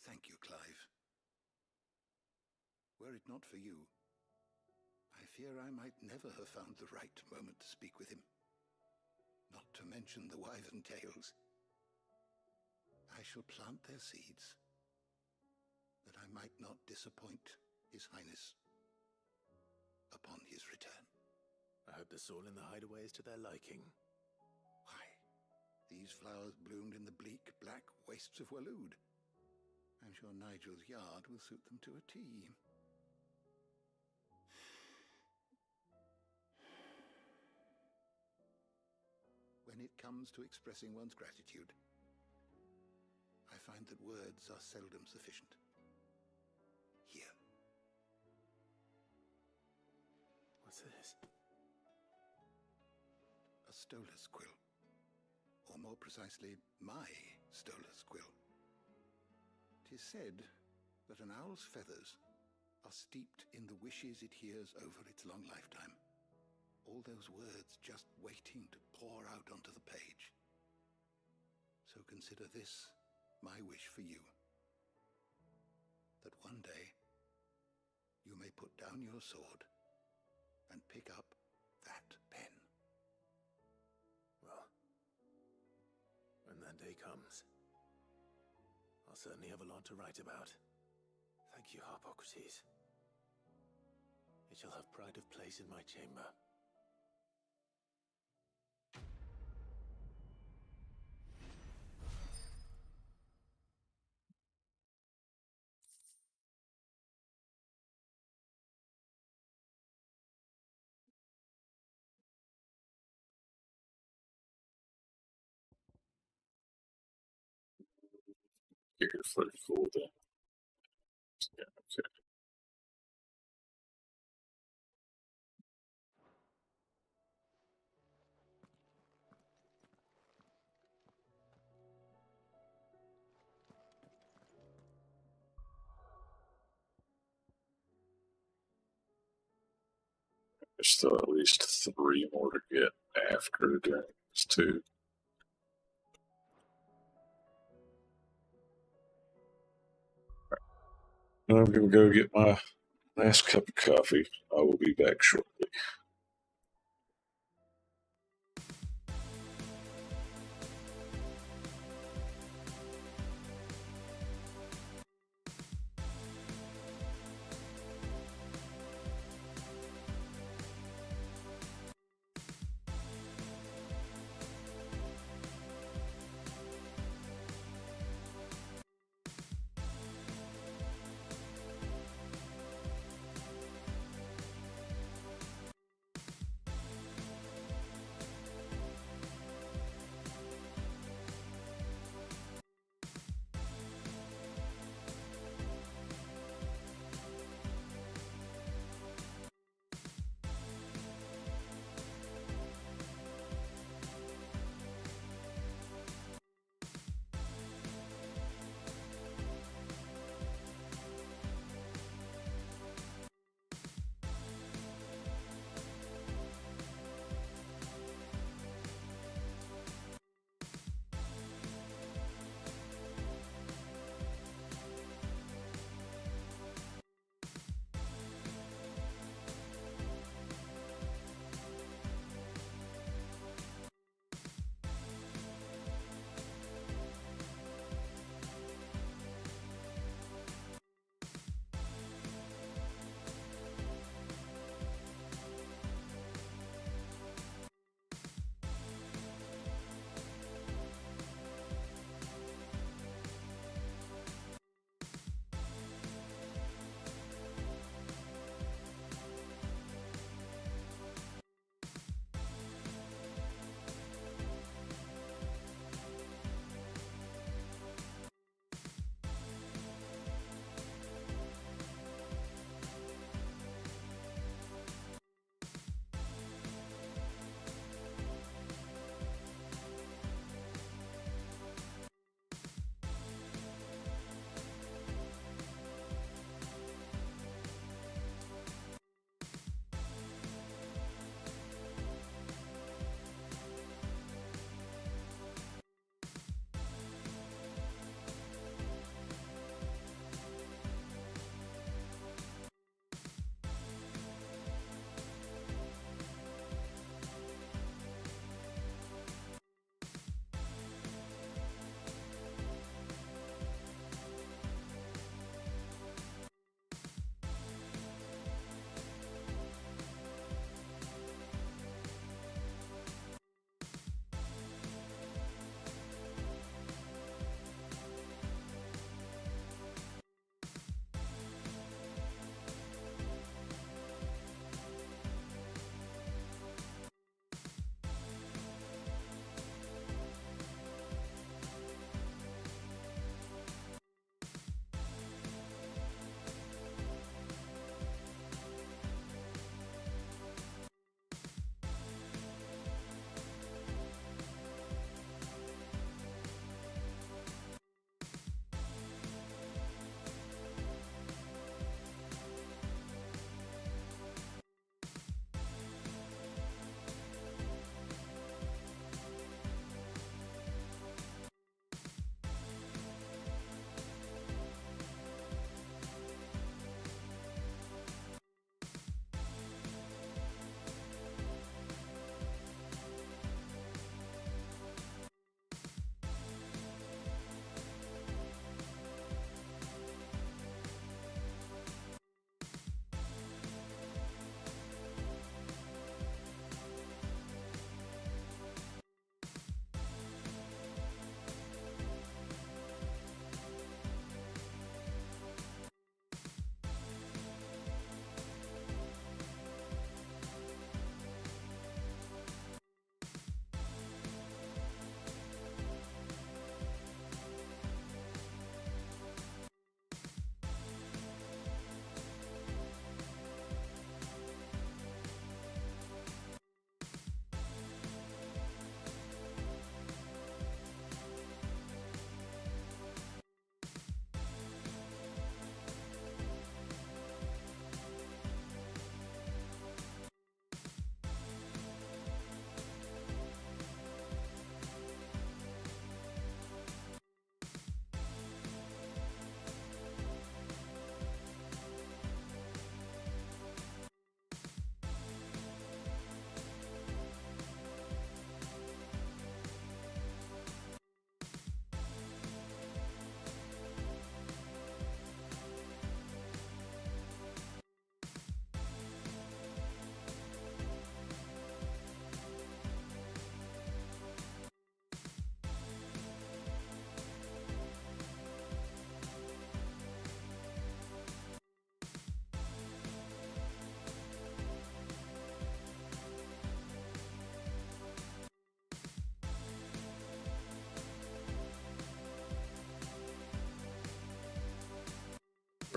Thank you, Clive. Were it not for you, I fear I might never have found the right moment to speak with him. Not to mention the wyvern tales. I shall plant their seeds, that I might not disappoint His Highness upon his return. I hope the soil in the hideaway is to their liking. Why, these flowers bloomed in the bleak, black wastes of Waloed. I'm sure Nigel's yard will suit them to a T. When it comes to expressing one's gratitude, I find that words are seldom sufficient. Here. What's this? A stolas quill. Or more precisely, my stolas quill. 'Tis said that an owl's feathers are steeped in the wishes it hears over its long lifetime. All those words just waiting to pour out onto the page. So consider this my wish for you. That one day you may put down your sword and pick up that pen. Well, when that day comes, I'll certainly have a lot to write about. Thank you, Harpocrates. It shall have pride of place in my chamber. You're pretty cool then. Yeah, okay. There's still at least 3 more to get after doing this too. I'm going to go get my last cup of coffee. I will be back shortly.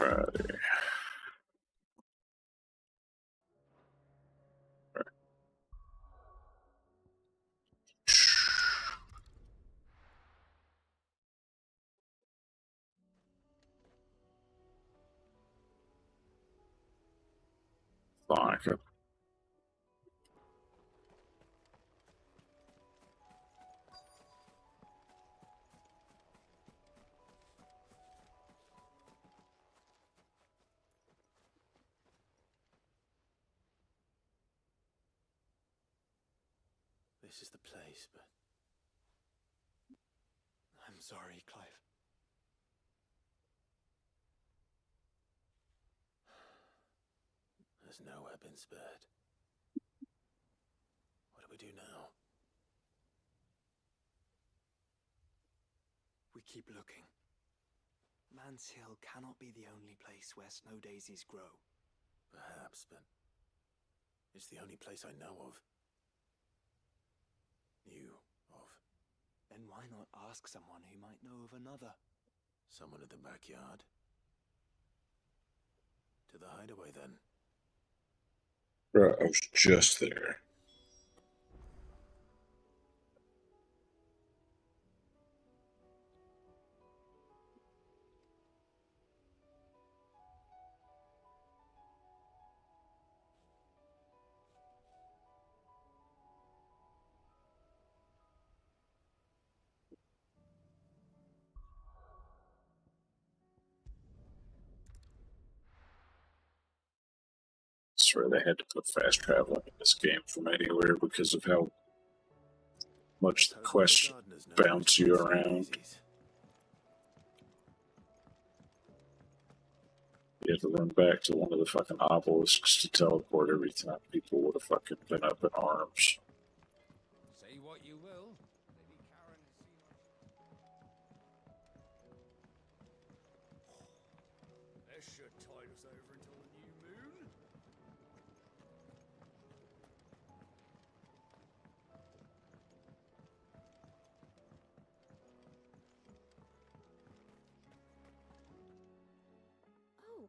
Friday. Like it. This is the place, but... I'm sorry, Clive. There's nowhere been spared. What do we do now? We keep looking. Man's Hill cannot be the only place where snow daisies grow. Perhaps, but... it's the only place I know of. Knew of. Then why not ask someone who might know of another? Someone in the backyard? To the hideaway, then. Bro, I was just there. I swear they had to put fast traveling in this game from anywhere because of how much the quest bounce you around. You had to run back to one of the fucking obelisks to teleport every time people would have fucking been up in arms. Say what you will. Maybe Karen has seen what... This should tide us over until the new moon. Oh.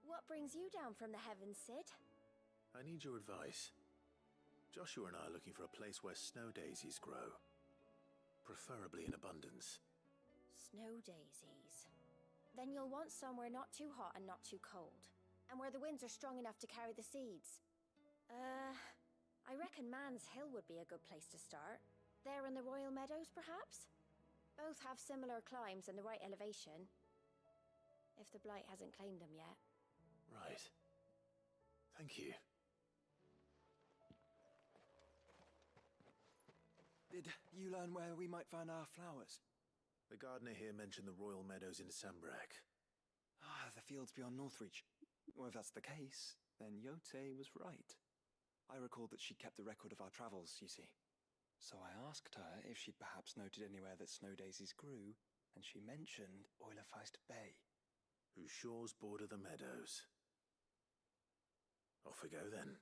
What brings you down from the heavens, Sid? I need your advice. Joshua and I are looking for a place where snow daisies grow. Preferably in abundance. Snow daisies. Then you'll want somewhere not too hot and not too cold. And where the winds are strong enough to carry the seeds. I reckon Man's Hill would be a good place to start. There in the Royal Meadows, perhaps? Both have similar climbs and the right elevation. If the Blight hasn't claimed them yet. Right. Thank you. Did you learn where we might find our flowers? The gardener here mentioned the Royal Meadows in Sambrak. Ah, the fields beyond Northreach. Well, if that's the case, then Yote was right. I recalled that she kept the record of our travels, you see. So I asked her if she'd perhaps noted anywhere that snow daisies grew, and she mentioned Oilerfeist Bay. Whose shores border the meadows. Off we go, then.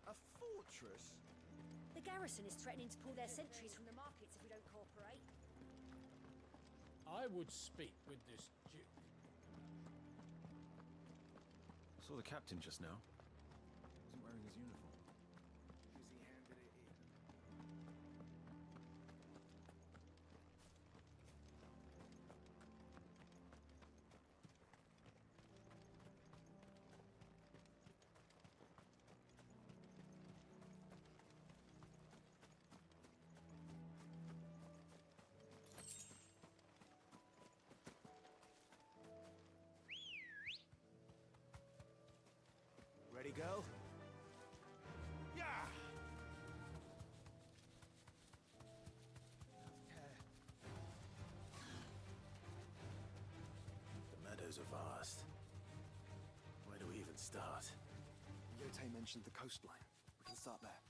A fortress? The garrison is threatening to pull their sentries from the markets if we don't cooperate. I would speak with this duke. Saw the captain just now. Wasn't wearing his uniform. Because he handed it in. Ready, girl? Yeah! The meadows are vast. Where do we even start? Yote mentioned the coastline. We can start there.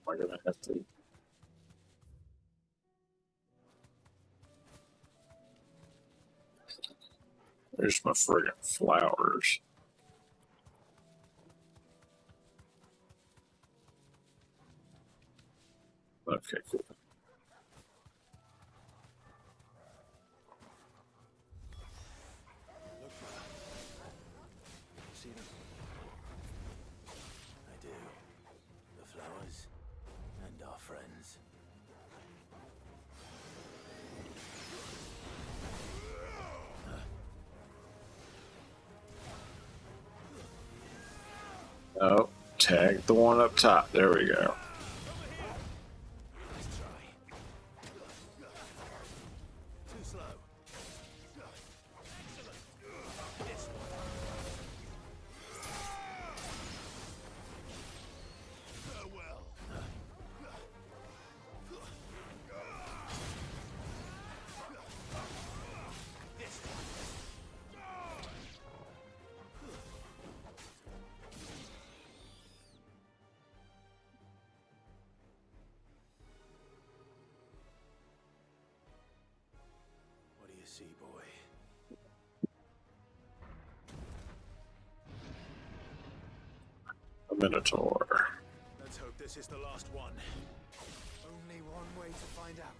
I gonna have to? There's my friggin' flowers. Okay, cool. Look, brother. See them? I do. The flowers and our friends. Oh, tag the one up top. There we go. Nice try. Too slow. Excellent. This one. Farewell. This one. What do you see, boy? A minotaur. Let's hope this is the last one. Only one way to find out.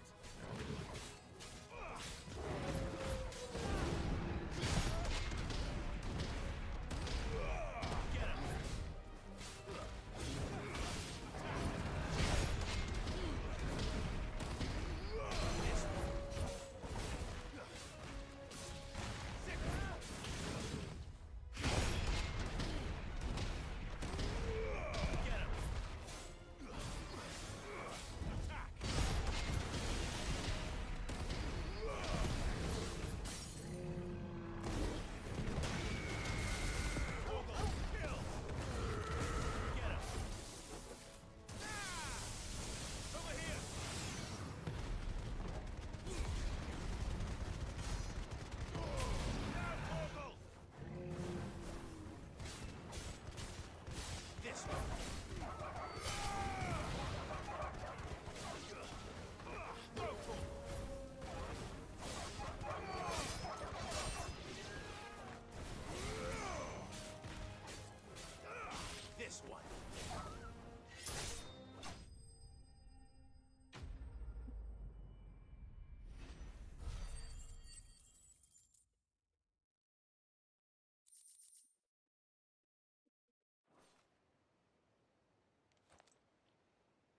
This one.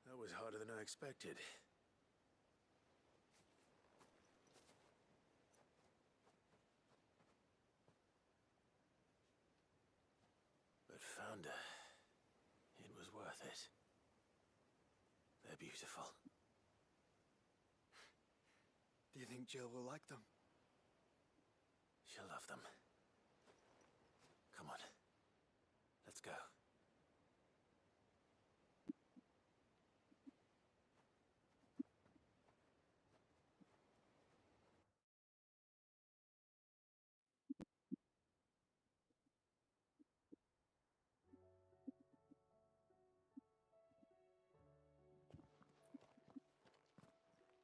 That was harder than I expected. But Founder, it was worth it. They're beautiful. Do you think Jill will like them? She'll love them. Come on. Let's go.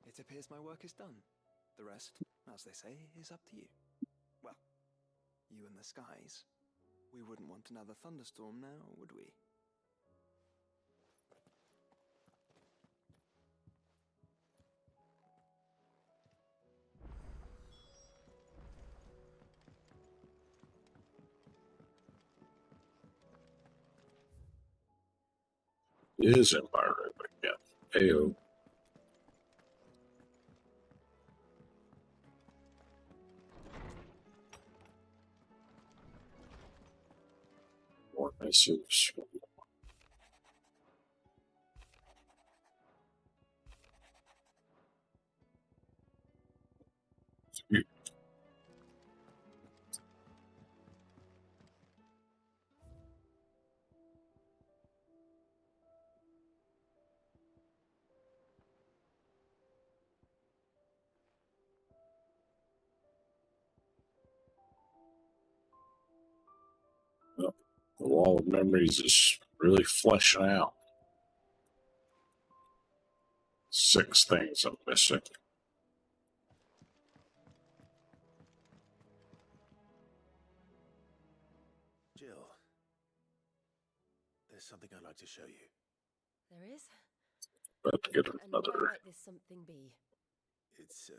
It appears my work is done. The rest, as they say, is up to you. Well, you and the skies. We wouldn't want another thunderstorm now, would we? It is in my room again. Ayo. More missives. The wall of memories is really fleshing out. 6 things I'm missing. Jill, there's something I'd like to show you. There is? About to get And another. where might this something be? It's,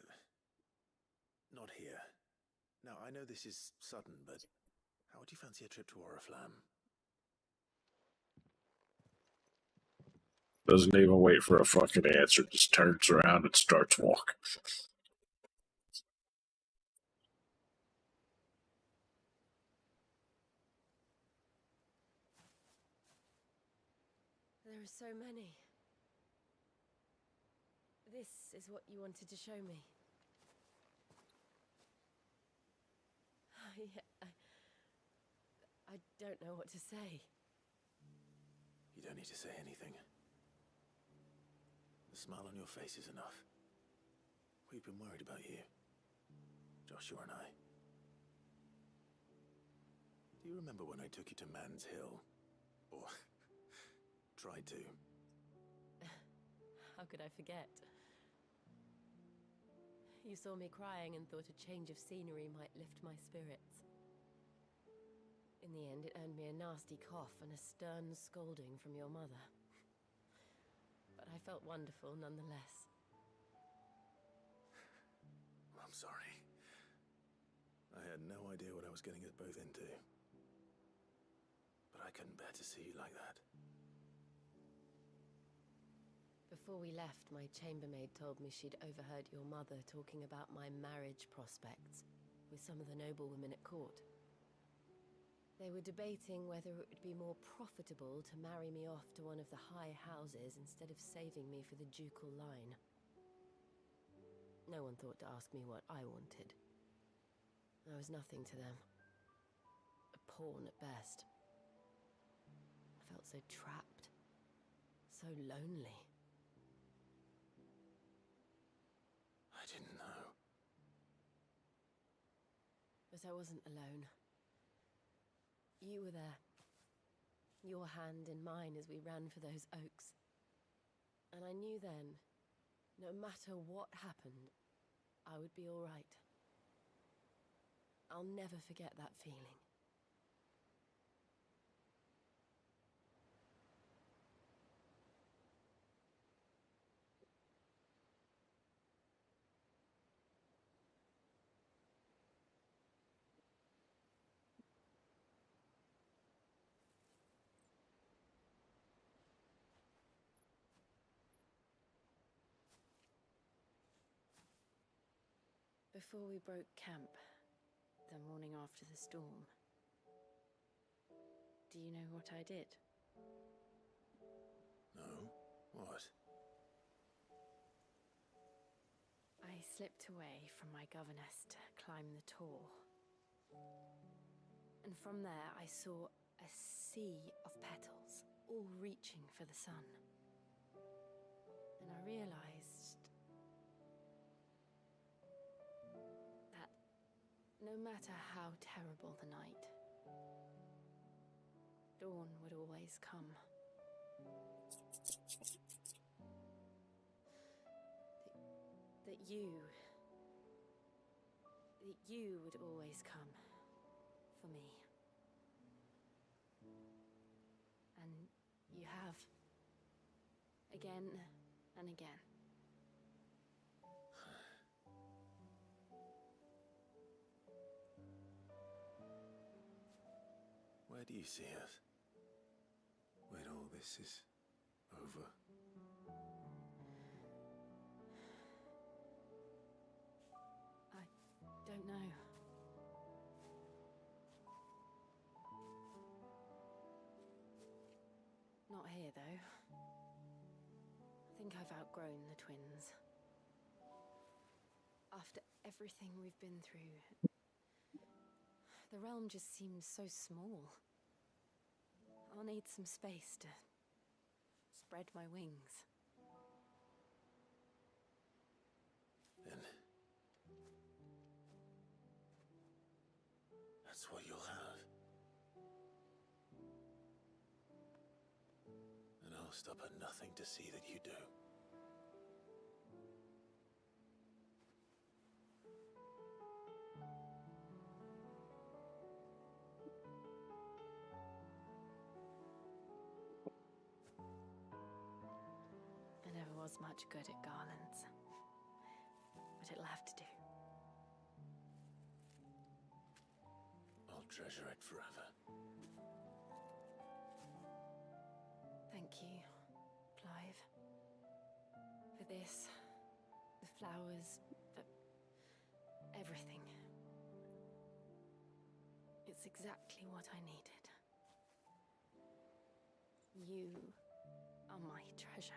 not here. Now, I know this is sudden, but how would you fancy a trip to Oriflamme? Doesn't even wait for a fucking answer, just turns around and starts walking. There are so many. This is what you wanted to show me. Yeah, I don't know what to say. You don't need to say anything. The smile on your face is enough. We've been worried about you, Joshua and I. Do you remember when I took you to Man's Hill? Or tried to? How could I forget? You saw me crying and thought a change of scenery might lift my spirits. In the end, it earned me a nasty cough and a stern scolding from your mother. But I felt wonderful nonetheless. I'm sorry. I had no idea what I was getting us both into. But I couldn't bear to see you like that. Before we left, my chambermaid told me she'd overheard your mother talking about my marriage prospects with some of the noblewomen at court. They were debating whether it would be more profitable to marry me off to one of the high houses instead of saving me for the ducal line. No one thought to ask me what I wanted. I was nothing to them. A pawn at best. I felt so trapped, so lonely. I didn't know. But I wasn't alone. You were there, your hand in mine as we ran for those oaks. And I knew then, no matter what happened, I would be all right. I'll never forget that feeling. Before we broke camp, the morning after the storm, do you know what I did? No? What? I slipped away from my governess to climb the tor. And from there I saw a sea of petals, all reaching for the sun. And I realized that no matter how terrible the night, dawn would always come. That you would always come for me. And you have. Again and again. Where do you see us? When all this is over? I don't know. Not here, though. I think I've outgrown the twins. After everything we've been through, the realm just seems so small. I'll need some space to spread my wings. Then that's what you'll have. And I'll stop at nothing to see that you do. as much good at garlands. But it'll have to do. I'll treasure it forever. Thank you, Clive. For this, the flowers, for everything. It's exactly what I needed. You are my treasure.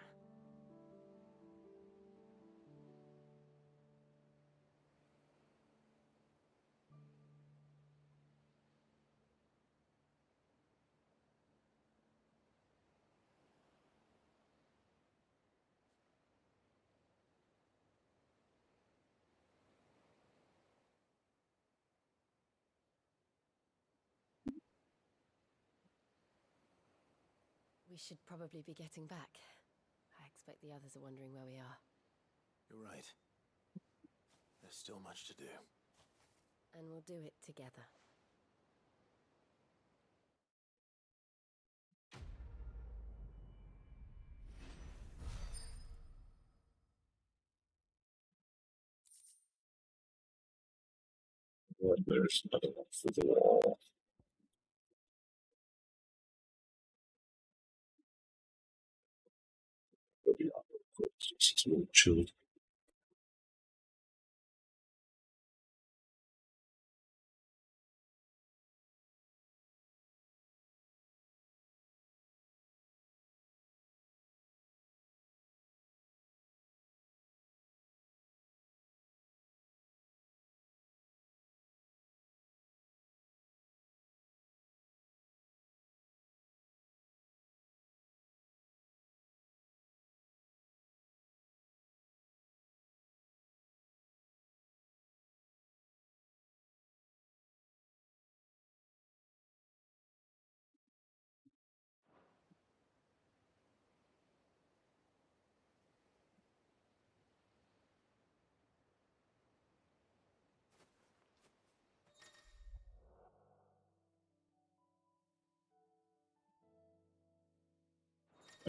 We should probably be getting back. I expect the others are wondering where we are. You're right. There's still much to do. And we'll do it together. And there's another one for the wall. It'll be on real quick. It's a little chilly.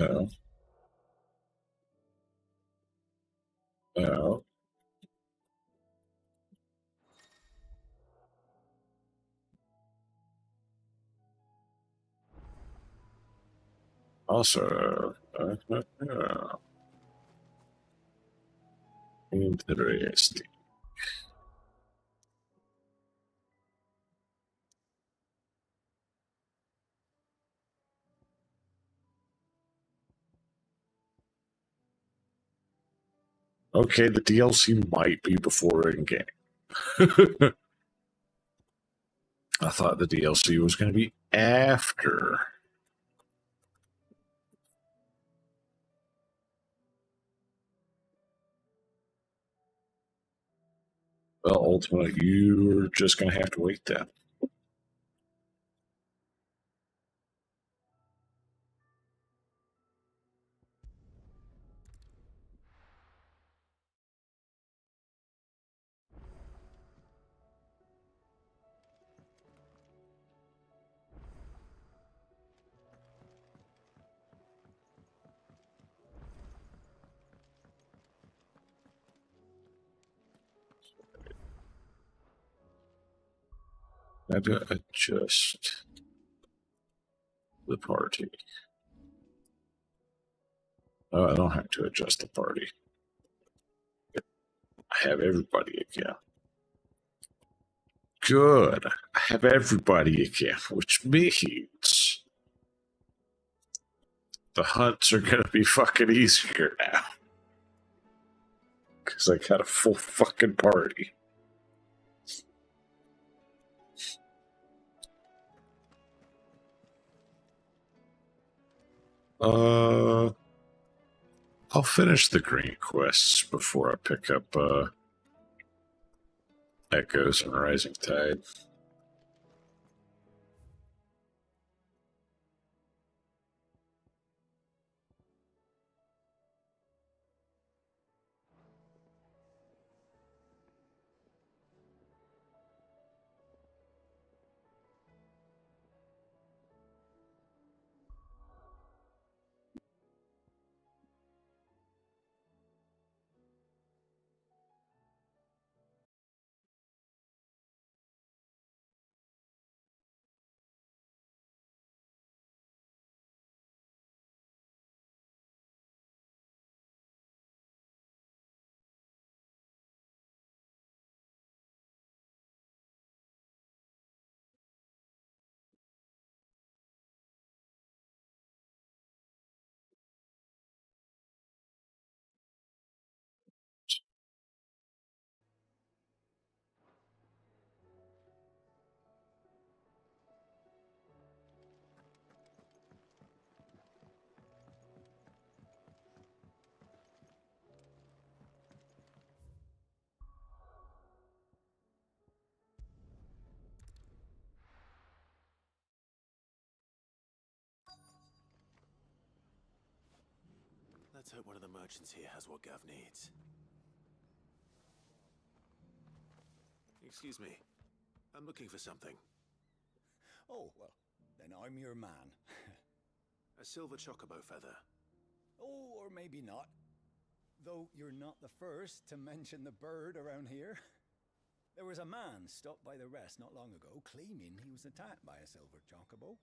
Oh. Oh. Also, interesting. Okay, the DLC might be before in-game. I thought the DLC was going to be after. Well, ultimately, you're just going to have to wait then. I to adjust the party. Oh, I don't have to adjust the party. I have everybody again. Good. I have everybody again, which means the hunts are going to be fucking easier now. Because I got a full fucking party. I'll finish the green quests before I pick up Echoes and Rising Tide. Let's hope one of the merchants here has what Gav needs. Excuse me. I'm looking for something. Oh, well, then I'm your man. A silver chocobo feather. Oh, or maybe not. Though you're not the first to mention the bird around here. There was a man stopped by the rest not long ago claiming he was attacked by a silver chocobo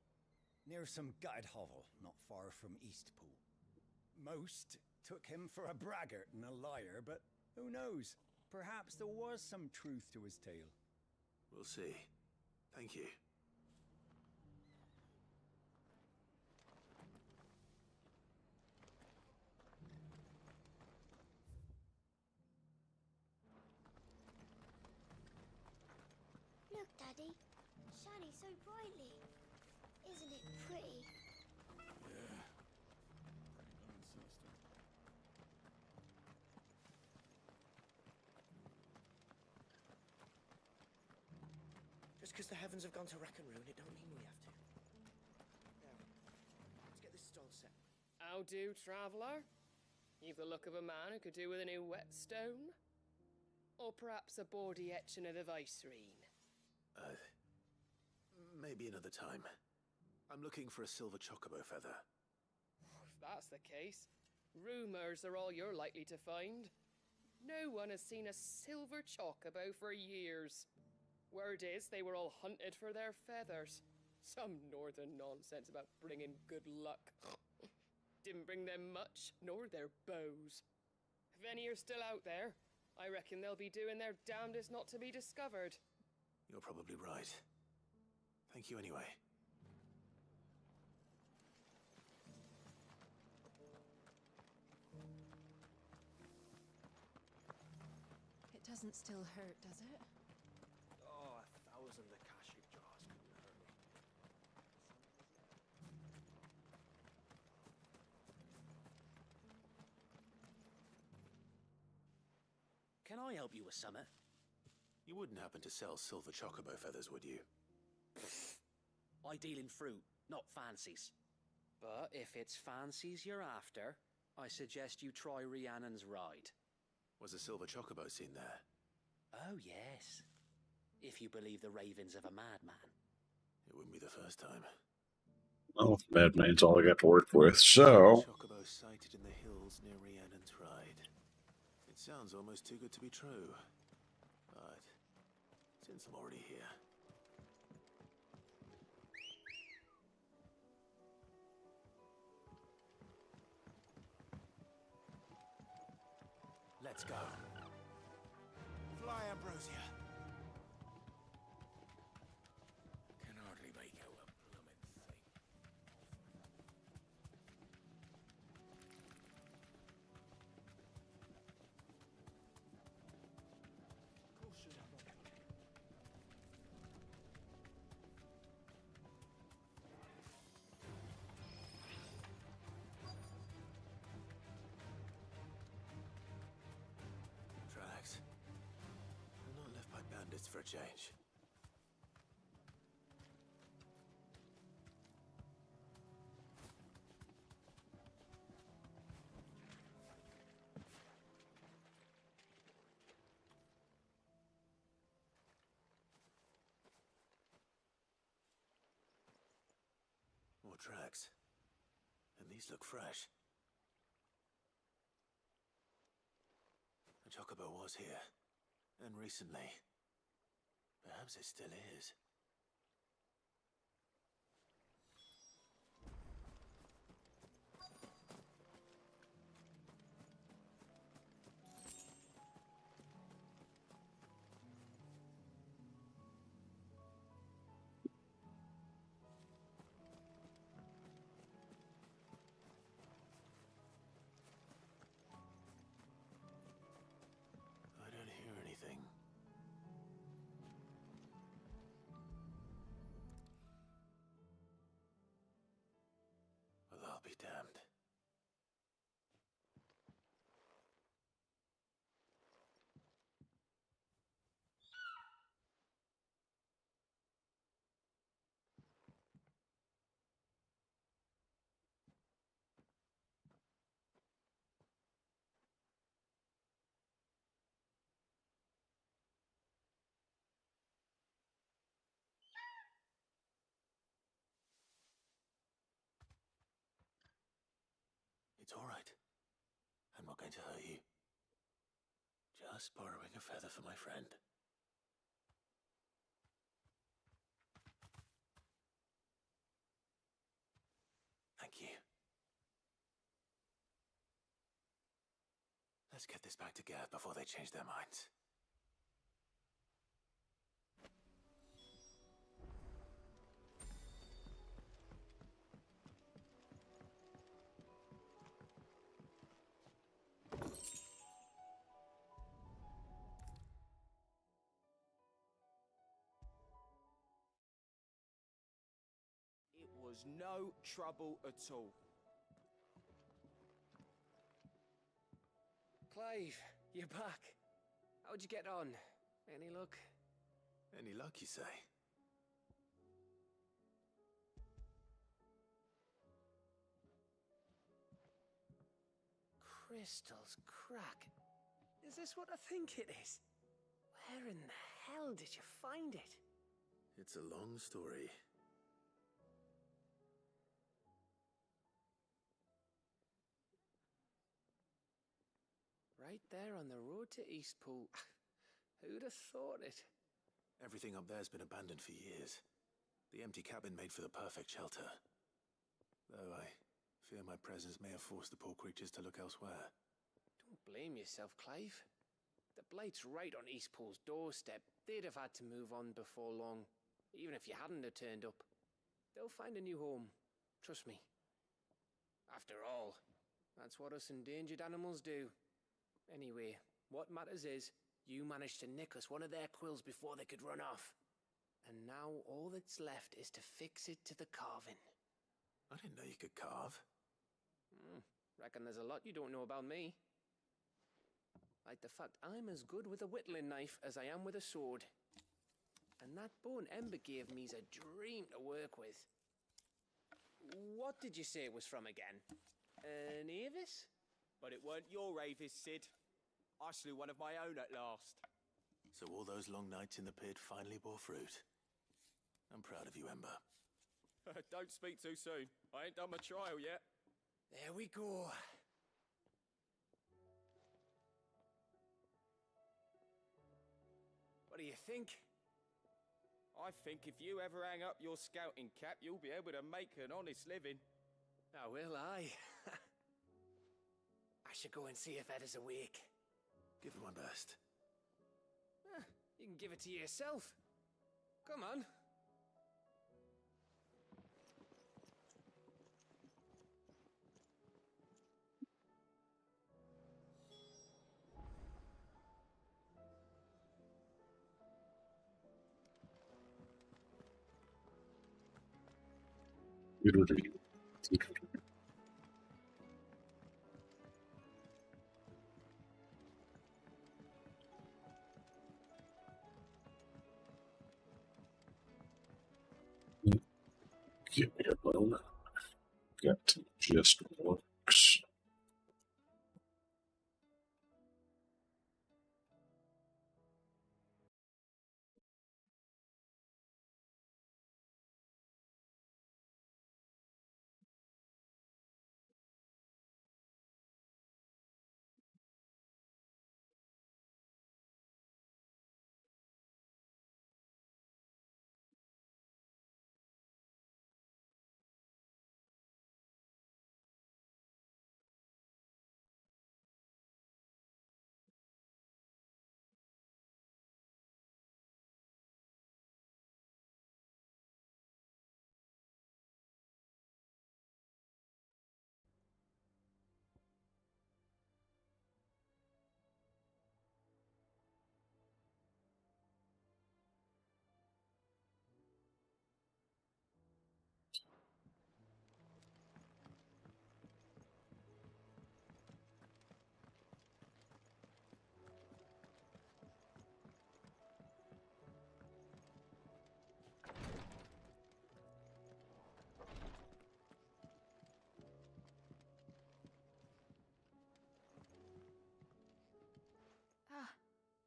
near some gutted hovel not far from Eastpool. Most took him for a braggart and a liar, but who knows? Perhaps there was some truth to his tale. We'll see. Thank you. Look, Daddy. Shining so brightly. Isn't it pretty? Yeah. Pretty darn sinister. Just because the heavens have gone to wreck and ruin, it don't mean we have to. Now, let's get this stall set. How do, traveller? You've the look of a man who could do with a new whetstone? Or perhaps a bawdy etching of the Vicerine? Maybe another time. I'm looking for a silver chocobo feather. If that's the case, rumours are all you're likely to find. No one has seen a silver chocobo for years. Word is they were all hunted for their feathers. Some northern nonsense about bringing good luck. Didn't bring them much, nor their bows. If any are still out there, I reckon they'll be doing their damnedest not to be discovered. You're probably right. Thank you anyway. It doesn't still hurt, does it? Oh, 1,000 Akashic jars couldn't hurt me. Can I help you with something? You wouldn't happen to sell silver chocobo feathers, would you? I deal in fruit, not fancies. But if it's fancies you're after, I suggest you try Rhiannon's ride. Was a silver chocobo seen there? Oh, yes. If you believe the ravings of a madman. It wouldn't be the first time. Well, Madman's all I got to work with, so... Chocobo sighted in the hills near Rhiannon's ride. It sounds almost too good to be true. But, since I'm already here... Let's go. Fly, Ambrosia. Can hardly make out a bloomin' thing. Caution, Ambrosia. Tracks. They're not left by bandits for a change. More tracks. And these look fresh. The chocobo was here. And recently. Perhaps it still is. I don't hear anything. Well, I'll be damned. trying to hurt you. Just borrowing a feather for my friend. Thank you. Let's get this back to Gad before they change their minds. It was no trouble at all. Clive, you're back. How'd you get on? Any luck? Any luck, you say? Crystals crack. Is this what I think it is? Where in the hell did you find it? It's a long story. Right there on the road to Eastpool. Who'd have thought it? Everything up there's been abandoned for years. The empty cabin made for the perfect shelter. Though I fear my presence may have forced the poor creatures to look elsewhere. Don't blame yourself, Clive. The Blight's right on Eastpool's doorstep. They'd have had to move on before long, even if you hadn't have turned up. They'll find a new home. Trust me. After all, that's what us endangered animals do. Anyway, what matters is, you managed to nick us one of their quills before they could run off. And now all that's left is to fix it to the carving. I didn't know you could carve. Reckon there's a lot you don't know about me. Like the fact I'm as good with a whittling knife as I am with a sword. And that bone Ember gave me's a dream to work with. What did you say it was from again? An Avis? But it weren't your Avis, Sid. I slew one of my own at last. So all those long nights in the pit finally bore fruit. I'm proud of you, Ember. Don't speak too soon. I ain't done my trial yet. There we go. What do you think? I think if you ever hang up your scouting cap, you'll be able to make an honest living. Now will I? I should go and see if Ed is awake. Give it my best. You can give it to yourself. Come on. Give me a moment. Got to just works.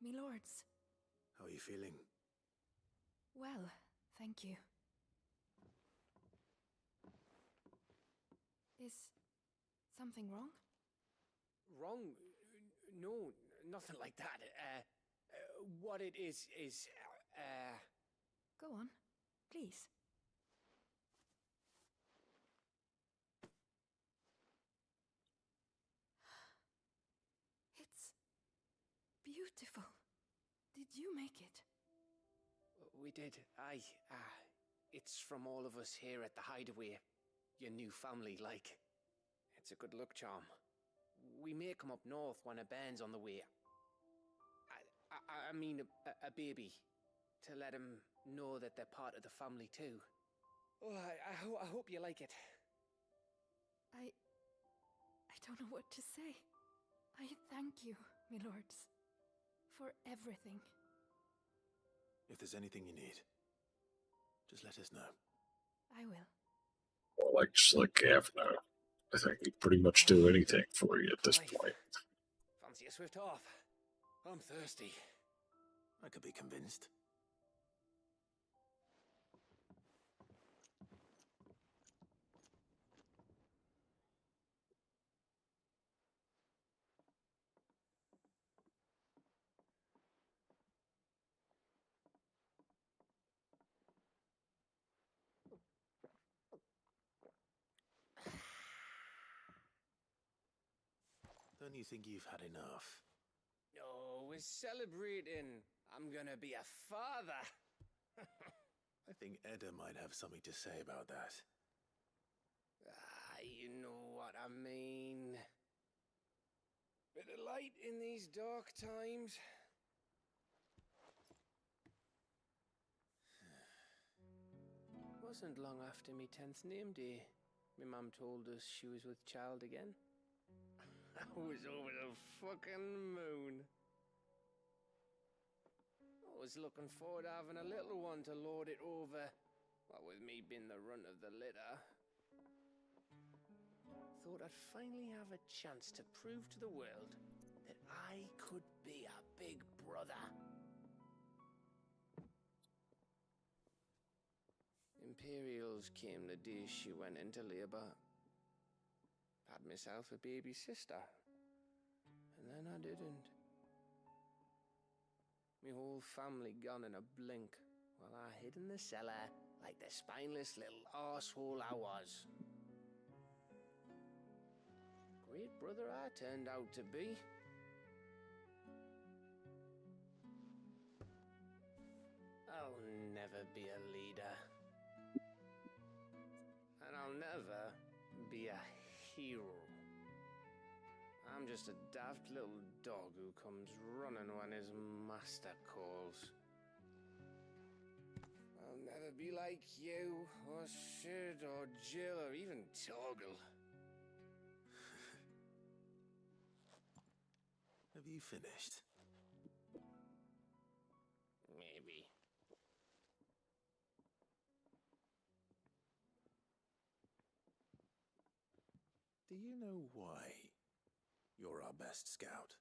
Me lords. How are you feeling? Well, thank you. Is something wrong? Wrong? No, nothing like that. What it is, Go on, please. It's beautiful. Did you make it? We did. Aye. It's from all of us here at the Hideaway. Your new family, like. It's a good luck charm. We may come up north when a band's on the way. I mean a baby. To let him know that they're part of the family too. Oh, I hope you like it. I don't know what to say. I thank you, my lords, for everything. If there's anything you need, just let us know. I will. Well, just like Gav now. I think he'd pretty much do anything for you at this point. Fancy a swift off? I'm thirsty. I could be convinced. Don't you think you've had enough? No, we're celebrating. I'm gonna be a father. I think Edda might have something to say about that. You know what I mean. Bit of light in these dark times. Wasn't long after me 10th name day. My mum told us she was with child again. I was over the fucking moon. I was looking forward to having a little one to lord it over. What with me being the runt of the litter. Thought I'd finally have a chance to prove to the world that I could be a big brother. Imperials came the day she went into labour. Had myself a baby sister. And then I didn't. My whole family gone in a blink, while I hid in the cellar like the spineless little arsehole I was. Great brother I turned out to be. I'll never be a leader. And I'll never be a hero. I'm just a daft little dog who comes running when his master calls. I'll never be like you, or Sid, or Jill, or even Torgal. Have you finished? Maybe. Do you know why you're our best scout?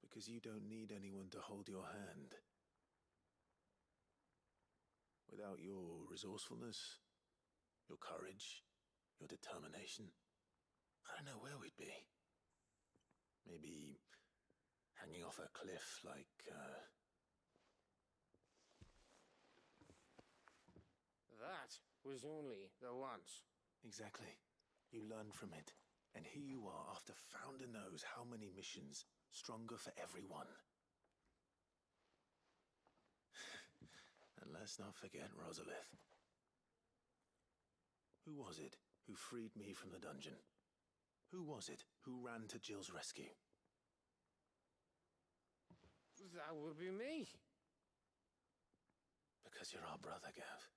Because you don't need anyone to hold your hand. Without your resourcefulness, your courage, your determination, I don't know where we'd be. Maybe hanging off a cliff like, That was only the once. Exactly. You learned from it. And here you are after Founder knows how many missions, stronger for everyone. And let's not forget Rosalith. Who was it who freed me from the dungeon? Who was it who ran to Jill's rescue? That would be me. Because you're our brother, Gav.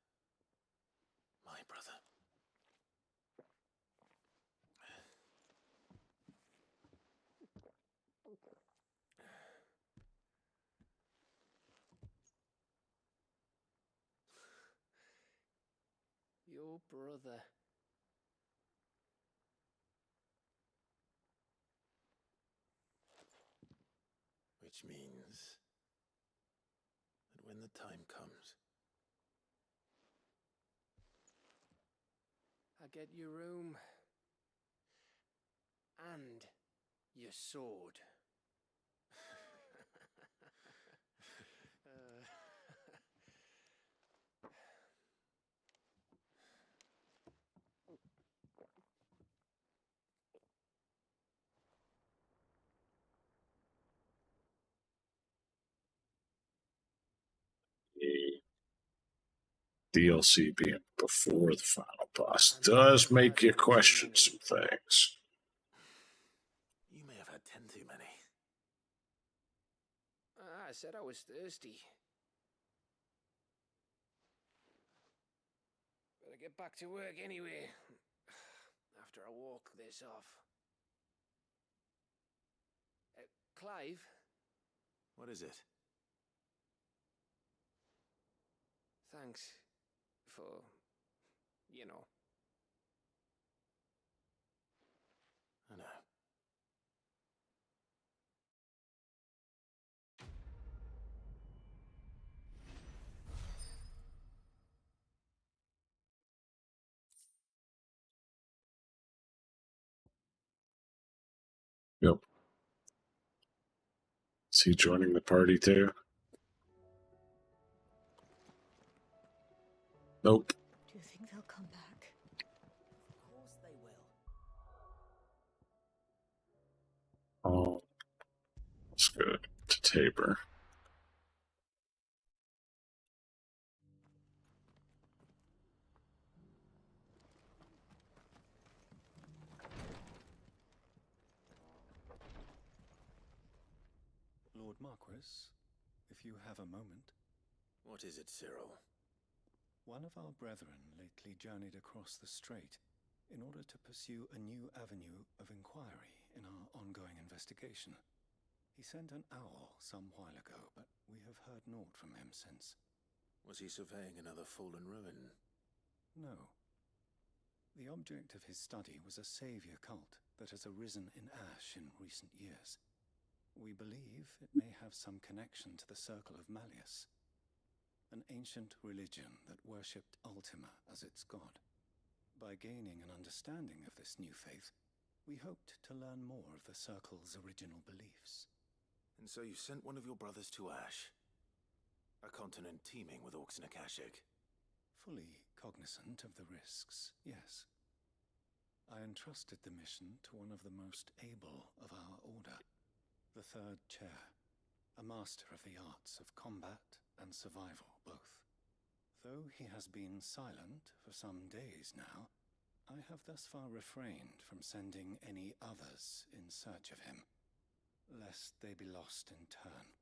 My brother. Your brother. Which means that when the time comes, I get your room. And your sword. The DLC being before the final boss does make you question some things. You may have had 10 too many. I said I was thirsty. Better get back to work anyway. After I walk this off. Clive? What is it? Thanks for, you know. I know. Yep. Is he joining the party too? Nope. Do you think they'll come back? Of course they will. Oh, that's good. To Tabor. Lord Marquis, if you have a moment. What is it, Cyril? One of our brethren lately journeyed across the strait in order to pursue a new avenue of inquiry in our ongoing investigation. He sent an owl some while ago, but we have heard naught from him since. Was he surveying another fallen ruin? No. The object of his study was a savior cult that has arisen in Ash in recent years. We believe it may have some connection to the Circle of Malleus, an ancient religion that worshipped Ultima as its god. By gaining an understanding of this new faith, we hoped to learn more of the Circle's original beliefs. And so you sent one of your brothers to Ash, a continent teeming with orcs and Akashic. Fully cognizant of the risks, yes. I entrusted the mission to one of the most able of our order, the Third Chair, a master of the arts of combat and survival both. Though he has been silent for some days now, I have thus far refrained from sending any others in search of him, lest they be lost in turn.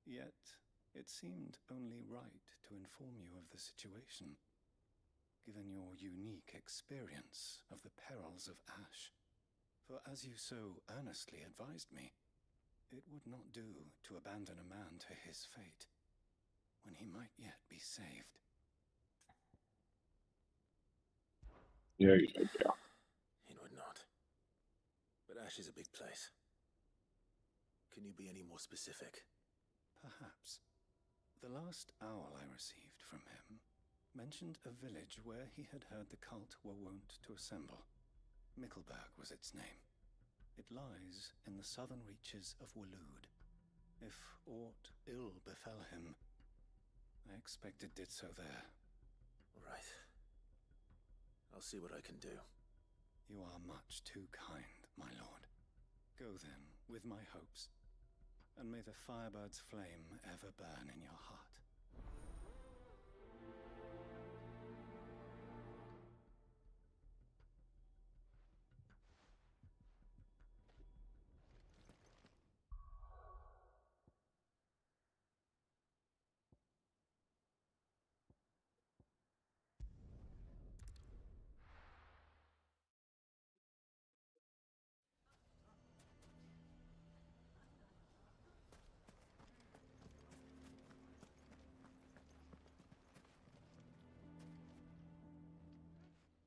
Yet, it seemed only right to inform you of the situation, given your unique experience of the perils of Ash. For as you so earnestly advised me, it would not do to abandon a man to his fate, when he might yet be saved. Yeah. It would not. But Ash is a big place. Can you be any more specific? Perhaps. The last owl I received from him mentioned a village where he had heard the cult were wont to assemble. Mickleburg was its name. It lies in the southern reaches of Waloed. If aught ill befell him, I expect it did so there. Right. I'll see what I can do. You are much too kind, my lord. Go then, with my hopes, and may the Firebird's flame ever burn in your heart.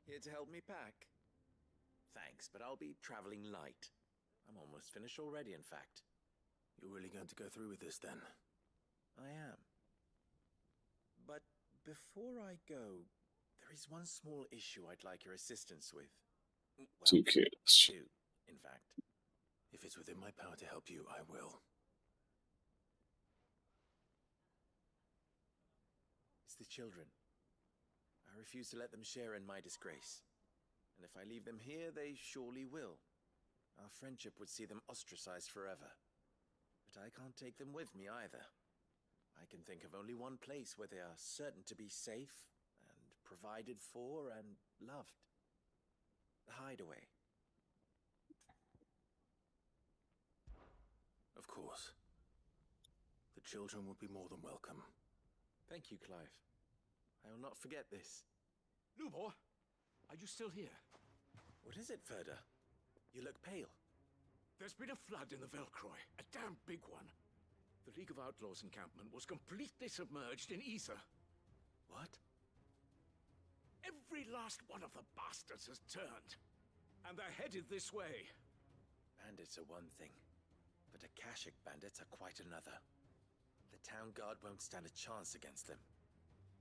Here to help me pack? Thanks, but I'll be traveling light. I'm almost finished already, in fact. You're really going to go through with this, then? I am. But before I go, there is one small issue I'd like your assistance with. Well, Two kids. two. in fact. If it's within my power to help you, I will. It's the children. I refuse to let them share in my disgrace. And if I leave them here, they surely will. Our friendship would see them ostracized forever. But I can't take them with me either. I can think of only one place where they are certain to be safe and provided for and loved. The Hideaway. Of course. The children would be more than welcome. Thank you, Clive. I will not forget this. Lubor, are you still here? What is it, Ferda? You look pale. There's been a flood in the Velcroy, a damn big one. The League of Outlaws encampment was completely submerged in ether. What? Every last one of the bastards has turned, and they're headed this way. Bandits are one thing, but Akashic bandits are quite another. The town guard won't stand a chance against them.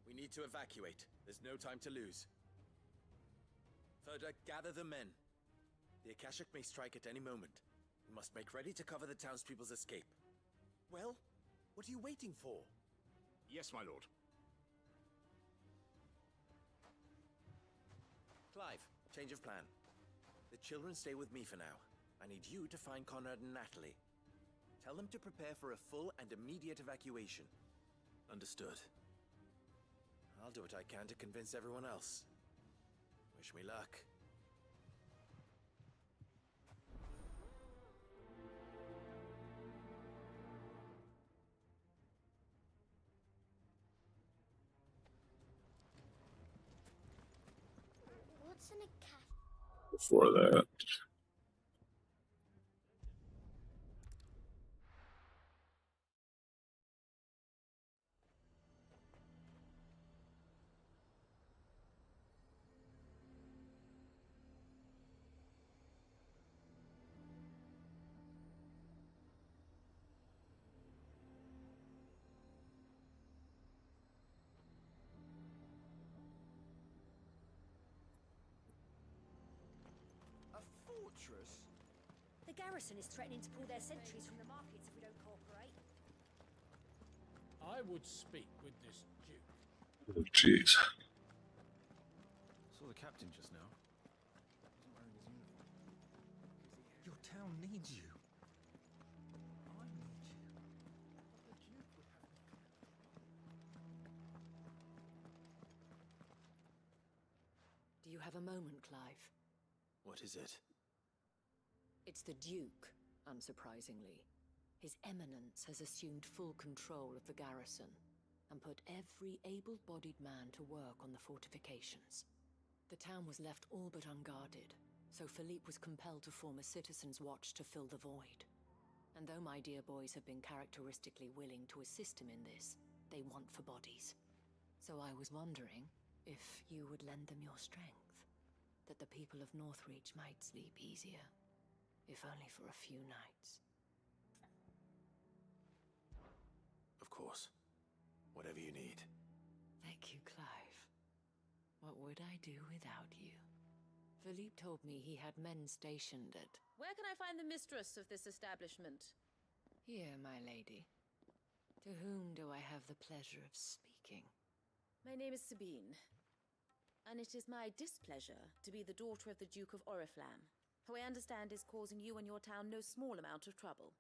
We need to evacuate. There's no time to lose. Ferda, gather the men. The Akashic may strike at any moment. We must make ready to cover the townspeople's escape. Well, what are you waiting for? Yes, my lord. Clive, change of plan. The children stay with me for now. I need you to find Conrad and Natalie. Tell them to prepare for a full and immediate evacuation. Understood. I'll do what I can to convince everyone else. Wish me luck. What's in a cat? Before that, Fortress? The garrison is threatening to pull their sentries from the markets if we don't cooperate. I would speak with this Duke. oh, jeez. Saw the captain just now. He wasn't wearing his uniform. Your town needs you. I need you. But the Duke would have me killed. Do you have a moment, Clive? What is it? It's the Duke, unsurprisingly. His Eminence has assumed full control of the garrison and put every able-bodied man to work on the fortifications. The town was left all but unguarded, so Philippe was compelled to form a citizens' watch to fill the void. And though my dear boys have been characteristically willing to assist him in this, they want for bodies. So I was wondering if you would lend them your strength, that the people of Northreach might sleep easier, if only for a few nights. Of course. Whatever you need. Thank you, Clive. What would I do without you? Philippe told me he had men stationed at... Where can I find the mistress of this establishment? Here, my lady. To whom do I have the pleasure of speaking? My name is Sabine, and it is my displeasure to be the daughter of the Duke of Oriflamme, who I understand is causing you and your town no small amount of trouble.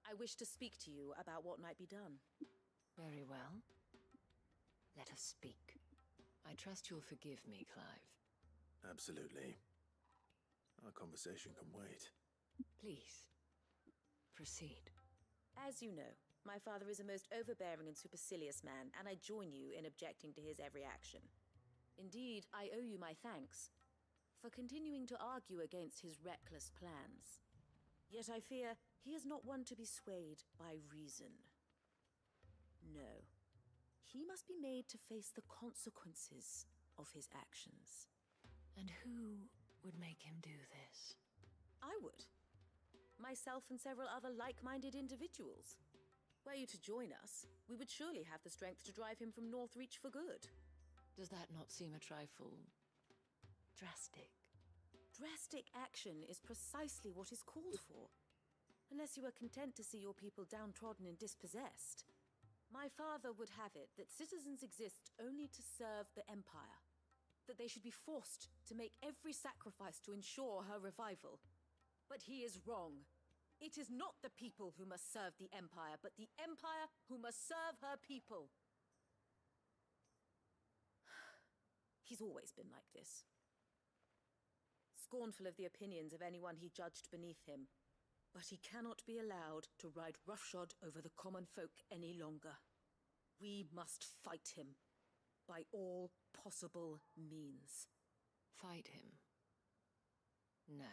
I wish to speak to you about what might be done. Very well. Let us speak. I trust you'll forgive me, Clive. Absolutely. Our conversation can wait. Please, proceed. As you know, my father is a most overbearing and supercilious man, and I join you in objecting to his every action. Indeed, I owe you my thanks for continuing to argue against his reckless plans. Yet I fear he is not one to be swayed by reason. No. He must be made to face the consequences of his actions. And who would make him do this? I would. Myself and several other like-minded individuals. Were you to join us, we would surely have the strength to drive him from Northreach for good. Does that not seem a trifle... drastic? drastic action is precisely what is called for. Unless you are content to see your people downtrodden and dispossessed. My father would have it that citizens exist only to serve the Empire. That they should be forced to make every sacrifice to ensure her revival. But he is wrong. It is not the people who must serve the Empire, but the Empire who must serve her people. He's always been like this. Scornful of the opinions of anyone he judged beneath him. But he cannot be allowed to ride roughshod over the common folk any longer. We must fight him by all possible means. Fight him? No.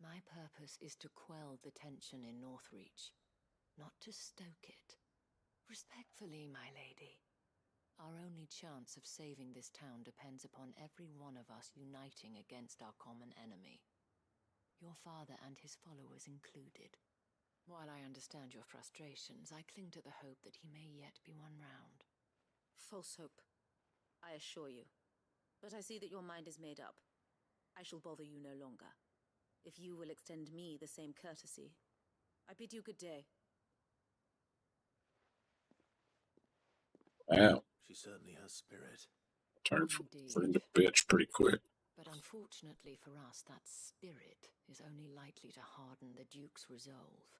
My purpose is to quell the tension in Northreach, not to stoke it. Respectfully, my lady. Our only chance of saving this town depends upon every one of us uniting against our common enemy. Your father and his followers included. While I understand your frustrations, I cling to the hope that he may yet be won round. False hope, I assure you. But I see that your mind is made up. I shall bother you no longer. If you will extend me the same courtesy, I bid you good day. Wow. She certainly has spirit. Turned from friend to bitch pretty quick. But unfortunately for us, that spirit is only likely to harden the Duke's resolve,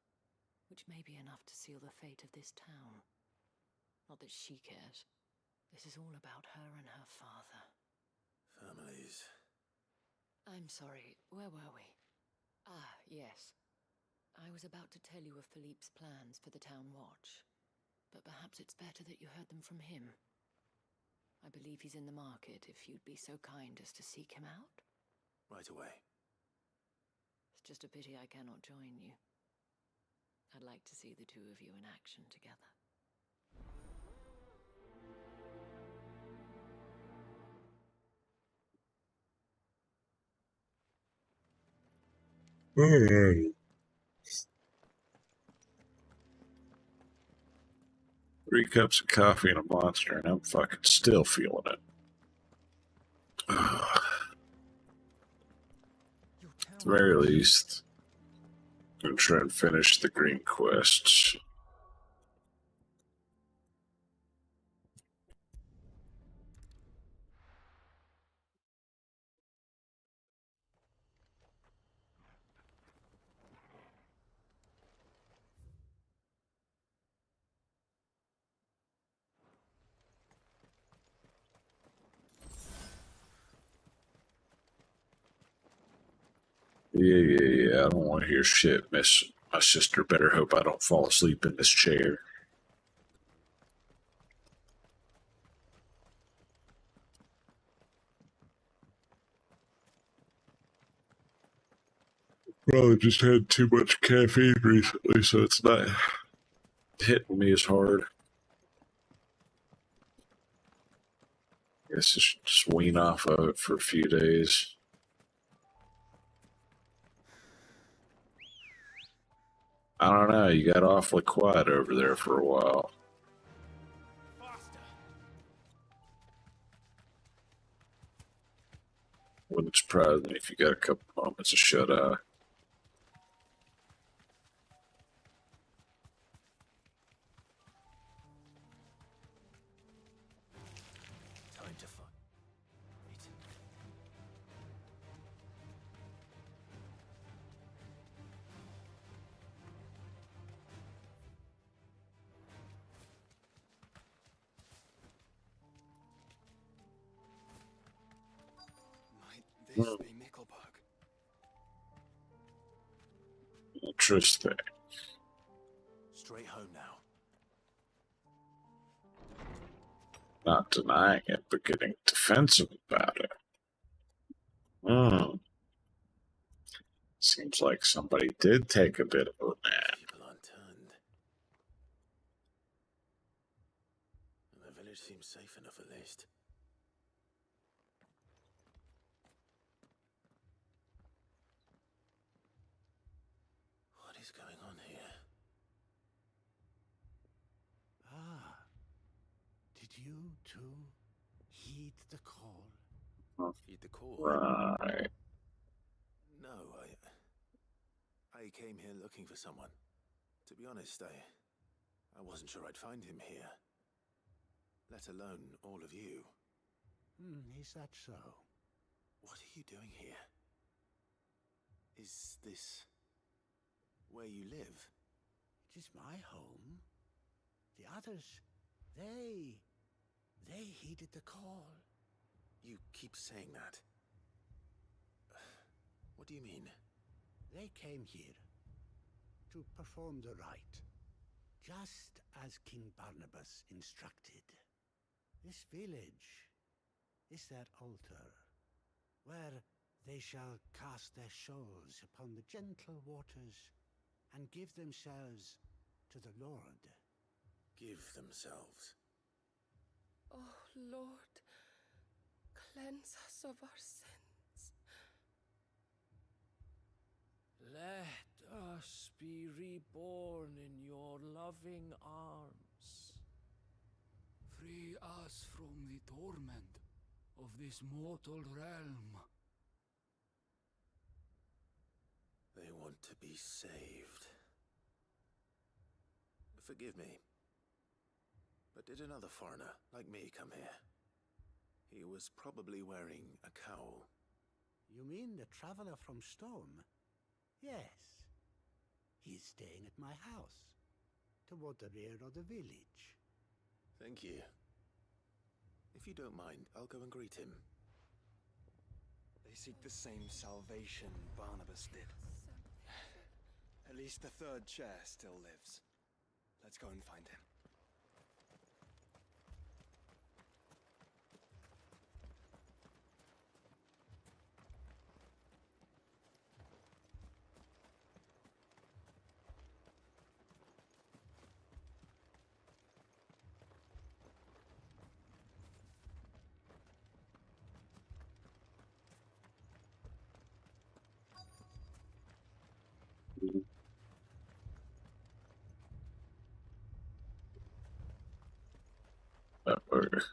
which may be enough to seal the fate of this town. Not that she cares. This is all about her and her father. Families. I'm sorry, where were we? Ah, yes. I was about to tell you of Philippe's plans for the town watch, but perhaps it's better that you heard them from him. I believe he's in the market, if you'd be so kind as to seek him out. Right away. It's just a pity I cannot join you. I'd like to see the two of you in action together. Alright. 3 cups of coffee and a monster, and I'm fucking still feeling it. At the very least, I'm gonna try and finish the green quests. Yeah, I don't want to hear shit, miss. My sister better hope I don't fall asleep in this chair. Probably just had too much caffeine recently, so it's not hitting me as hard. Guess just wean off of it for a few days. I don't know, you got awfully quiet over there for a while. Wouldn't surprise me if you got a couple moments of shut-eye. Time to fight. Might this be Mickelberg? Interesting. Straight home now. Not denying it, but getting defensive about it. Seems like somebody did take a bit of a nap. People unturned. And the village seems safe enough at least. What is going on here? Ah, did you too heed the call? Heed the call. Right. No, I came here looking for someone. To be honest, I wasn't sure I'd find him here. Let alone all of you. Is that so? What are you doing here? Is this where you live? It is my home. The others, they heeded the call. You keep saying that. What do you mean? They came here to perform the rite, just as King Barnabas instructed. This village is their altar, where they shall cast their souls upon the gentle waters and give themselves to the Lord. Give themselves? Oh, Lord, cleanse us of our sins. Let us be reborn in your loving arms. Free us from the torment of this mortal realm. They want to be saved. Forgive me, but did another foreigner like me come here? He was probably wearing a cowl. You mean the traveler from Stone? Yes. He's staying at my house, toward the rear of the village. Thank you. If you don't mind, I'll go and greet him. They seek the same salvation Barnabas did. At least the third chair still lives. Let's go and find him. That bugger.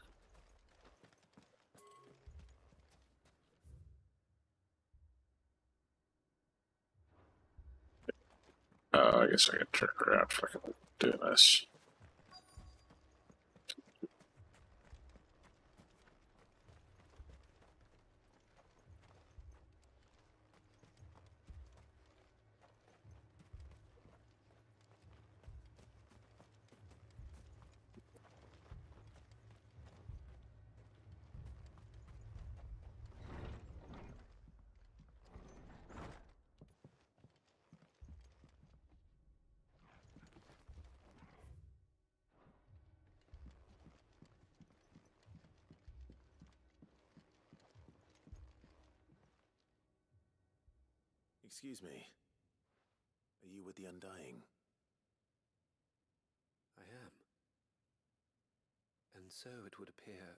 I guess I can turn around if I can do this. Excuse me. Are you with the Undying? I am. And so it would appear,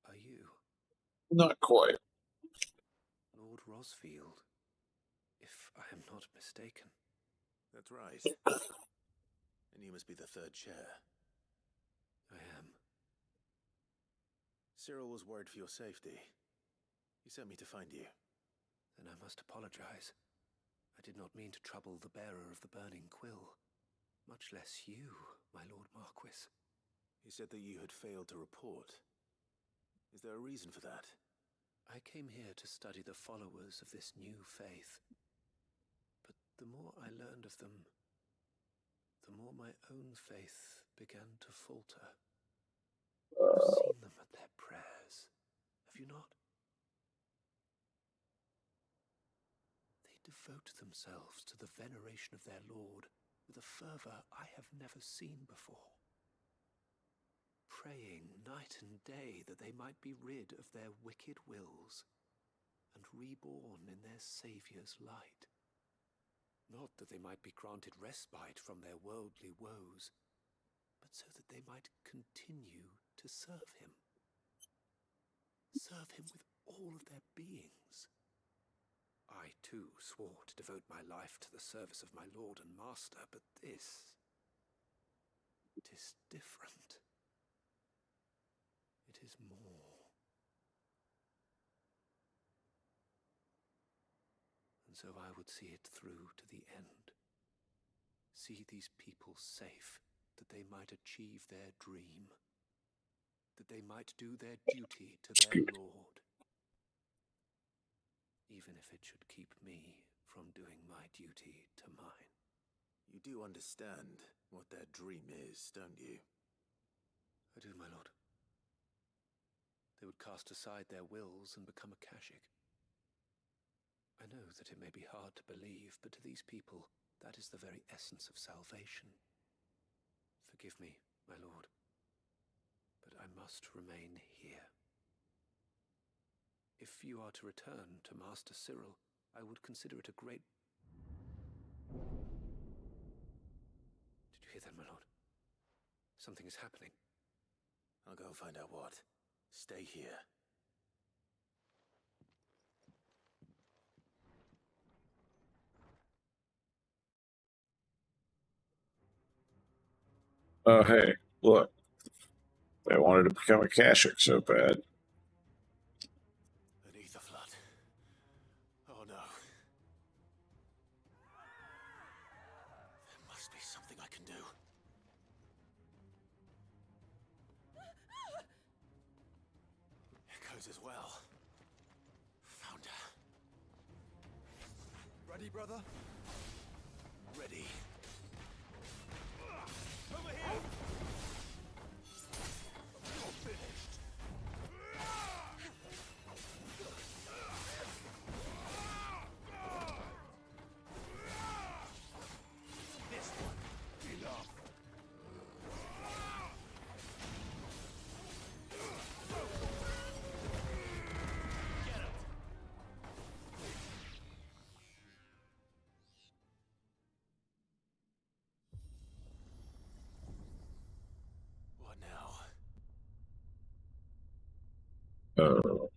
are you? Not quite. Lord Rosfield, if I am not mistaken. That's right. And you must be the third chair. I am. Cyril was worried for your safety. He sent me to find you. Then I must apologize. I did not mean to trouble the bearer of the burning quill, much less you, my Lord Marquis. He said that you had failed to report. Is there a reason for that? I came here to study the followers of this new faith. But the more I learned of them, the more my own faith began to falter. You've seen them at their prayers, have you not? They devote themselves to the veneration of their Lord with a fervor I have never seen before. Praying night and day that they might be rid of their wicked wills and reborn in their Saviour's light. Not that they might be granted respite from their worldly woes, but so that they might continue to serve him. Serve him with all of their beings. I too swore to devote my life to the service of my Lord and Master, but this... it is different. It is more. so I would see it through to the end. See these people safe, that they might achieve their dream, that they might do their duty to their Lord, even if it should keep me from doing my duty to mine. You do understand what their dream is, don't you? I do, my lord. They would cast aside their wills and become a Kashik. I know that it may be hard to believe, but to these people, that is the very essence of salvation. Forgive me, my lord, but I must remain here. If you are to return to Master Cyril, I would consider it a great... Did you hear that, my lord? Something is happening. I'll go and find out what. Stay here. Oh, hey, look. They wanted to become a Kashik so bad. An ether flood. Oh no. There must be something I can do. Echoes as well. Found her. Ready, brother? Ready. Over here! You're finished. This one. Enough. Get it. What now? Oh.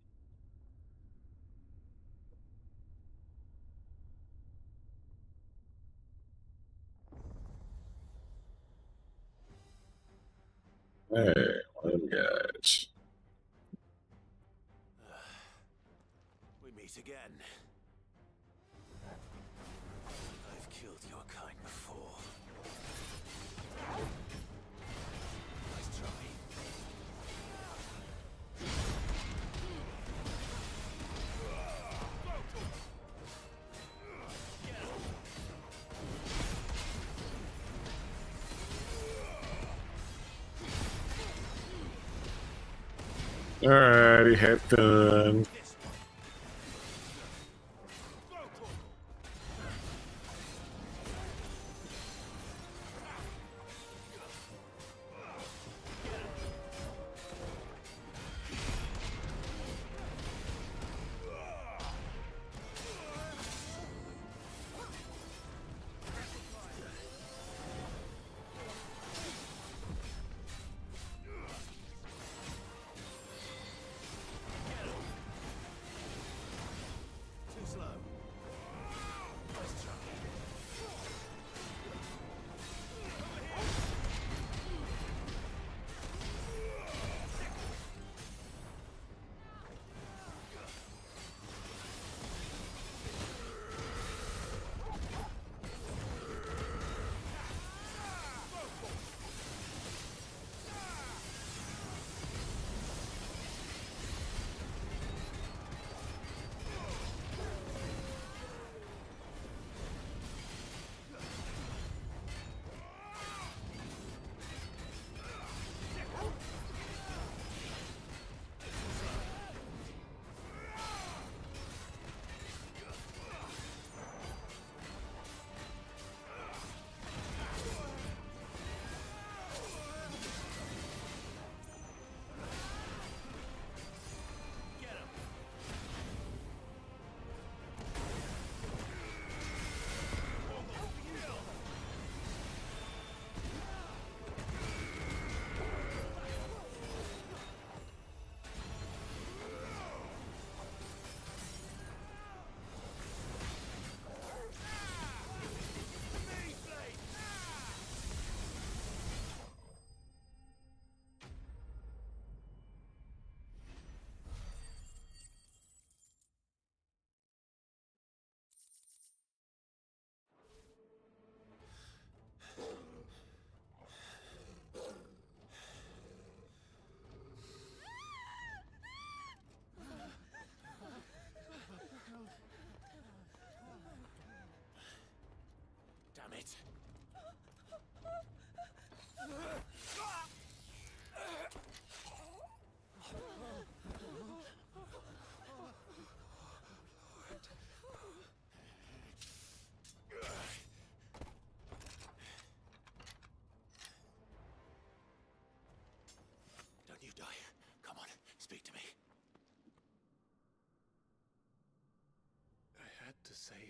Hey, one of them guys. We meet again. I've killed your kind before. Nice try. Alrighty, have fun.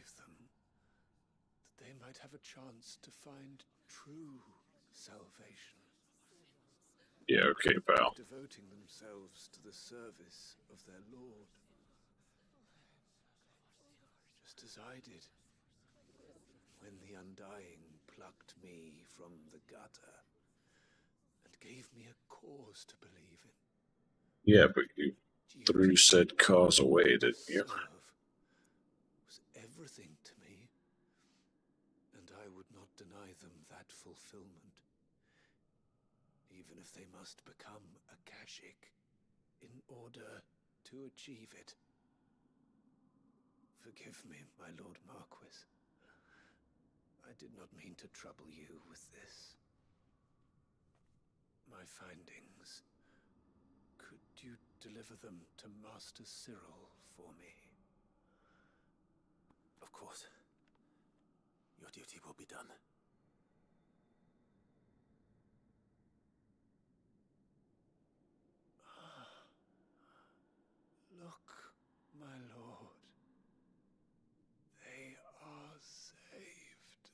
save them, that they might have a chance to find true salvation. Yeah, okay, pal. Devoting themselves to the service of their Lord. Just as I did when the Undying plucked me from the gutter and gave me a cause to believe in. Yeah, but you threw said cause away, didn't you? Was everything to me, and I would not deny them that fulfillment, even if they must become a Kashik in order to achieve it. Forgive me, my Lord Marquis. I did not mean to trouble you with this. My findings. Could you deliver them to Master Cyril for me? Of course. Your duty will be done. Look, my lord. They are saved.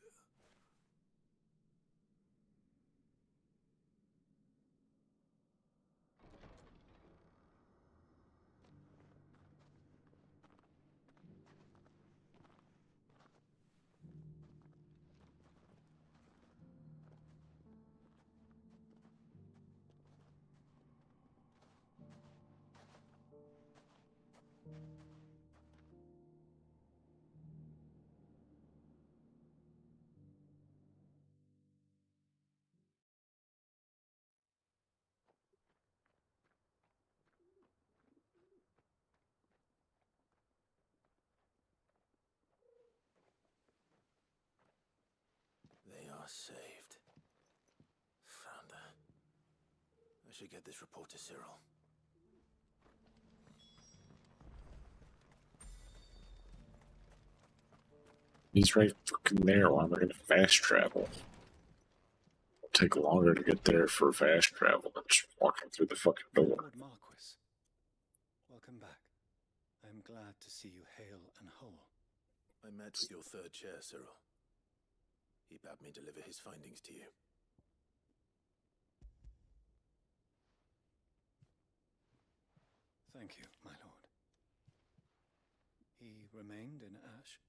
They are saved. Founder. I should get this report to Cyril. He's right fucking there. Why am I going to fast travel? It'll take longer to get there for fast travel than just walking through the fucking door. Lord Marquis, welcome back. I am glad to see you hale and whole. I met with your third chair, Cyril. He bade me deliver his findings to you. Thank you, my lord. He remained in Ash?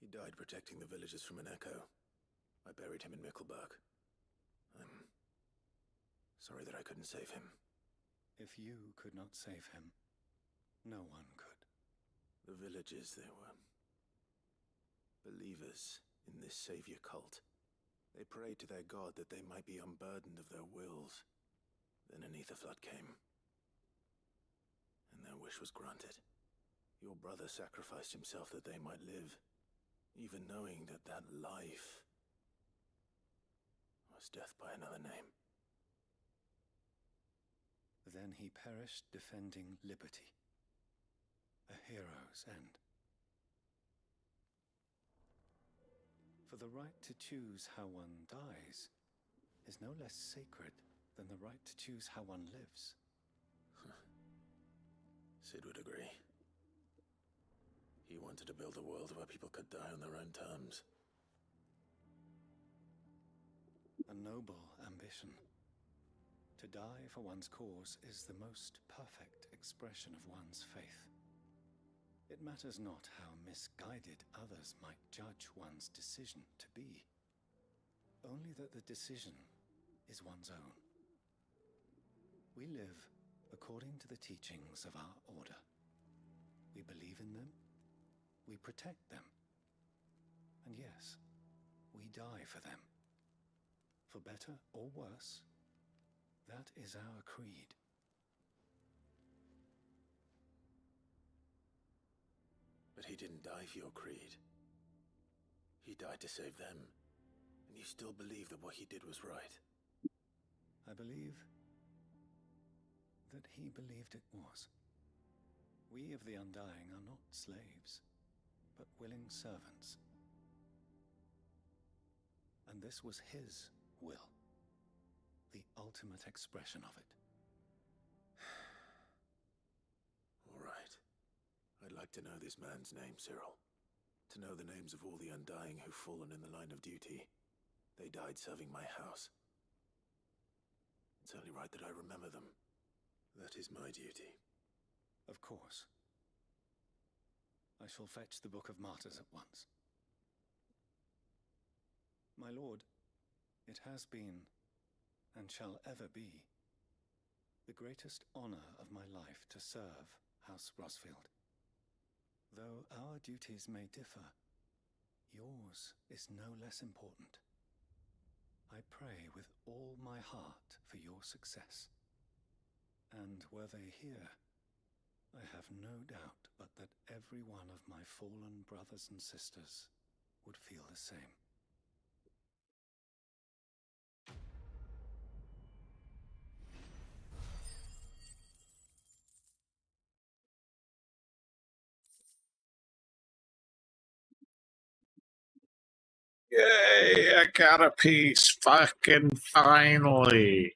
He died protecting the villagers from an echo. I buried him in Mickelberg. I'm sorry that I couldn't save him. If you could not save him, no one could. The villagers, they were believers in this savior cult. They prayed to their god that they might be unburdened of their wills. Then an ether flood came, and their wish was granted. Your brother sacrificed himself that they might live, even knowing that that life was death by another name. Then he perished defending liberty. A hero's end. For the right to choose how one dies is no less sacred than the right to choose how one lives. Sid would agree. He wanted to build a world where people could die on their own terms. A noble ambition. To die for one's cause is the most perfect expression of one's faith. It matters not how misguided others might judge one's decision to be, only that the decision is one's own. We live according to the teachings of our order. We believe in them, we protect them, and yes, we die for them. For better or worse, that is our creed. But he didn't die for your creed. He died to save them. And you still believe that what he did was right. I believe that he believed it was. We of the Undying are not slaves, but willing servants. And this was his will, the ultimate expression of it. All right. I'd like to know this man's name, Cyril. To know the names of all the Undying who've fallen in the line of duty. They died serving my house. It's only right that I remember them. That is my duty. Of course. I shall fetch the Book of Martyrs at once. My lord, it has been, and shall ever be, the greatest honor of my life to serve House Rosfield. Though our duties may differ, yours is no less important. I pray with all my heart for your success. And were they here, I have no doubt but that every one of my fallen brothers and sisters would feel the same. Yay, I got a piece. Fucking finally.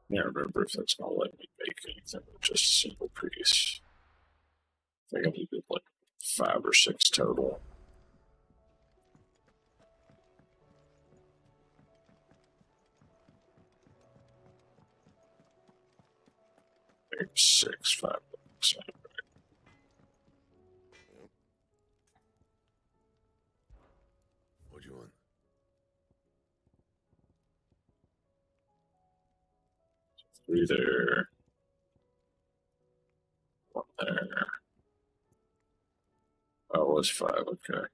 Yeah, remember if that's gonna let me make anything with just a single piece. I think I needed like 5 or 6 total. Maybe 6, 5 bucks. What do you want? Three there. 1 there. Oh, it was 5, okay.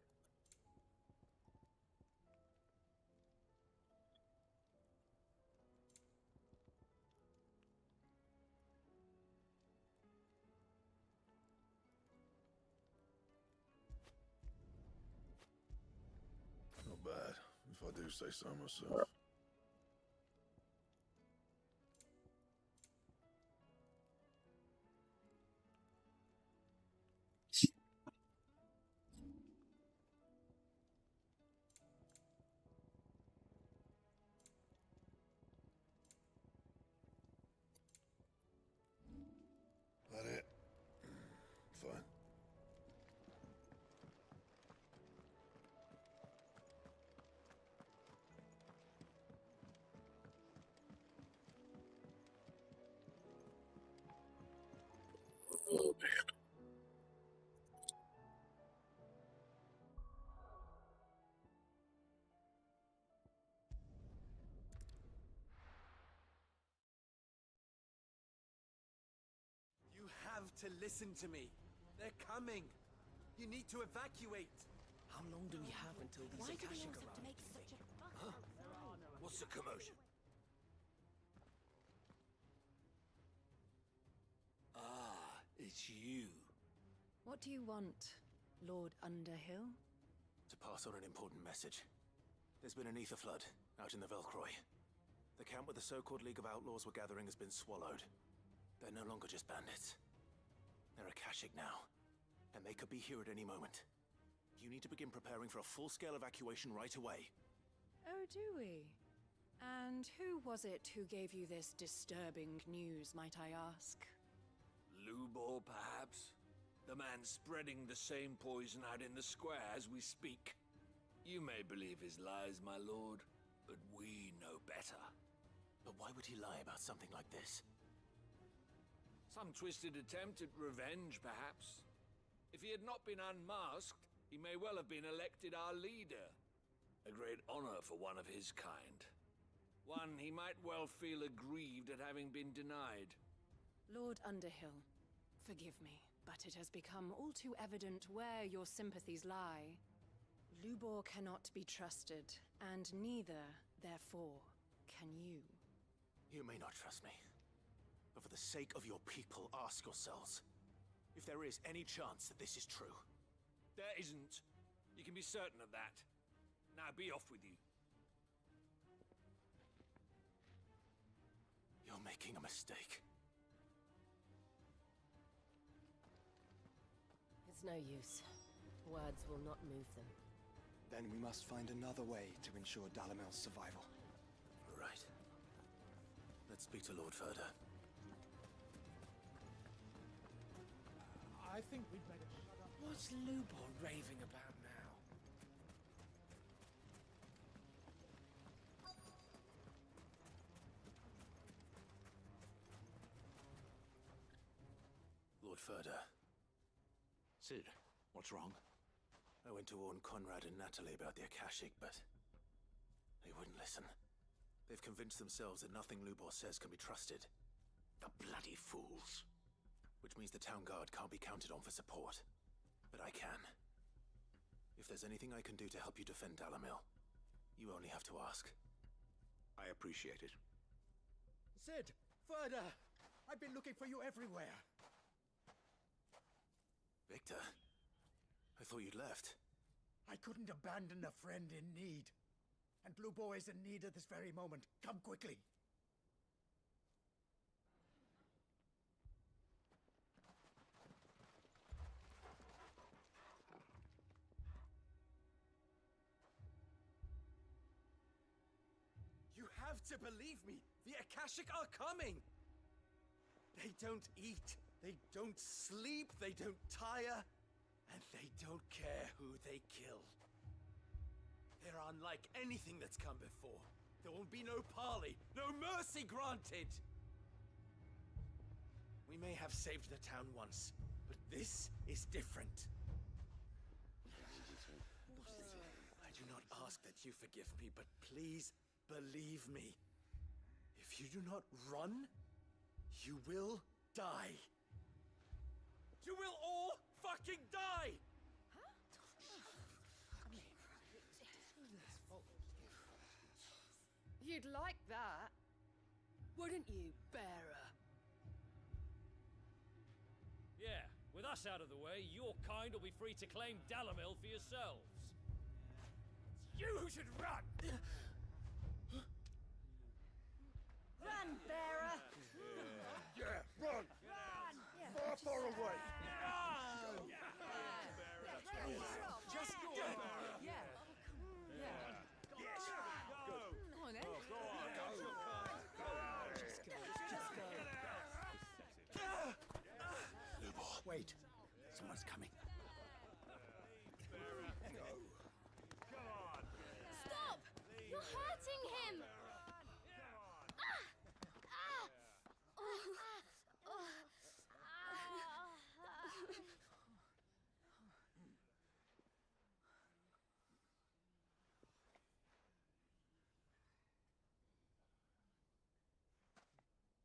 Not bad, if I do say so myself. That it? Fine. Oh, man. You have to listen to me. They're coming. You need to evacuate. How long do we have until these Why do they Akashic always have to arrive? make such a fuss? Huh? What's the commotion? Ah, it's you. What do you want, Lord Underhill? To pass on an important message. There's been an ether flood out in the Velcroy. The camp where the so-called League of Outlaws were gathering has been swallowed. They're no longer just bandits. They're Akashic now, and they could be here at any moment. You need to begin preparing for a full-scale evacuation right away. Oh, do we? And who was it who gave you this disturbing news, might I ask? Lubor, perhaps? The man spreading the same poison out in the square as we speak. You may believe his lies, my lord, but we know better. But why would he lie about something like this? Some twisted attempt at revenge, perhaps. If he had not been unmasked, he may well have been elected our leader. A great honor for one of his kind. One he might well feel aggrieved at having been denied. Lord Underhill, forgive me, but it has become all too evident where your sympathies lie. Lubor cannot be trusted, and neither, therefore, can you. You may not trust me, but for the sake of your people, ask yourselves if there is any chance that this is true. There isn't. You can be certain of that. Now be off with you. You're making a mistake. It's no use. Words will not move them. Then we must find another way to ensure Dalamel's survival. Right. Let's speak to Lord Ferda. I think we'd better shut up. What's Lubor raving about now? Lord Ferda. Sid, what's wrong? I went to warn Conrad and Natalie about the Akashic, but they wouldn't listen. They've convinced themselves that nothing Lubor says can be trusted. The bloody fools. Which means the town guard can't be counted on for support. But I can. If there's anything I can do to help you defend Dalamil, you only have to ask. I appreciate it. Sid! Ferda! I've been looking for you everywhere. Victor? I thought you'd left. I couldn't abandon a friend in need. And Blue Boy is in need at this very moment. Come quickly. You have to believe me. The Akashic are coming. They don't eat. They don't sleep. They don't tire. And they don't care who they kill. They're unlike anything that's come before. There will be no parley, no mercy granted. We may have saved the town once, but this is different. I do not ask that you forgive me, but please believe me. If you do not run, you will die. You will all fucking die! You'd like that, wouldn't you, bearer? Yeah, with us out of the way, your kind will be free to claim Dalamil for yourselves. It's you who should run! Run, bearer! Yeah, run! Run! Far, far away! Run! Just go! Yeah. Yes! Go! Come on, then. Go on! Go! Just go. Just go. Lubor. Wait. Someone's coming. Stop! You're hurting him!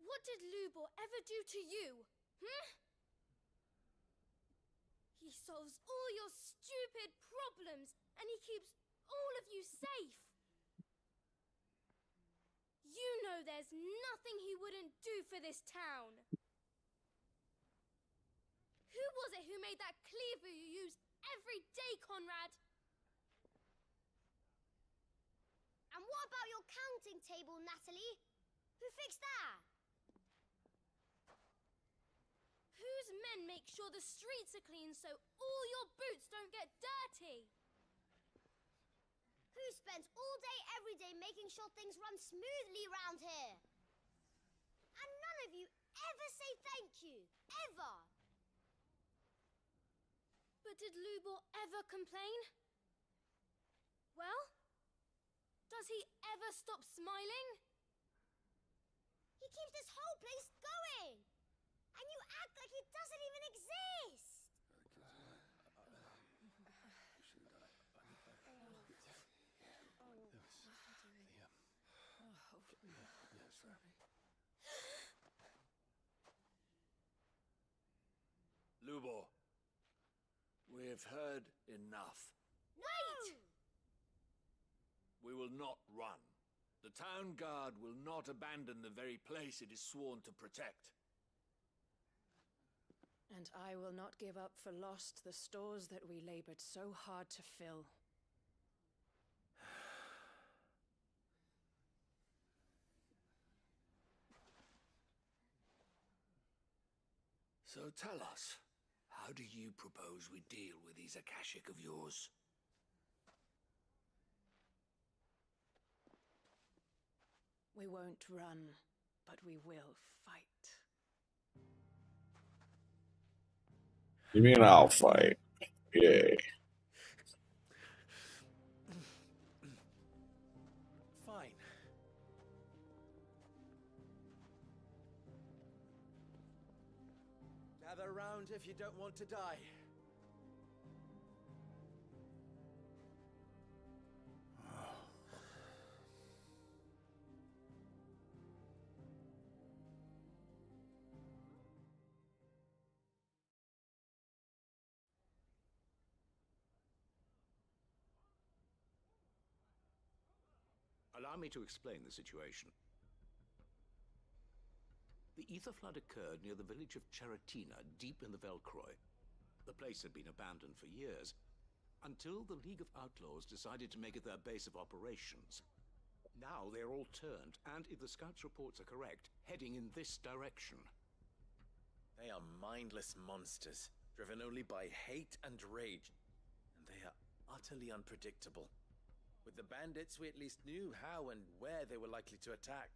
What did Lubor ever do to you? He solves all your stupid problems, and he keeps all of you safe. You know there's nothing he wouldn't do for this town. Who was it who made that cleaver you use every day, Conrad? And what about your counting table, Natalie? Who fixed that? Whose men make sure the streets are clean so all your boots don't get dirty? Who spends all day, every day making sure things run smoothly round here? And none of you ever say thank you. Ever. But did Lubor ever complain? Well, does he ever stop smiling? He keeps this whole place going. And you act like it doesn't even exist. Lubor, we've heard enough. Wait! We will not run. The town guard will not abandon the very place it is sworn to protect. And I will not give up for lost the stores that we labored so hard to fill. So tell us, how How do you propose we deal with these Akashic of yours? We won't run, but we will fight. You mean I'll fight? Yay. Fine. Gather round if you don't want to die. Allow me to explain the situation. The ether flood occurred near the village of Cheratina, deep in the Velcroy. The place had been abandoned for years, until the League of Outlaws decided to make it their base of operations. Now they're all turned, and if the scouts' reports are correct, heading in this direction. They are mindless monsters, driven only by hate and rage, and they are utterly unpredictable. With the bandits, we at least knew how and where they were likely to attack.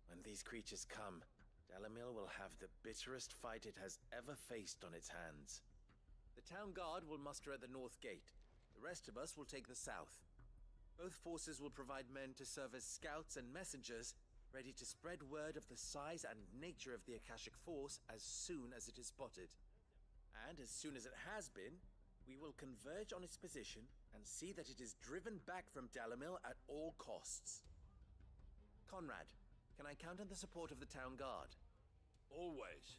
When these creatures come, Dalamil will have the bitterest fight it has ever faced on its hands. The town guard will muster at the north gate. The rest of us will take the south. Both forces will provide men to serve as scouts and messengers, ready to spread word of the size and nature of the Akashic force as soon as it is spotted. And as soon as it has been, we will converge on its position and see that it is driven back from Dalamil at all costs. Conrad, can I count on the support of the town guard? Always.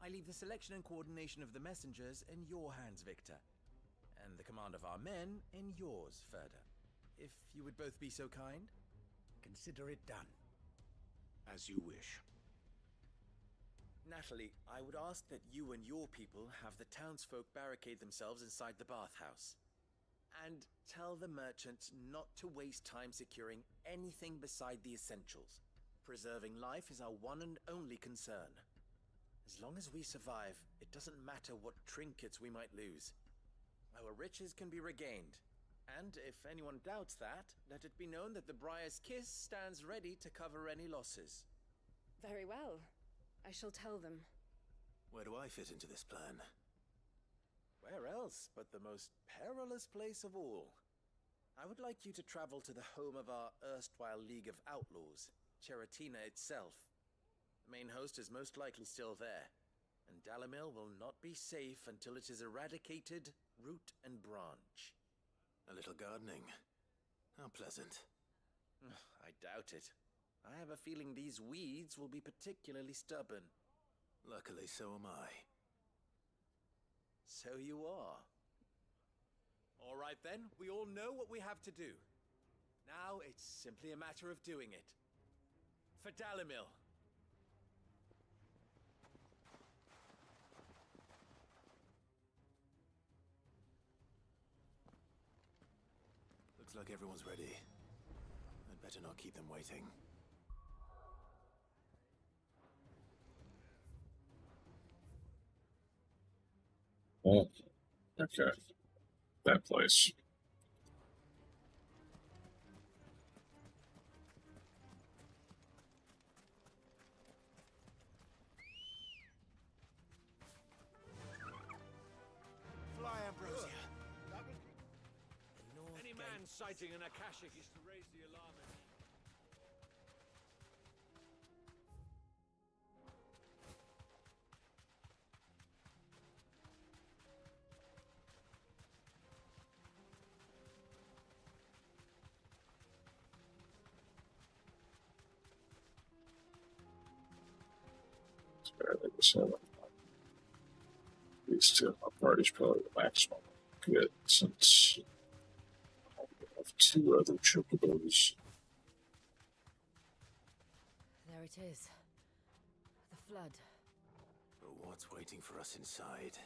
I leave the selection and coordination of the messengers in your hands, Victor, and the command of our men in yours, Ferda. If you would both be so kind. Consider it done. As you wish. Natalie, I would ask that you and your people have the townsfolk barricade themselves inside the bathhouse. And tell the merchants not to waste time securing anything beside the essentials. Preserving life is our one and only concern. As long as we survive, it doesn't matter what trinkets we might lose. Our riches can be regained. And if anyone doubts that, let it be known that the Briar's Kiss stands ready to cover any losses. Very well. I shall tell them. Where do I fit into this plan? Where else but the most perilous place of all? I would like you to travel to the home of our erstwhile League of Outlaws, Cheratina itself. The main host is most likely still there, and Dalamil will not be safe until it is eradicated root and branch. A little gardening. How pleasant. I doubt it. I have a feeling these weeds will be particularly stubborn. Luckily, so am I. So you are. All right then, we all know what we have to do. Now it's simply a matter of doing it. For Dalamil. Looks like everyone's ready. I'd better not keep them waiting. Oh, okay. That place. Fly, Ambrosia. Any man sighting an Akashic is to raise the alarm. These two parties probably the maximum. Good, since I have two other chocobos. There it is. The flood. But what's waiting for us inside?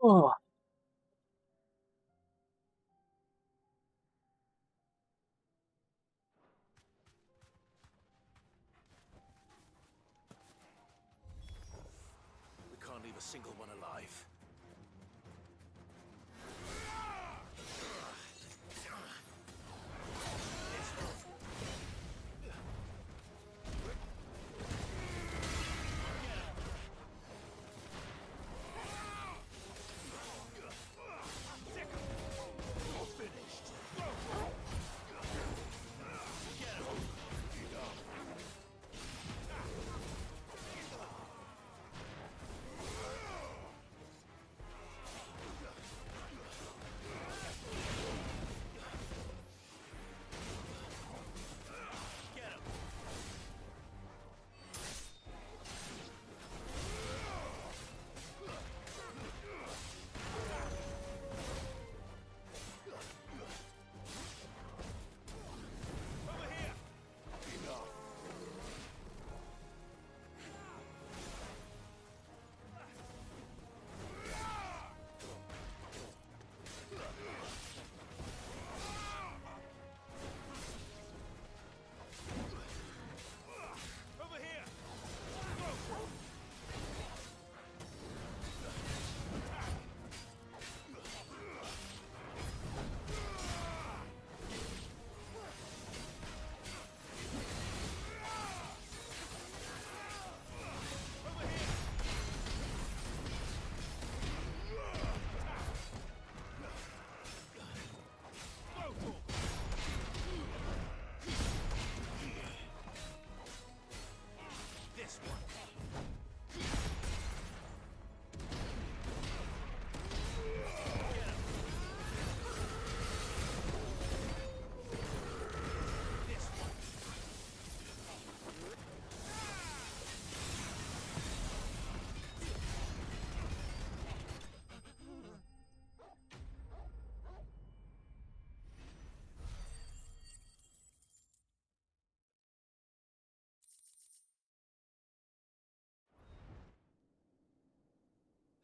Oh. We can't leave a single one alive.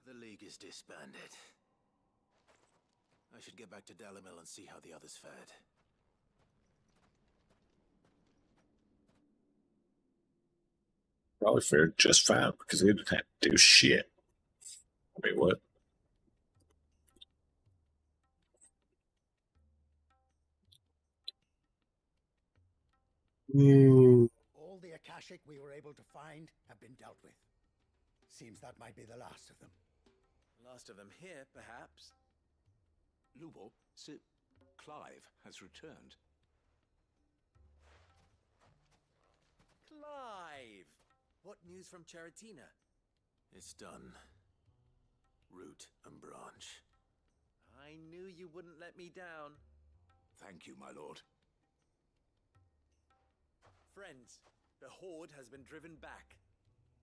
The League is disbanded. I should get back to Dalimil and see how the others fared. Probably fared just fine because they didn't have to do shit. Wait, what? All the Akashic we were able to find have been dealt with. Seems that might be the last of them. Last of them here, perhaps. Lubo, Sir Clive has returned. Clive! What news from Charatina? It's done. Root and branch. I knew you wouldn't let me down. Thank you, my lord. Friends, the Horde has been driven back.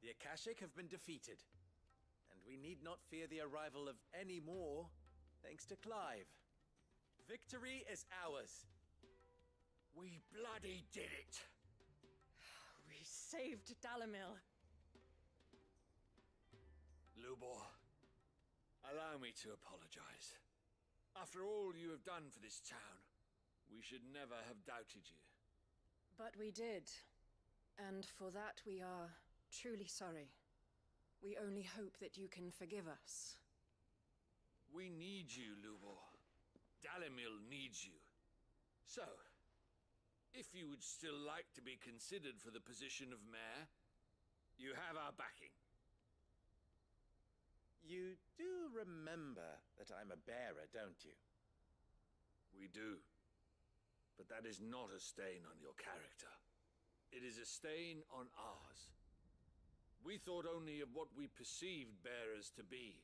The Akashic have been defeated. And we need not fear the arrival of any more, thanks to Clive. Victory is ours. We bloody did it! We saved Dalimil. Lubor, allow me to apologize. After all you have done for this town, we should never have doubted you. But we did. And for that we are truly sorry. We only hope that you can forgive us. We need you, Lubor. Dalimil needs you. So, if you would still like to be considered for the position of mayor, you have our backing. You do remember that I'm a bearer, don't you? We do. But that is not a stain on your character. It is a stain on ours. We thought only of what we perceived bearers to be,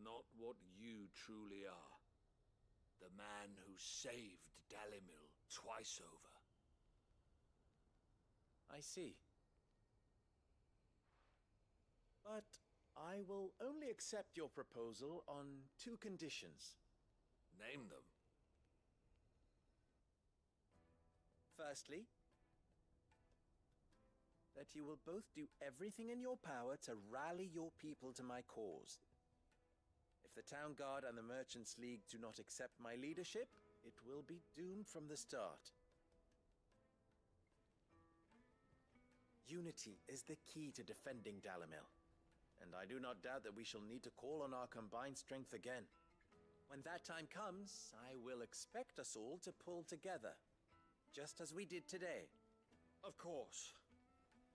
not what you truly are. The man who saved Dalimil twice over. I see. But I will only accept your proposal on 2 conditions. Name them. Firstly, that you will both do everything in your power to rally your people to my cause. If If the Town Guard and the Merchants League do not accept my leadership, it will be doomed from the start. Unity is the key to defending Dalimil, and I do not doubt that we shall need to call on our combined strength again. When that time comes, I will expect us all to pull together, just as we did today. Of course.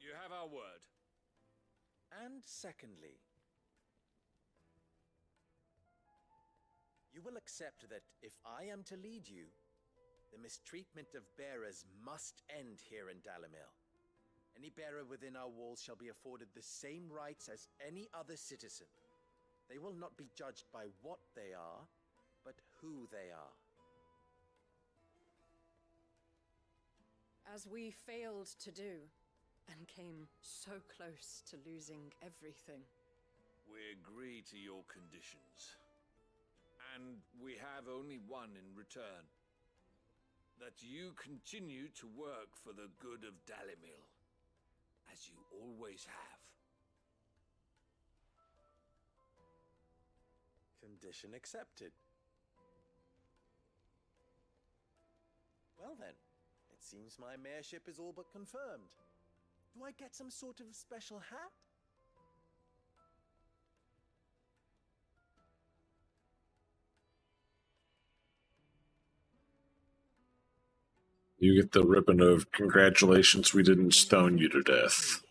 You have our word. And secondly, you will accept that if I am to lead you, the mistreatment of bearers must end here in Dalimil. Any bearer within our walls shall be afforded the same rights as any other citizen. They will not be judged by what they are, but who they are. As we failed to do, and came so close to losing everything. We agree to your conditions. And we have only one in return. That you continue to work for the good of Dalimil, as you always have. Condition accepted. Well then, it seems my mayorship is all but confirmed. Do I get some sort of special hat? You get the ribbon of congratulations, we didn't stone you to death.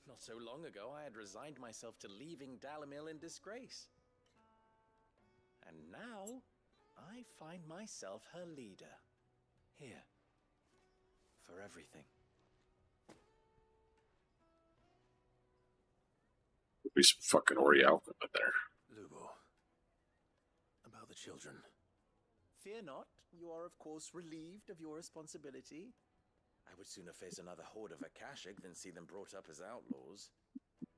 Not so long ago, I had resigned myself to leaving Dalimil in disgrace. And now, I find myself her leader. Here. For everything. There'll be some fucking Orialcum in there. Lubo, about the children. Fear not, you are of course relieved of your responsibility. I would sooner face another horde of Akashic than see them brought up as outlaws.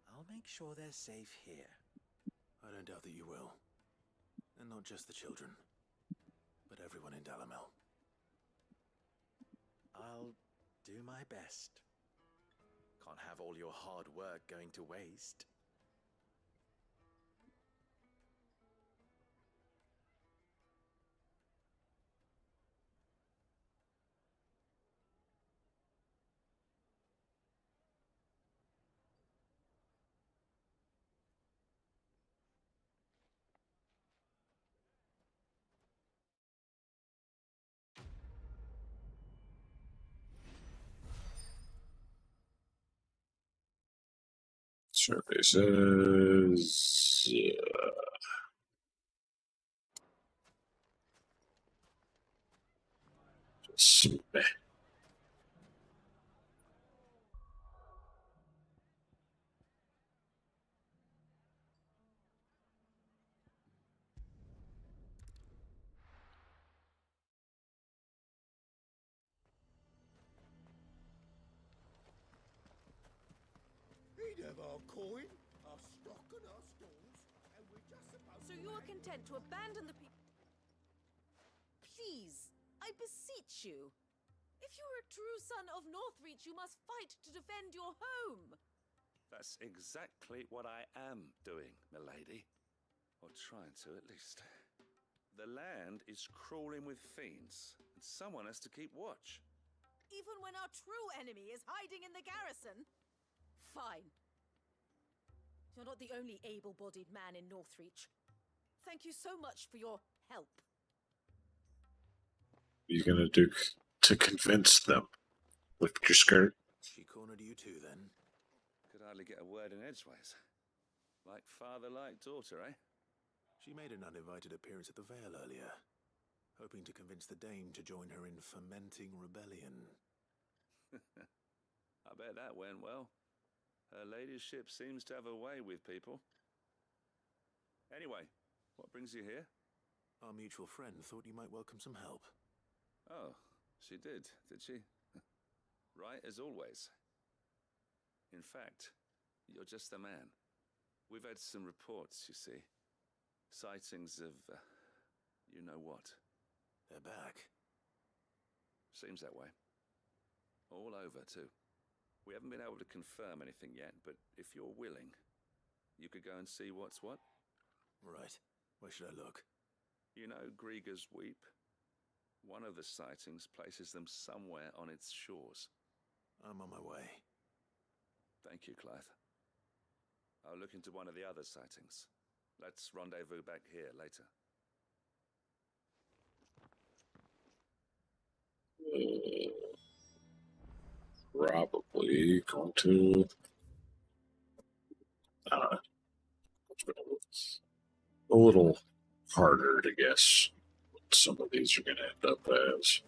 I'll make sure they're safe here. I don't doubt that you will. And not just the children, but everyone in Dalimil. I'll do my best. Can't have all your hard work going to waste. Survey says... Just meh. He'd have our coin, our stock and our stalls, and we're just supposed So you are content to abandon the people? Please, I beseech you. If you are a true son of Northreach, you must fight to defend your home. That's exactly what I am doing, milady. Or trying to, at least. The land is crawling with fiends, and someone has to keep watch. Even when our true enemy is hiding in the garrison? Fine. You're not the only able-bodied man in Northreach. Thank you so much for your help. What are you gonna do to convince them? Lift your skirt? She cornered you too, then? Could hardly get a word in edgeways. Like father, like daughter, eh? She made an uninvited appearance at the Vale earlier, hoping to convince the Dame to join her in fomenting rebellion. I bet that went well. Her ladyship seems to have a way with people. Anyway, what brings you here? Our mutual friend thought you might welcome some help. Oh, she did she? Right as always. In fact, you're just the man. We've had some reports, you see. Sightings of, you know what. They're back. Seems that way. All over, too. We haven't been able to confirm anything yet, but if you're willing, you could go and see what's what. Right. Where should I look? You know Grieger's Weep? One of the sightings places them somewhere on its shores. I'm on my way. Thank you, Clive. I'll look into one of the other sightings. Let's rendezvous back here later. Probably going to a little harder to guess what some of these are going to end up as.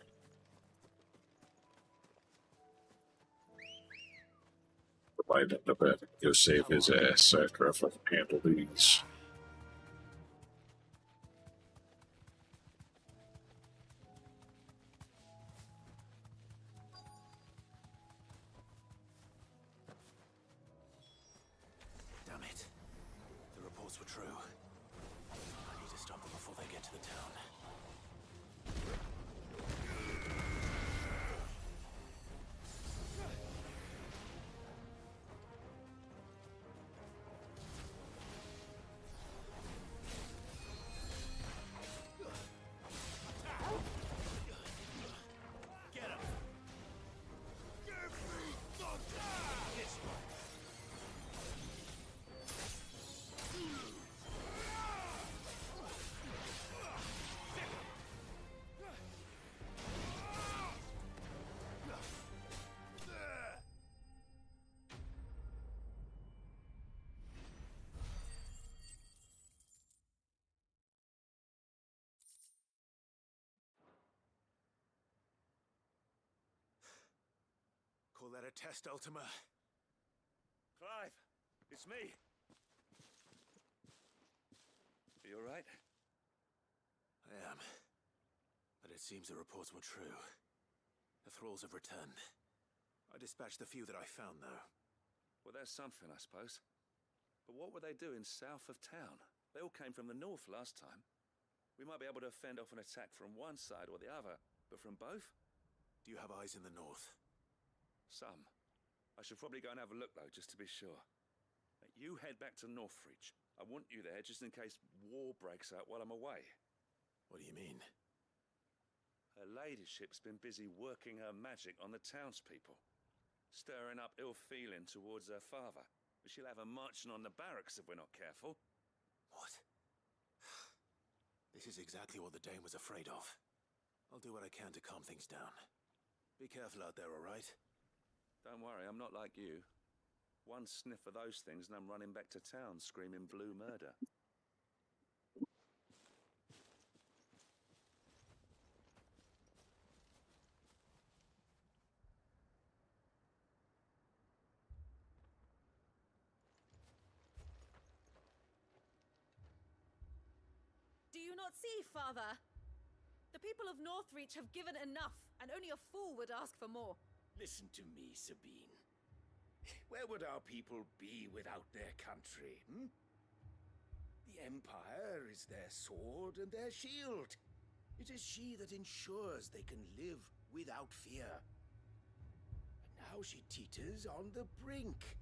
Might end up having to go save his ass after I fucking handle these. Damn it. The reports were true. I need to stop them before they get to the town. Call that a test, Ultima? Clive, it's me. Are you all right? I am. But it seems the reports were true. The thralls have returned. I dispatched the few that I found, though. Well, that's something, I suppose. But what were they doing south of town? They all came from the north last time. We might be able to fend off an attack from one side or the other, but from both? Do you have eyes in the north? Some. I should probably go and have a look, though, just to be sure. You head back to Northreach. I want you there just in case war breaks out while I'm away. What do you mean? Her ladyship's been busy working her magic on the townspeople, stirring up ill feeling towards her father. But she'll have her marching on the barracks if we're not careful. What? This is exactly what the Dame was afraid of. I'll do what I can to calm things down. Be careful out there, all right? Don't worry, I'm not like you. One sniff of those things and I'm running back to town screaming blue murder. Do you not see, Father? The people of Northreach have given enough, and only a fool would ask for more. Listen to me, Sabine. Where would our people be without their country, The Empire is their sword and their shield. It is she that ensures they can live without fear. And now she teeters on the brink.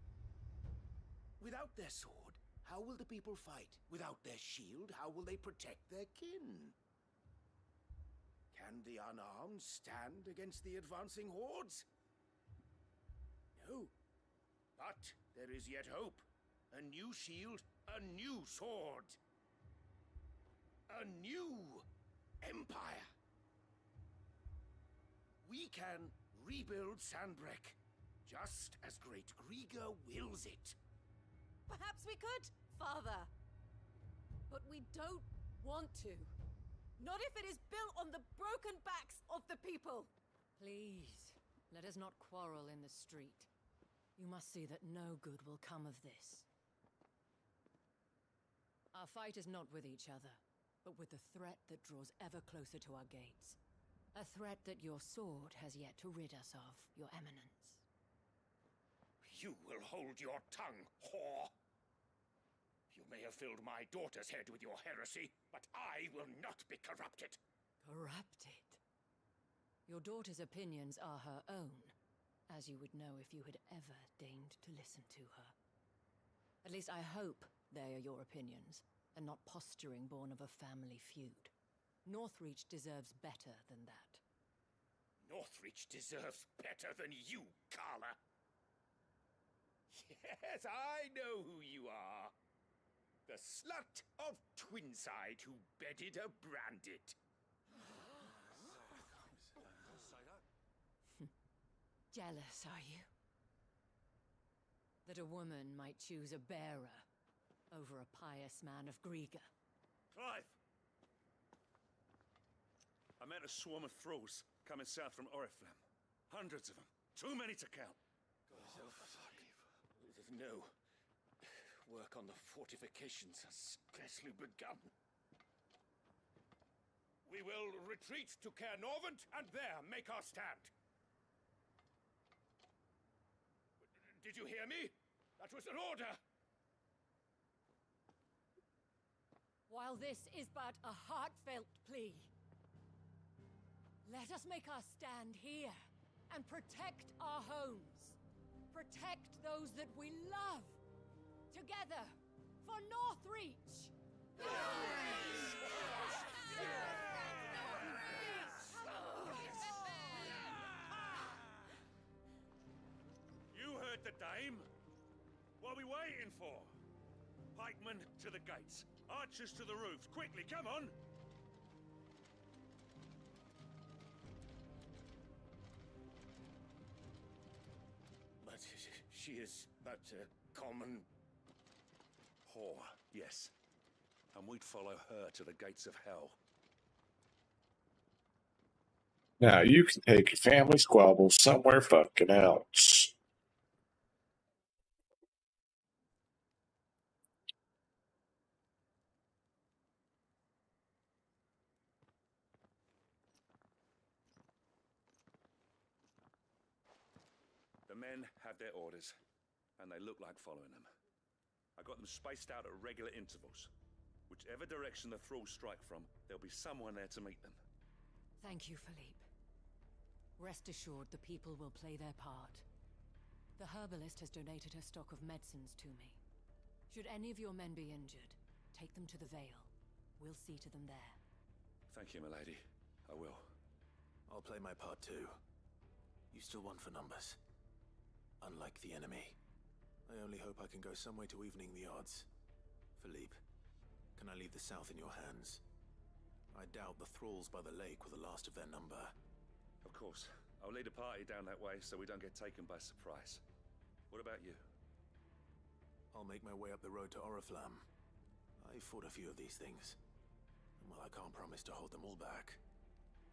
Without their sword, how will the people fight? Without their shield, how will they protect their kin? Can the unarmed stand against the advancing hordes? No. But there is yet hope. A new shield, a new sword. A new empire. We can rebuild Sandbreck, just as Great Grieger wills it. Perhaps we could, Father. But we don't want to. Not if it is built on the broken backs of the people. Please, let us not quarrel in the street. You must see that no good will come of this. Our fight is not with each other, but with the threat that draws ever closer to our gates. A threat that your sword has yet to rid us of, Your Eminence. You will hold your tongue, whore! You may have filled my daughter's head with your heresy, but I will not be corrupted! Corrupted? Your daughter's opinions are her own, as you would know if you had ever deigned to listen to her. At least I hope they are your opinions, and not posturing born of a family feud. Northreach deserves better than that. Northreach deserves better than you, Carla. Yes, I know who you are. The slut of Twinside who bedded a Brandit. Jealous, are you? That a woman might choose a bearer over a pious man of Griega. Clive! I met a swarm of thralls coming south from Oriflamme. Hundreds of them. Too many to count. No. Work on the fortifications has scarcely begun. We will retreat to Caernarvon and there make our stand. Did you hear me? That was an order! While this is but a heartfelt plea, let us make our stand here and protect our homes. Protect those that we love. Together for Northreach! You heard the dame. What are we waiting for? Pikemen to the gates. Archers to the roofs. Quickly, come on! But she is but a common whore, yes. And we'd follow her to the gates of hell. Now you can take your family squabbles somewhere fucking else. The men have their orders, and they look like following them. I got them spaced out at regular intervals. Whichever direction the thralls strike from, there'll be someone there to meet them. Thank you, Philippe. Rest assured the people will play their part. The herbalist has donated her stock of medicines to me. Should any of your men be injured, take them to the Vale. We'll see to them there. Thank you, milady. I will. I'll play my part too. You still won for numbers. Unlike the enemy. I only hope I can go some way to evening the odds. Philippe, can I leave the south in your hands? I doubt the thralls by the lake were the last of their number. Of course. I'll lead a party down that way so we don't get taken by surprise. What about you? I'll make my way up the road to Oriflamme. I fought a few of these things. And while I can't promise to hold them all back,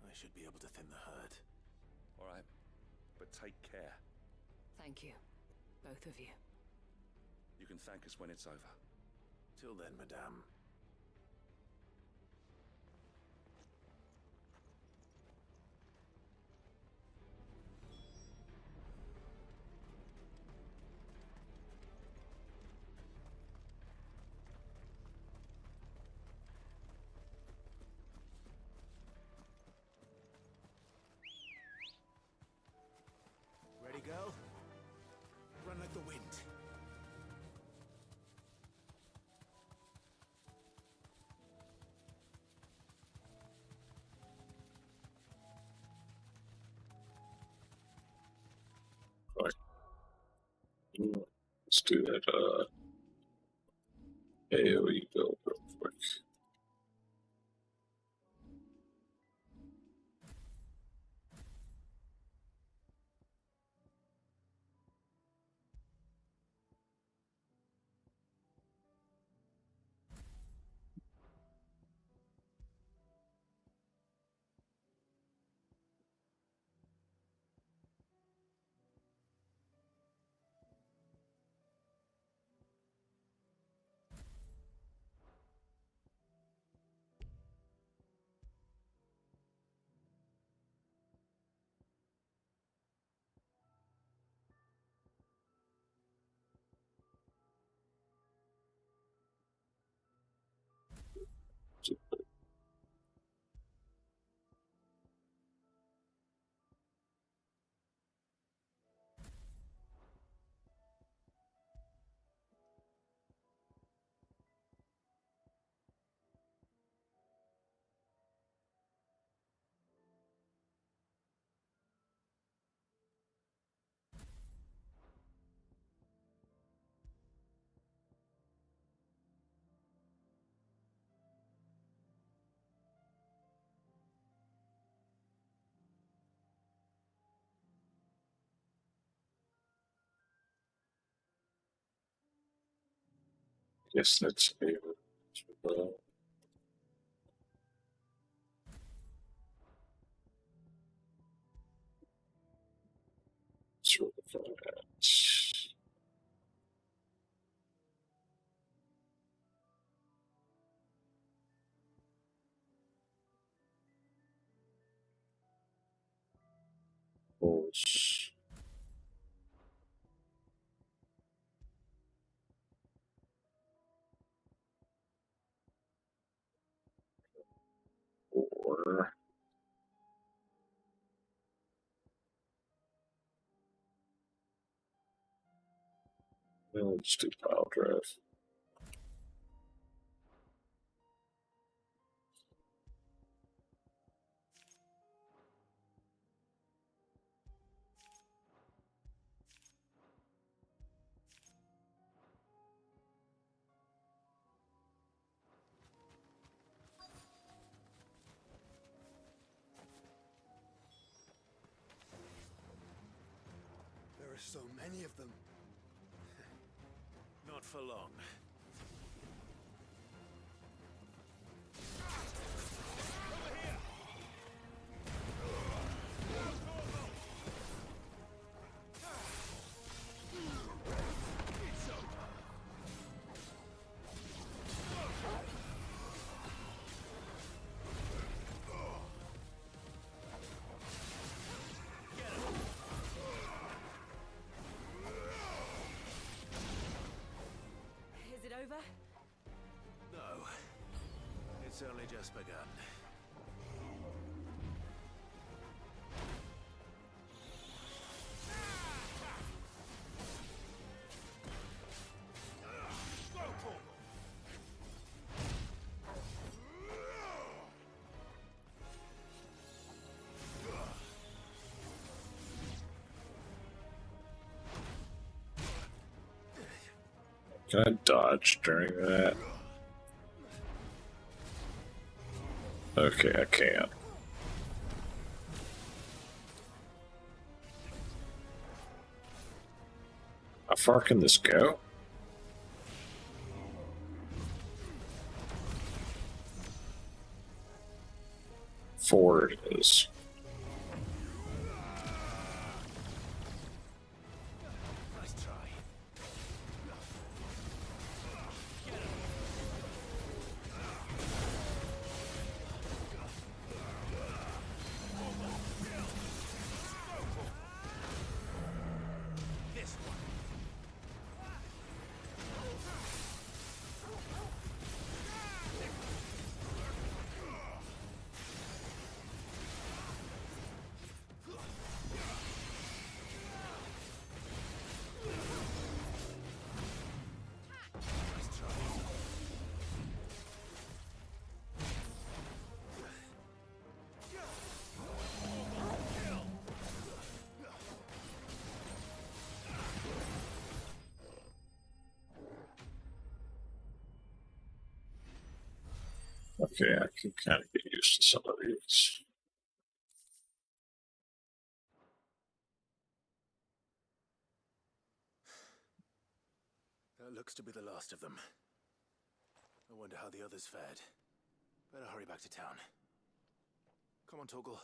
I should be able to thin the herd. All right. But take care. Thank you. Both of you. You can thank us when it's over. Till then, madame. Ready, girl? Run like the wind. Right. Let's do that AoE build real quick. Guess that's favorite as well. Sort of that. Bulls. Or let's do pile drive. There are so many of them. Not for long. Is it over? No. It's only just begun. Can I dodge during that? Okay, I can. How far can this go? Forward it is. Nice try. This one. Okay, I can kind of get used to some of these. That looks to be the last of them. I wonder how the others fared. Better hurry back to town. Come on, Torgal.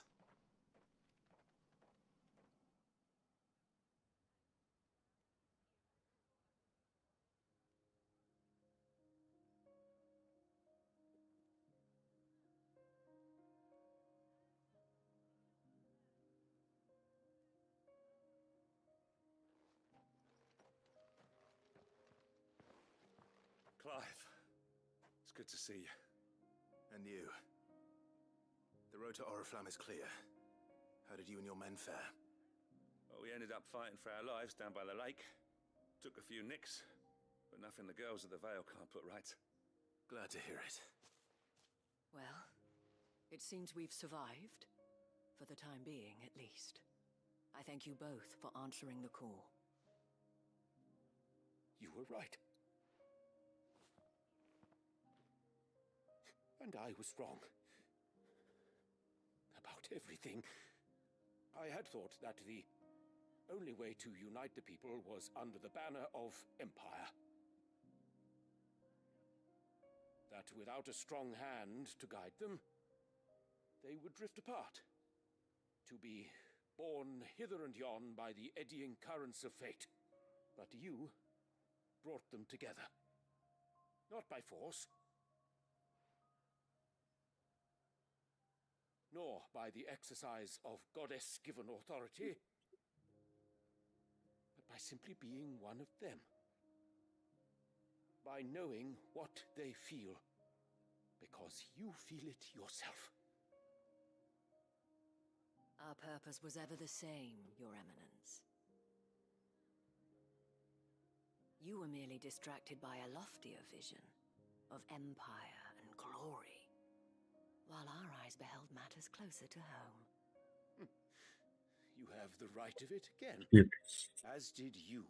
Clive, it's good to see you. And you. The road to Oriflamme is clear. How did you and your men fare? Well, we ended up fighting for our lives down by the lake. Took a few nicks, but nothing the girls at the Vale can't put right. Glad to hear it. Well, it seems we've survived. For the time being, at least. I thank you both for answering the call. You were right. And I was wrong. About everything. I had thought that the only way to unite the people was under the banner of Empire. But without a strong hand to guide them, they would drift apart, to be borne hither and yon by the eddying currents of fate. But you brought them together. Not by force, nor by the exercise of goddess-given authority, but by simply being one of them. By knowing what they feel, because you feel it yourself. Our purpose was ever the same, Your Eminence. You were merely distracted by a loftier vision of empire and glory, while our eyes beheld matters closer to home. You have the right of it again. As did you,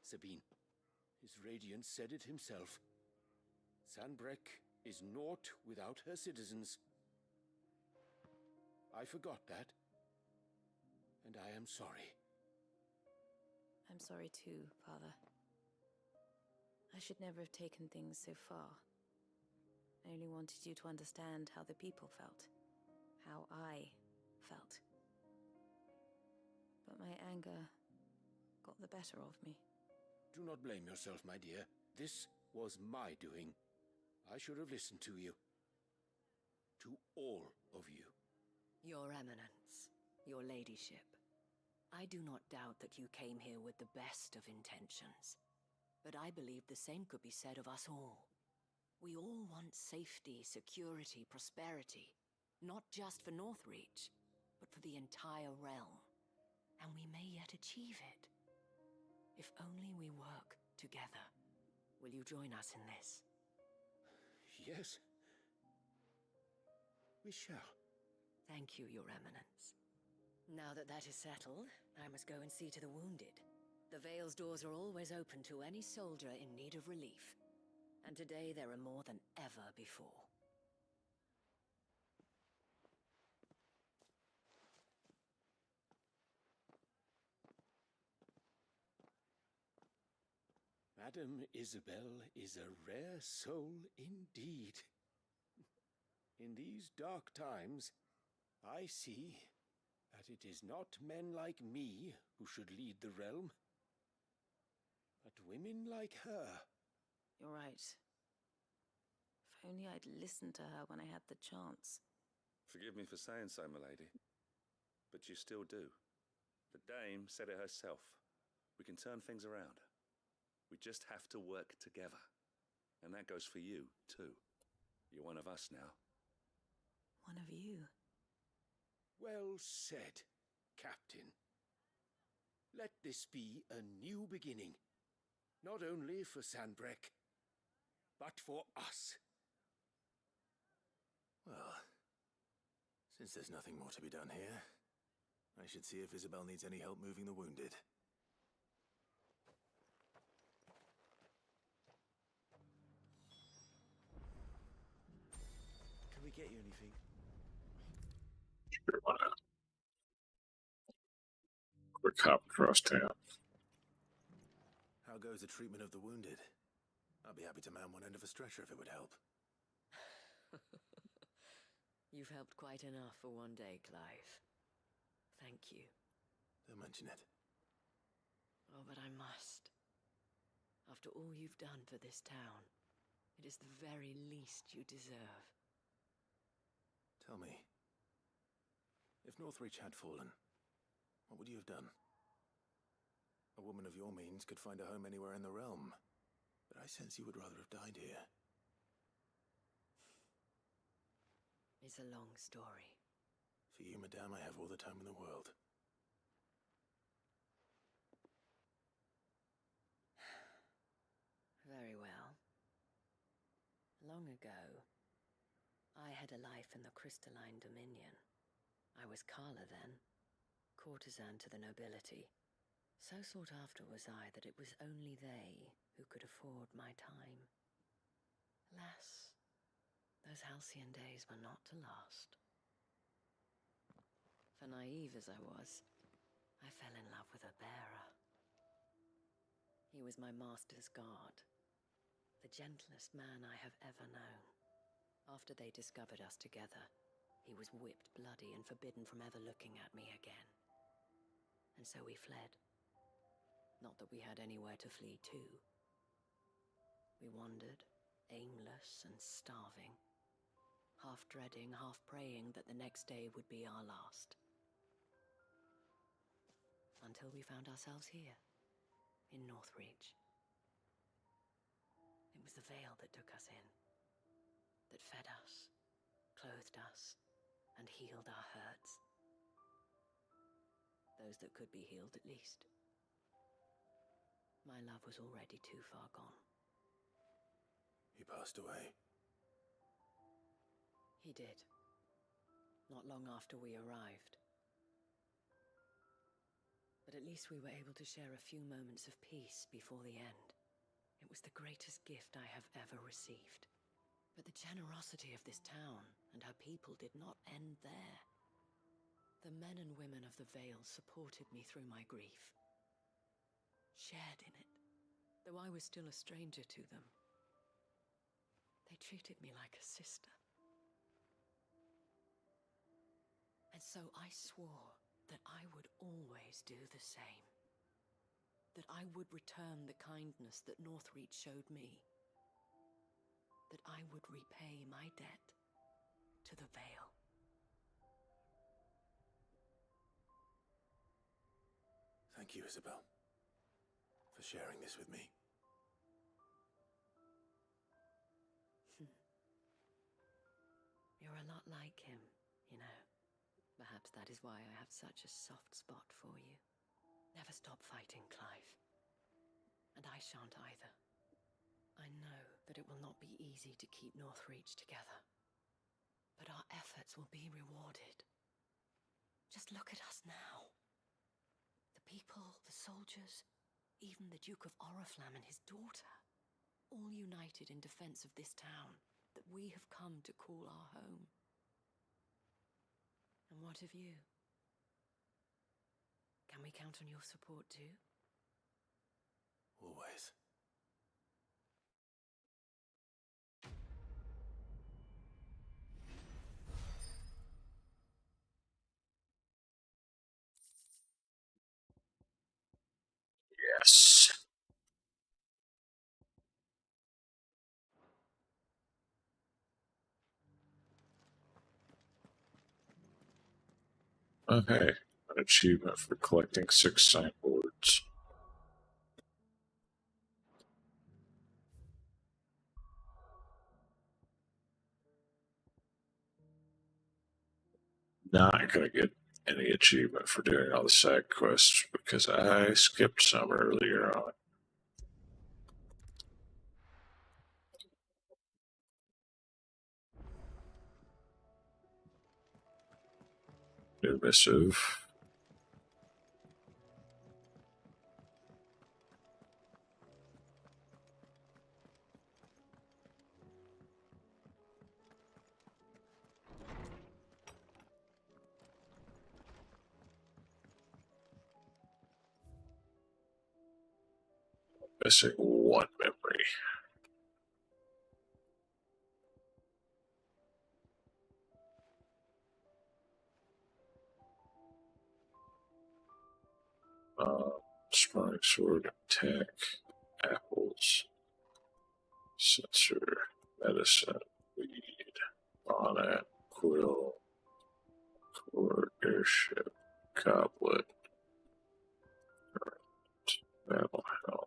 Sabine. His radiance said it himself. Sanbreque is naught without her citizens. I forgot that, and I am sorry. I'm sorry too, Father. I should never have taken things so far. I only wanted you to understand how the people felt. How I felt. But my anger got the better of me. Do not blame yourself, my dear. This was my doing. I should have listened to you. To all of you. Your Eminence, Your Ladyship, I do not doubt that you came here with the best of intentions. But I believe the same could be said of us all. We all want safety, security, prosperity. Not just for Northreach, but for the entire realm. And we may yet achieve it. If only we work together. Will you join us in this? Yes. We shall. Thank you, Your Eminence. Now that that is settled, I must go and see to the wounded. The Vale's doors are always open to any soldier in need of relief. And today there are more than ever before. Madame Isabel is a rare soul indeed. In these dark times, I see that it is not men like me who should lead the realm, but women like her. You're right. If only I'd listened to her when I had the chance. Forgive me for saying so, milady, but you still do. The dame said it herself. We can turn things around. We just have to work together. And that goes for you, too. You're one of us now. One of you? Well said, Captain. Let this be a new beginning. Not only for Sanbreque, but for us. Well, since there's nothing more to be done here, I should see if Isabel needs any help moving the wounded. Can we get you anything? Sure, why not? Quick hop across town. How goes the treatment of the wounded? I'll be happy to man one end of a stretcher if it would help. You've helped quite enough for one day, Clive. Thank you. Don't mention it. Oh, but I must. After all you've done for this town, it is the very least you deserve. Tell me, if Northreach had fallen, what would you have done? A woman of your means could find a home anywhere in the realm, but I sense you would rather have died here. It's a long story. For you, madame, I have all the time in the world. Very well. Long ago, I had a life in the Crystalline Dominion. I was Carla then, courtesan to the nobility. So sought after was I that it was only they who could afford my time. Alas, those halcyon days were not to last. For naive as I was, I fell in love with a bearer. He was my master's guard, the gentlest man I have ever known. After they discovered us together, he was whipped bloody and forbidden from ever looking at me again. And so we fled. Not that we had anywhere to flee to. We wandered, aimless and starving, half dreading, half praying that the next day would be our last. Until we found ourselves here, in Northreach. It was the Vale that took us in, that fed us, clothed us, and healed our hurts. Those that could be healed, at least. My love was already too far gone. He passed away. He did. Not long after we arrived. But at least we were able to share a few moments of peace before the end. It was the greatest gift I have ever received. But the generosity of this town and her people did not end there. The men and women of the Vale supported me through my grief, shared in it, though I was still a stranger to them. They treated me like a sister. And so I swore that I would always do the same. That I would return the kindness that Northreach showed me. That I would repay my debt to the Vale. Thank you, Isabel, for sharing this with me. You're a lot like him, you know. Perhaps that is why I have such a soft spot for you. Never stop fighting, Clive. And I shan't either. I know that it will not be easy to keep Northreach together. But our efforts will be rewarded. Just look at us now. The people, the soldiers, even the Duke of Oriflamme and his daughter, all united in defense of this town that we have come to call our home. And what of you? Can we count on your support too? Always. Yes. Okay, an achievement for collecting 6 signboards. Not gonna get any achievement for doing all the side quests because I skipped some earlier on. New missive. Missing 1 memory. Sparring sword, attack, apples, sensor, medicine, weed, bonnet, quill, cord, airship, goblet, battle helm,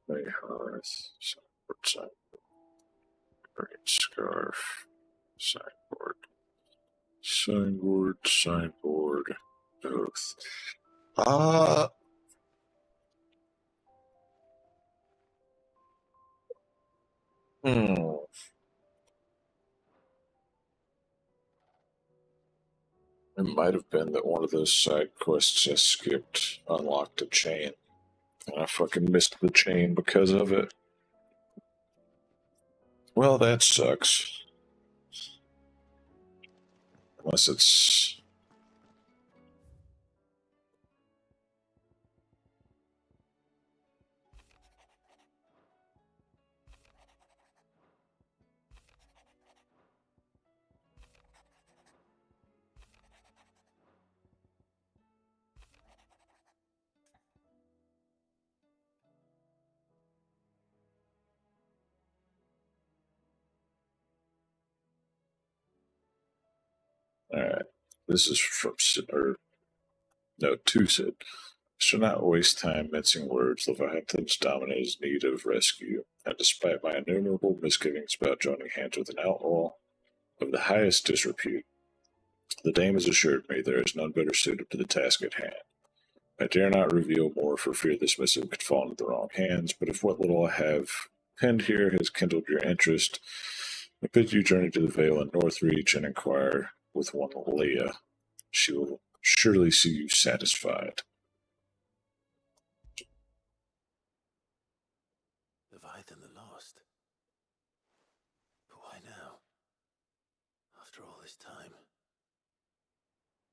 clay hearth, signboard, green scarf, signboard, signboard, oath. It might have been that one of those side quests I skipped unlocked a chain. And I fucking missed the chain because of it. Well, that sucks. Unless it's... Alright. This is from Sid, or no, to Sid. Should not waste time mincing words. Leviathan's dominant is in need of rescue, and despite my innumerable misgivings about joining hands with an outlaw of the highest disrepute, the dame has assured me there is none better suited to the task at hand. I dare not reveal more for fear this missive could fall into the wrong hands, but if what little I have penned here has kindled your interest, I bid you journey to the Vale in Northreach and inquire with one Leah. She will surely see you satisfied. Leviathan the Lost. But why now? After all this time.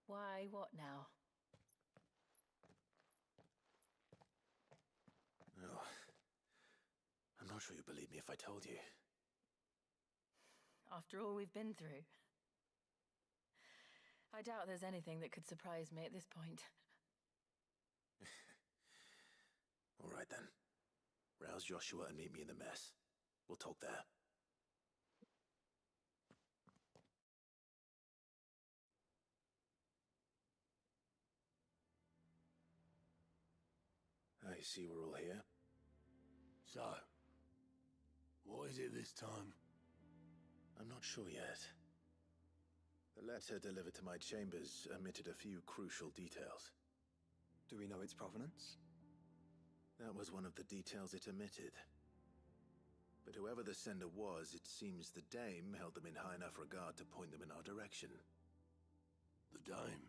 Why, what now? Oh, I'm not sure you'd believe me if I told you. After all we've been through. I doubt there's anything that could surprise me at this point. All right then. Rouse Joshua and meet me in the mess. We'll talk there. I see we're all here. So, what is it this time? I'm not sure yet. The letter delivered to my chambers omitted a few crucial details. Do we know its provenance? That was one of the details it omitted. But whoever the sender was, it seems the dame held them in high enough regard to point them in our direction. The dame?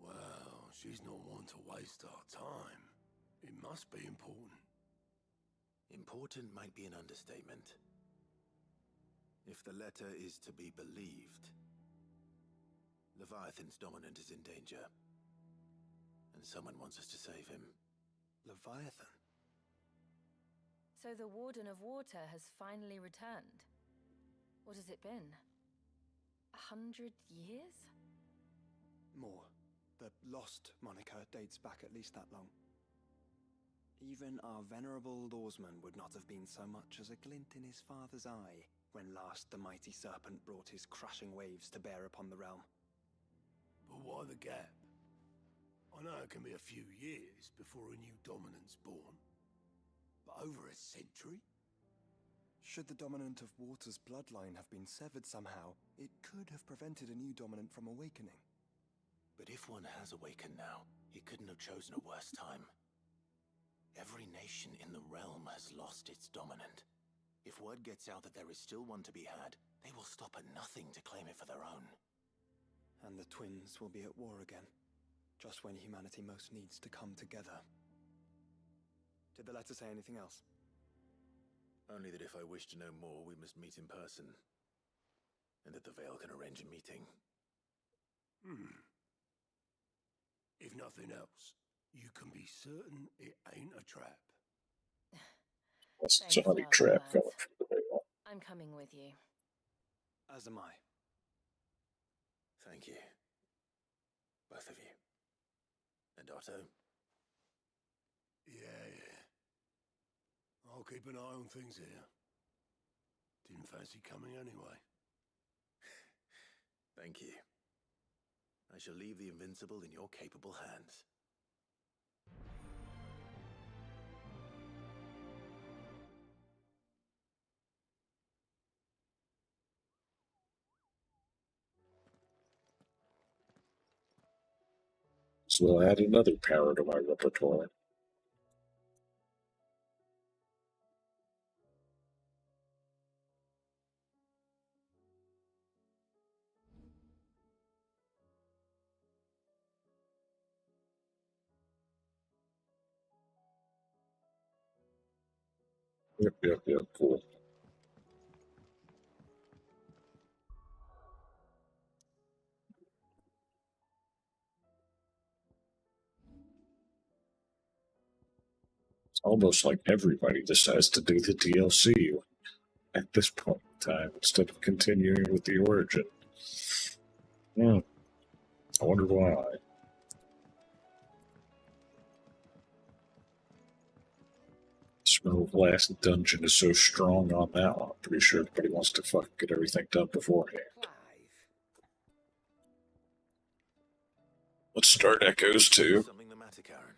Well, she's not one to waste our time. It must be important. Important might be an understatement. If the letter is to be believed, Leviathan's dominant is in danger. And someone wants us to save him. Leviathan? So the Warden of Water has finally returned. What has it been? 100 years? More. The Lost moniker dates back at least that long. Even our venerable lawsman would not have been so much as a glint in his father's eye when last the mighty serpent brought his crushing waves to bear upon the realm. But why the gap? I know it can be a few years before a new dominant's born. But over a century? Should the dominant of Water's bloodline have been severed somehow, it could have prevented a new dominant from awakening. But if one has awakened now, he couldn't have chosen a worse time. Every nation in the realm has lost its dominant. If word gets out that there is still one to be had, they will stop at nothing to claim it for their own. And the twins will be at war again, just when humanity most needs to come together. Did the letter say anything else? Only that if I wish to know more, we must meet in person. And that the Vale can arrange a meeting. If nothing else, you can be certain it ain't a trap. It's a honey trap coming from the Vale. I'm coming with you. As am I. Thank you. Both of you. And Otto? Yeah. I'll keep an eye on things here. Didn't fancy coming anyway. Thank you. I shall leave the Invincible in your capable hands. So I'll add another power to my repertoire. Yep, cool. It's almost like everybody decides to do the DLC at this point in time instead of continuing with the origin. I wonder why. Smell Last Dungeon is so strong on that one. I'm pretty sure everybody wants to fucking get everything done beforehand. Let's start Echoes too. Something the matter, Karen?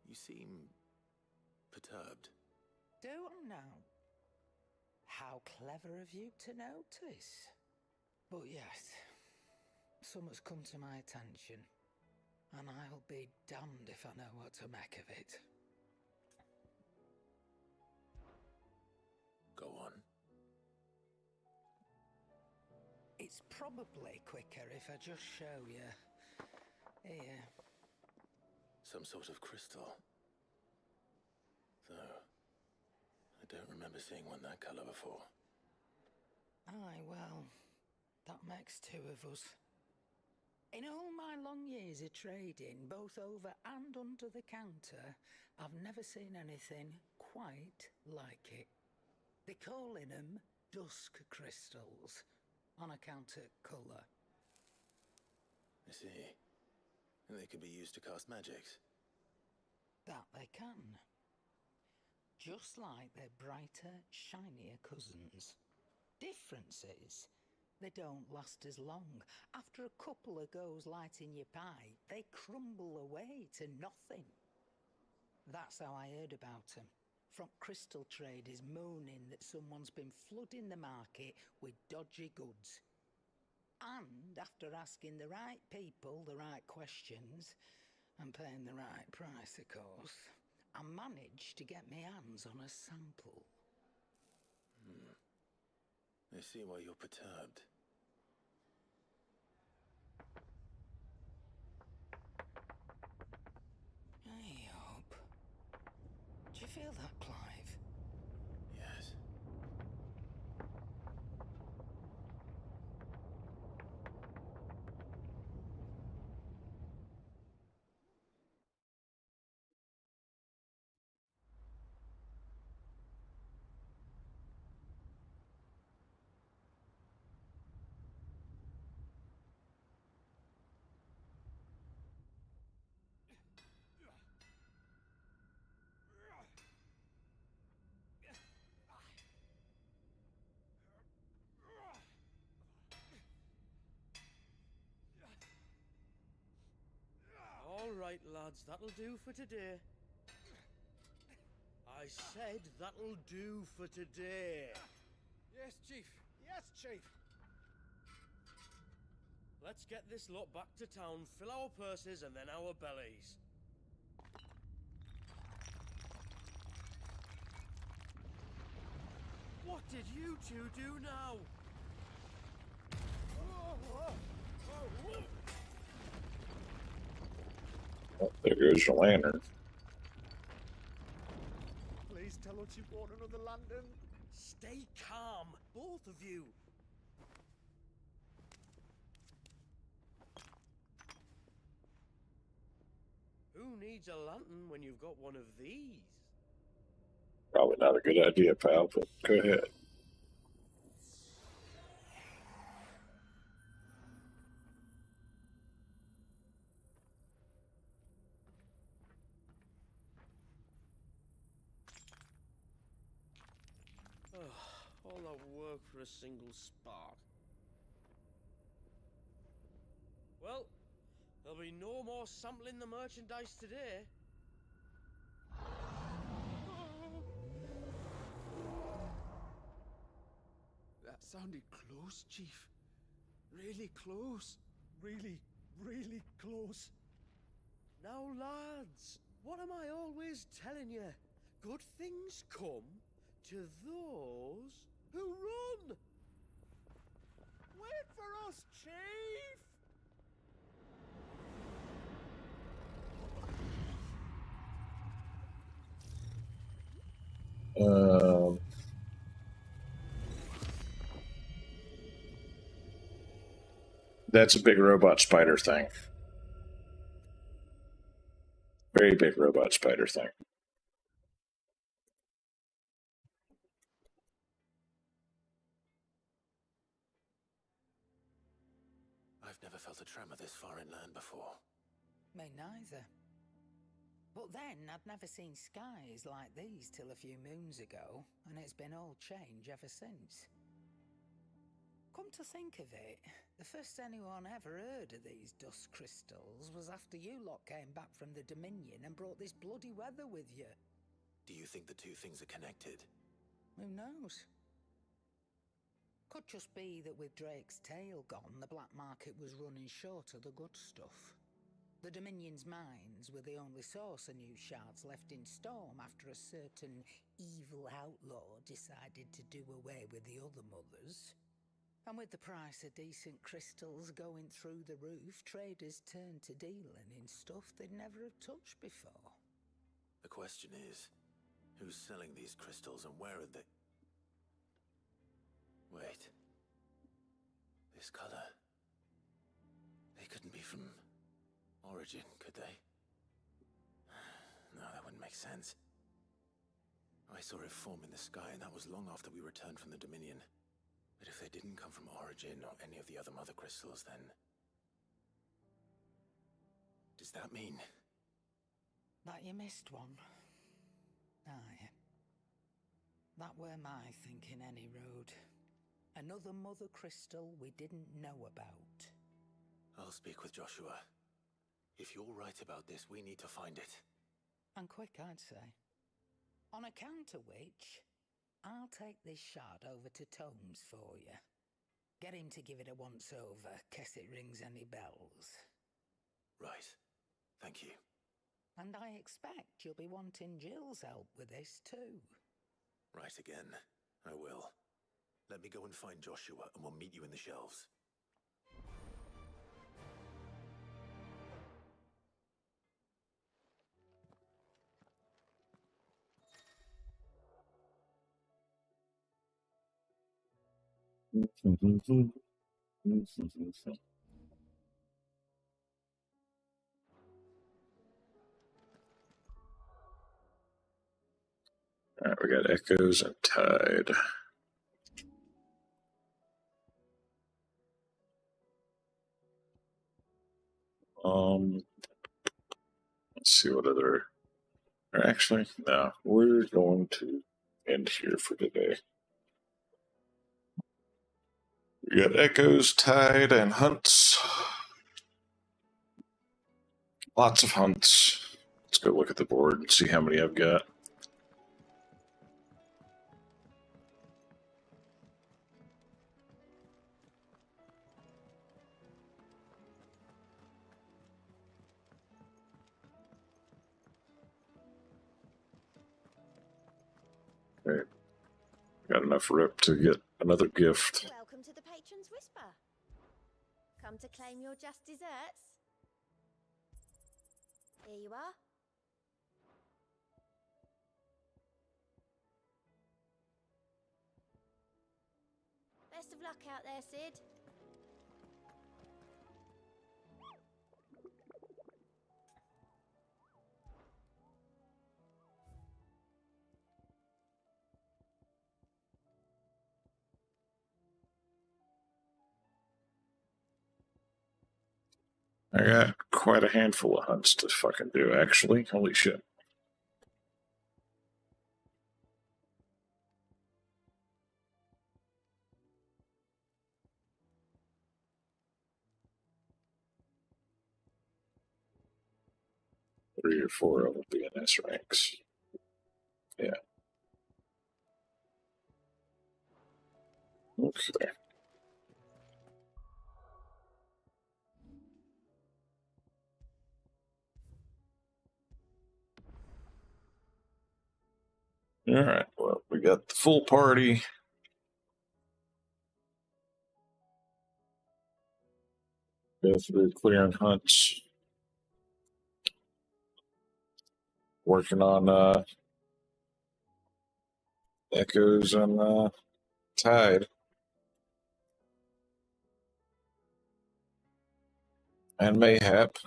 You seem perturbed. Don't know. How clever of you to notice. But yes, something's come to my attention, and I'll be damned if I know what to make of it. Go on. It's probably quicker if I just show you. Here. Some sort of crystal. Though, I don't remember seeing one that colour before. Aye, well, that makes two of us. In all my long years of trading, both over and under the counter, I've never seen anything quite like it. They're calling them dusk crystals, on account of colour. I see. And they could be used to cast magics. That they can. Just like their brighter, shinier cousins. Difference is, they don't last as long. After a couple of goes lighting your pipe, they crumble away to nothing. That's how I heard about them. From crystal traders moaning that someone's been flooding the market with dodgy goods. And after asking the right people the right questions, and paying the right price, of course, I managed to get my hands on a sample. I see why you're perturbed. I hope. Do you feel that, Clive? Yes. All right, lads, that'll do for today. I said that'll do for today. Yes, Chief. Yes, Chief. Let's get this lot back to town, fill our purses and then our bellies. What did you two do now? Oh, there goes your lantern. Please tell us you bought another lantern. Stay calm, both of you. Who needs a lantern when you've got one of these? Probably not a good idea, pal, but go ahead. All that work for a single spark. Well, there'll be no more sampling the merchandise today. That sounded close, Chief. Really close. Really, really close. Now, lads, what am I always telling you? Good things come to those who run. Wait for us, Chief! That's a big robot spider thing. Very big robot spider thing. I've never felt a tremor this far inland before. Me neither. But then I'd never seen skies like these till a few moons ago, and it's been all change ever since. Come to think of it, the first anyone ever heard of these dust crystals was after you lot came back from the Dominion and brought this bloody weather with you. Do you think the two things are connected? Who knows? Could just be that with Drake's tail gone, the black market was running short of the good stuff. The Dominion's mines were the only source of new shards left in Storm after a certain evil outlaw decided to do away with the other mothers. And with the price of decent crystals going through the roof, traders turned to dealing in stuff they'd never have touched before. The question is, who's selling these crystals and where are they? Wait. This color. They couldn't be from Origin, could they? No, that wouldn't make sense. I saw it form in the sky, and that was long after we returned from the Dominion. But if they didn't come from Origin or any of the other mother crystals, then... does that mean... that you missed one? Aye. That were my thinking, any road. Another mother crystal we didn't know about. I'll speak with Joshua. If you're right about this, we need to find it. And quick, I'd say. On account of which, I'll take this shard over to Tomes for you. Get him to give it a once-over, case it rings any bells. Right. Thank you. And I expect you'll be wanting Jill's help with this too. Right again. I will. Let me go and find Joshua, and we'll meet you in the shelves. Alright, we got Echoes and Tide. Let's see what other... or actually, no, we're going to end here for today. We got Echoes, Tide, and Hunts. Lots of hunts. Let's go look at the board and see how many I've got. Okay. Got enough rip to get another gift. Welcome to the Patron's Whisper. Come to claim your just desserts? Here you are. Best of luck out there, Sid. I got quite a handful of hunts to fucking do, actually. Holy shit. Three or four of them be in S ranks. Yeah. Okay. Alright, well, we got the full party. Go through clearing hunts. Working on Echoes and Tide. And mayhap,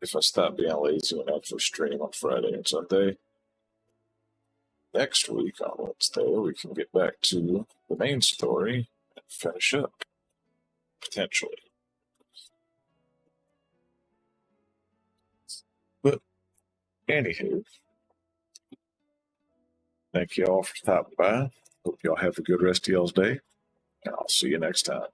if I stop being lazy and actually stream on Friday and Sunday, next week on Wednesday, we can get back to the main story and finish up. Potentially. But, anywho, thank you all for stopping by. Hope y'all have a good rest of y'all's day. I'll see you next time.